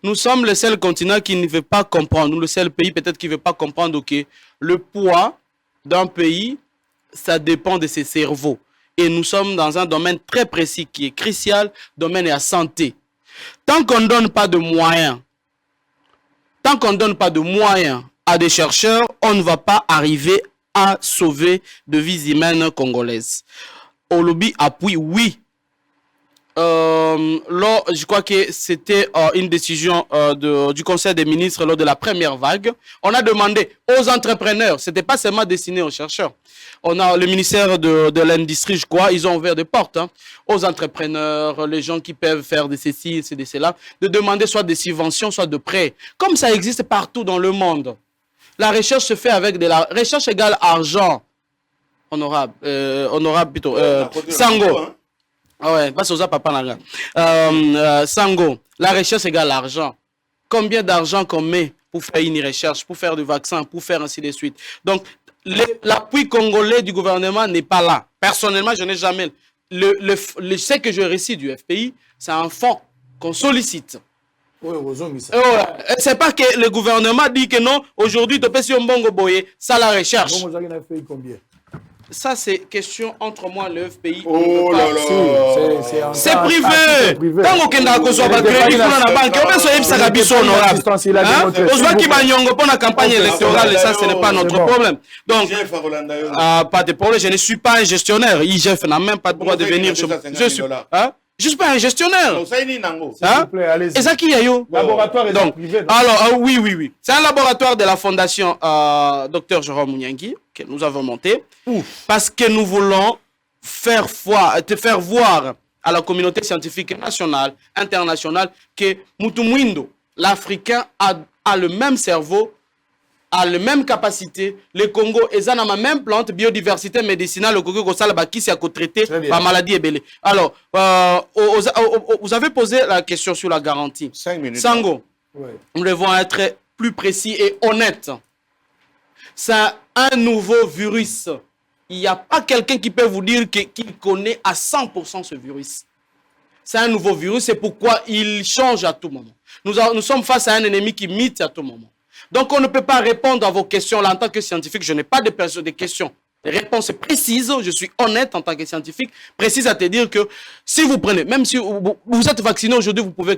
Nous sommes le seul continent qui ne veut pas comprendre, nous le seul pays peut-être qui ne veut pas comprendre que le poids d'un pays, ça dépend de ses cerveaux. Et nous sommes dans un domaine très précis qui est crucial, domaine de la santé. Tant qu'on ne donne pas de moyens, à des chercheurs, on ne va pas arriver à sauver de vies humaines congolaises. Au lobby appuie, oui. Je crois que c'était une décision du Conseil des ministres lors de la première vague. On a demandé aux entrepreneurs, ce n'était pas seulement destiné aux chercheurs. On a le ministère de l'Industrie, je crois, ils ont ouvert des portes aux entrepreneurs, les gens qui peuvent faire de ceci, de cela, de demander soit des subventions, soit de prêts. Comme ça existe partout dans le monde. La recherche se fait avec de la recherche égale argent. Honorable plutôt. Sango. Ouais, pas ça, papa Naga. Sango, la recherche égale l'argent. Combien d'argent qu'on met pour faire une recherche, pour faire du vaccin, pour faire ainsi de suite. Donc, l'appui congolais du gouvernement n'est pas là. Personnellement, je n'ai jamais. Ce que je récite du FPI, c'est un fonds qu'on sollicite. C'est pas que le gouvernement dit que non, aujourd'hui, tu peux sur Mbongo Boye, ça la recherche. Ça, c'est question entre moi et le FPI. Oh là là. C'est privé. Tant qu'on a besoin de crédit pour la banque, on peut se faire ça biso honorable. On voit qu'il y a pour la campagne électorale et ça, ce n'est pas notre problème. Donc, pas de problème. Je ne suis pas un gestionnaire. IGF n'a même pas le droit de venir. Je ne suis pas un gestionnaire. Et ça qui est laboratoire privé. Alors, oui. C'est un laboratoire de la fondation Dr Jérôme Mouniangé que nous avons monté parce que nous voulons te faire voir à la communauté scientifique nationale, internationale, que Mutumwindo, l'Africain, a le même cerveau, a la même capacité. Le Congo est dans la même plante, biodiversité médicinale, le Congo qui a traité par maladie ébélée. Alors, vous avez posé la question sur la garantie. 5 minutes. Sango, nous devons être plus précis et honnêtes. C'est un nouveau virus. Il n'y a pas quelqu'un qui peut vous dire qu'il connaît à 100% ce virus. C'est un nouveau virus, c'est pourquoi il change à tout moment. Nous sommes face à un ennemi qui mute à tout moment. Donc, on ne peut pas répondre à vos questions. Là, en tant que scientifique, je n'ai pas de questions. Des réponses précises. Je suis honnête en tant que scientifique. Précise à te dire que si vous prenez, même si vous êtes vacciné aujourd'hui, vous pouvez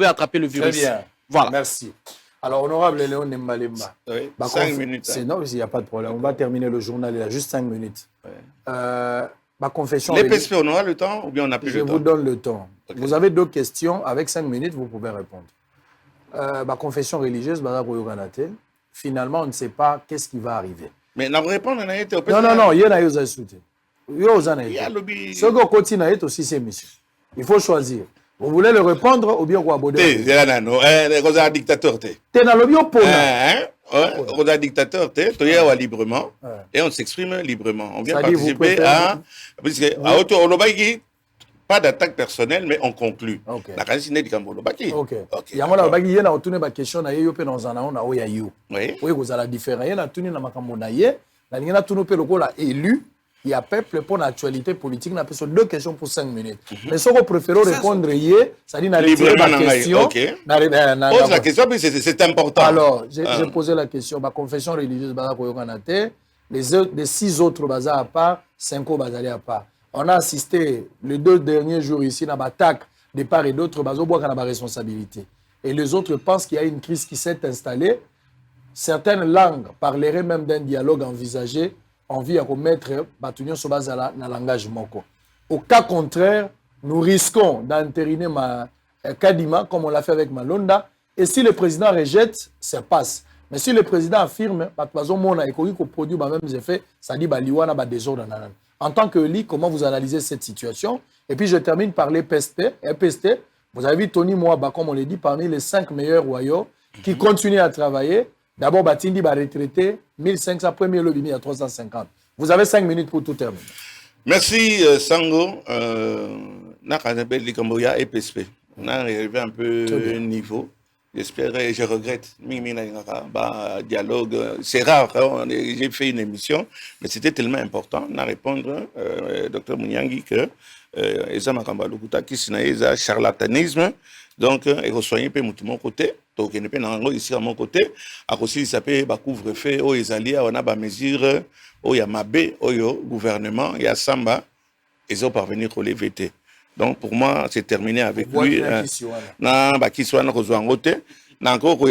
attraper le virus. Très bien. Voilà. Merci. Alors, honorable Léon Nembalemba. 5 minutes. Non, il n'y a pas de problème. On va terminer le journal. Il y a juste 5 minutes. Ma confession. Les PSP, on aura le temps ou bien on n'a plus le temps? Je vous donne le temps. Okay. Vous avez 2 questions. Avec 5 minutes, vous pouvez répondre. Ma confession religieuse, finalement, on ne sait pas qu'est-ce qui va arriver. Mais la réponse, on a été au Non, il y a eu sauté. Il y a lobby. Ce qu'on continue à être aussi, c'est mission. Il faut choisir. Vous voulez le répondre ou bien vous abonner? C'est un dictateur. T'es dans le lobby pour on a un dictateur, tu es librement et on s'exprime librement. On vient participer à. Parce que, pas d'attaque personnelle, mais on conclut. La candidature du Cambodge. Ok. Yangola baki yena otune ba question na ye yo pe dans ana na oya yo. Oui. Oui, vous allez différent. Yena tuni na makambo na ye, na lingena tunu pe lokola élu. Il y a peuple pour l'actualité politique. On a besoin de 2 questions pour 5 minutes. Mais ce qu'on préfère répondre hier, ça dit la question. Pose la question, puis c'est important. Alors, j'ai posé la question. Ma confession religieuse, les 6 autres bazar à part, 5 autres bazar à part. On a assisté les 2 derniers jours ici dans l'attaque de part et d'autre, bazar bois qu'on a responsabilité. Et les autres pensent qu'il y a une crise qui s'est installée. Certaines langues parleraient même d'un dialogue envisagé. Envie à remettre Batunion sur base dans le langage moko. Au cas contraire, nous risquons d'entériner Kadima comme on l'a fait avec Malonda. Et si le président rejette, ça passe. Mais si le président affirme, produit les mêmes effets, ça dit Baliwana ba désordre. En tant que lit, comment vous analysez cette situation? Et puis je termine par les PST. Vous avez vu Tony Mwaba, comme on l'a dit, parmi les 5 meilleurs royaux qui continuent à travailler. D'abord, Batindi va retraiter 1500, premier lobby à 350. Vous avez 5 minutes pour tout terminer. Merci, Sango. Likamboya et PSP. On a arrivé un peu niveau. J'espère et je regrette. Dialogue, c'est rare. J'ai fait une émission, mais c'était tellement important. On a répondu, Dr Mouniangi, que Eza Makamba Lukuta, qui est charlatanisme. Donc, il reçoit peu de mon côté. Donc, il n'est pas ici à mon côté. À cause il s'appelle couvre-feu, il y a des mesures, il y a Mabé, il y a gouvernement, il y a Samba, ils ont parvenu à les VT. Donc, pour moi, c'est terminé avec lui. Non, qui soit en côté. Encore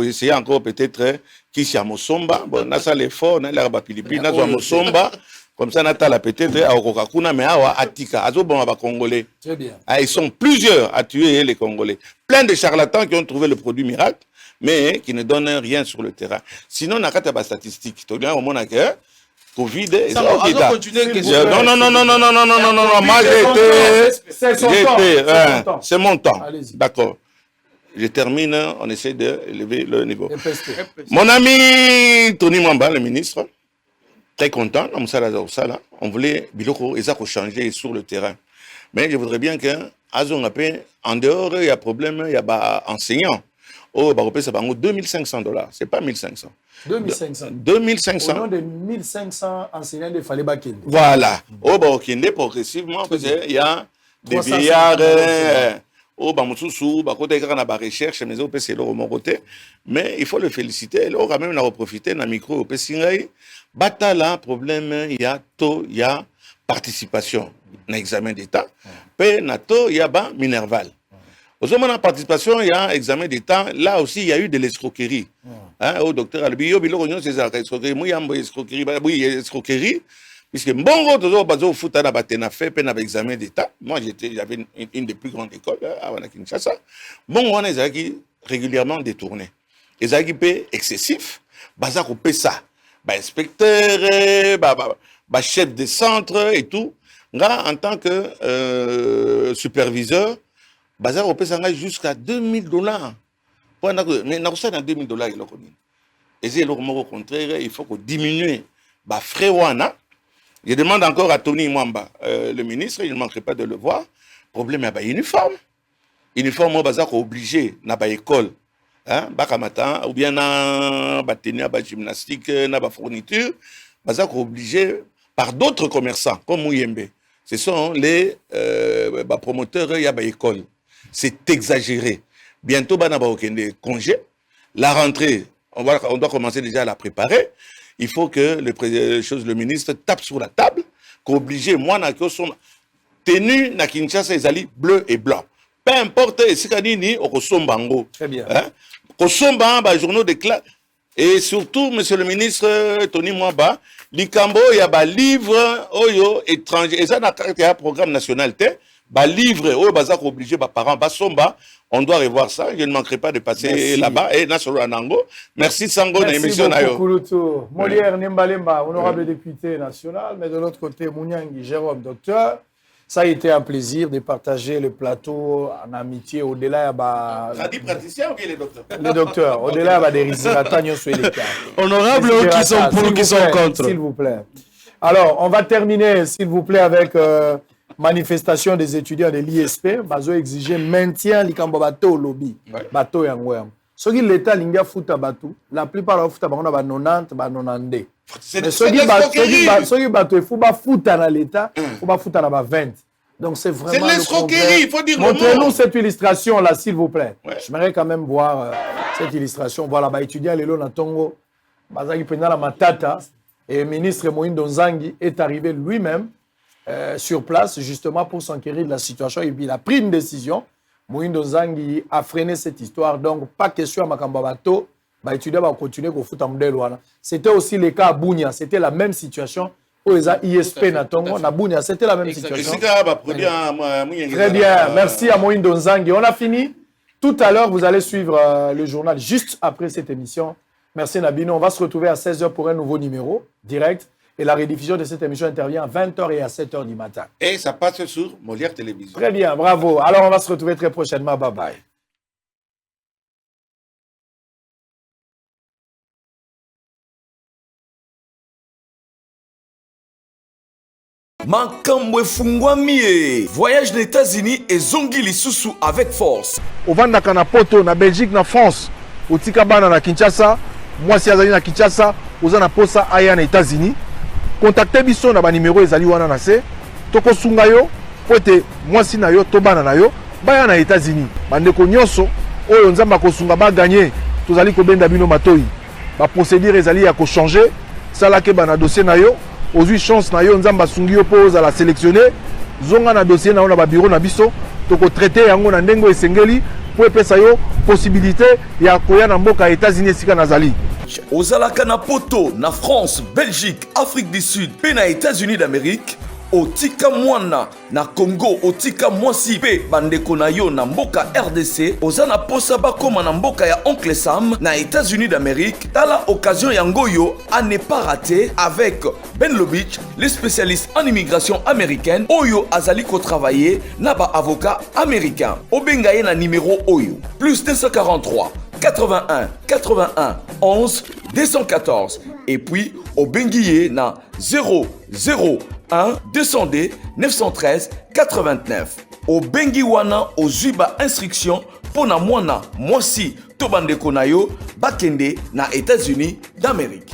essayer encore peut-être qui soit Mosomba. Bon, on a ça l'effort, on a l'air de Philippines, on a Mosomba. Comme ça, Natala peut-être à Okokakuna, mais à Atika, à Zobon, à Congolais. Très bien. Ils sont plusieurs à tuer les Congolais. Plein de charlatans qui ont trouvé le produit miracle, mais qui ne donnent rien sur le terrain. Sinon, on a des statistiques. Tu as au monde que Covid, ça va continuer. Non, moi c'est mon temps. D'accord. Je termine, on essaie d'élever le niveau. Mon ami Tony Mwamba, le ministre, très content, on voulait Biloko et ça changer sur le terrain. Mais je voudrais bien qu'en dehors, il y a problème, il y a enseignants. Oh, ça va 2500 $. C'est pas 1500. 2500. 2500. Au nom de 1500 enseignants de Fallait Bakende. Voilà. Oh, Bakende, progressivement, il y a des vieillards. Oh, Bamoussousou, Bakote, Kana, recherche, mais au PC, mon côté. Mais il faut le féliciter. Il aura même profiter d'un micro au PC. Batala, problème, il y a participation dans l'examen d'État. Puis, il y a Minerval. Aux hommes de participation, il y a examen d'État. Là aussi, il y a eu de l'escroquerie. Au docteur Albiyo, c'est ça, escroquerie. Moi, il y a escroquerie. Puisque bon, au foot, on a fait examen d'État. Moi, j'avais une des plus grandes écoles à Kinshasa. Bon, on a régulièrement détourné. Les équipes excessifs, bazar au PSA, inspecteur, chef de centre et tout. En tant que superviseur, bazar au PSA jusqu'à $2000. Mais dans $2000, et c'est au contraire, il faut qu'on diminue les frais. Je demande encore à Tony Mwamba, le ministre, il ne manquerait pas de le voir. Problème, il y a uniforme. Uniforme, on est obligé dans l'école. Ou bien dans la gymnastique, dans la fourniture. On est obligé par d'autres commerçants, comme Mouyembe. Ce sont les promoteurs de l'école. C'est exagéré. Bientôt, on a des congés. La rentrée, on doit commencer déjà à la préparer. Il faut que le ministre tape sur la table, qu'oblige moi, tenu na Kinshasa, ils bleu et blanc. Peu importe, c'est qu'il y a au Très bien. Kosomba, journaux de classe. Et surtout, monsieur le ministre Tony Mwamba, Likambo, il y a un livre étranger. Et ça, il y a un programme national. Livre, obligé, parents, Somba. On doit revoir ça. Je ne manquerai pas de passer là-bas. Et Nasoro Anango. Merci Sango. Merci beaucoup, Kouloutou. Molière Nembalemba, honorable député national. Mais de l'autre côté, Mouniangi, Jérôme, docteur. Ça a été un plaisir de partager le plateau en amitié au-delà de... praticien ou bien les docteurs? Les docteurs. Au-delà des résultats, honorables qui sont pour, qui sont contre. S'il vous plaît. Alors, on va terminer, s'il vous plaît, avec manifestation des étudiants de l'ISP, bazo exiger maintien likambo bato lobby, bato yango yango. Ce qui l'État linga futa bato, la plupart de futa bango ba 90, ba 92. Mais ce qui bato il faut ba futa na l'État, faut ba futa na ba 20. Donc c'est vraiment c'est l'escroquerie, il faut dire le mot. Montrez-nous cette illustration là s'il vous plaît. J'aimerais quand même voir cette illustration. Voilà, ba étudiant lelo na Tongo, bazaki pena la matata et le ministre Moïndo Nzangi est arrivé lui-même sur place justement pour s'enquérir de la situation et puis il a pris une décision. Moïndo Nzangi a freiné cette histoire, donc pas question à Makamba Bato, bah étudiants va continuer au foot en. C'était aussi le cas à Bunia, c'était la même situation. ISP na Tongo, na Bunia, c'était la même situation. Très bien, merci à Moïndo Nzangi. On a fini. Tout à l'heure, vous allez suivre le journal juste après cette émission. Merci Nabino. On va se retrouver à 16h pour un nouveau numéro direct. Et la rediffusion de cette émission intervient à 20h et à 7h du matin. Et ça passe sur Molière Télévision. Très bien, bravo. Alors, on va se retrouver très prochainement. Bye bye. Makambo efungwami. Voyage aux États-Unis et zongi lisusu avec force. Au Vandaka na Poto, na Belgique, na France, au Tikabana na Kinshasa, moi si azali na Kinshasa, aux na posa aya na États-Unis. Contactez biso na ba numéro ezali wana na se. Toko sunga yo, pote moi si na yo to bana na yo, baya na États-Unis. Bandeko nyonso oyo nzamba ko sunga ba gagner, tozali ko benda bino matoi. Ba procédure ezali ya ko changer, sala ke bana dossier na yo. Ozui chance na yo nzamba sungi yo pose à la sélectionner zonga na dossier na ba bureau na biso toko traiter yango na ndengo esengeli pour epesa yo possibilité ya koya na mboka États-Unis sika nazali ozalaka na poto na France, Belgique, Afrique du Sud pe na États-Unis d'Amérique otika mwana na Congo otika mwasi pe bandeko na yo na mboka RDC ozana posa bakoma na mboka ya Oncle Sam na États-Unis d'Amérique. Tala occasion yangoyo à ne pas rater avec Ben Lobich, le spécialiste en immigration américaine oyo azali ko travailler na ba avocat américain. Obengaye na numéro oyo plus 243 81 81 11 214 et puis Obengiye na 001 200D 913 89. Au Bengiwana au Zuba instruction pour na mwana mwasi tobande konayo bakende na États-Unis d'Amérique.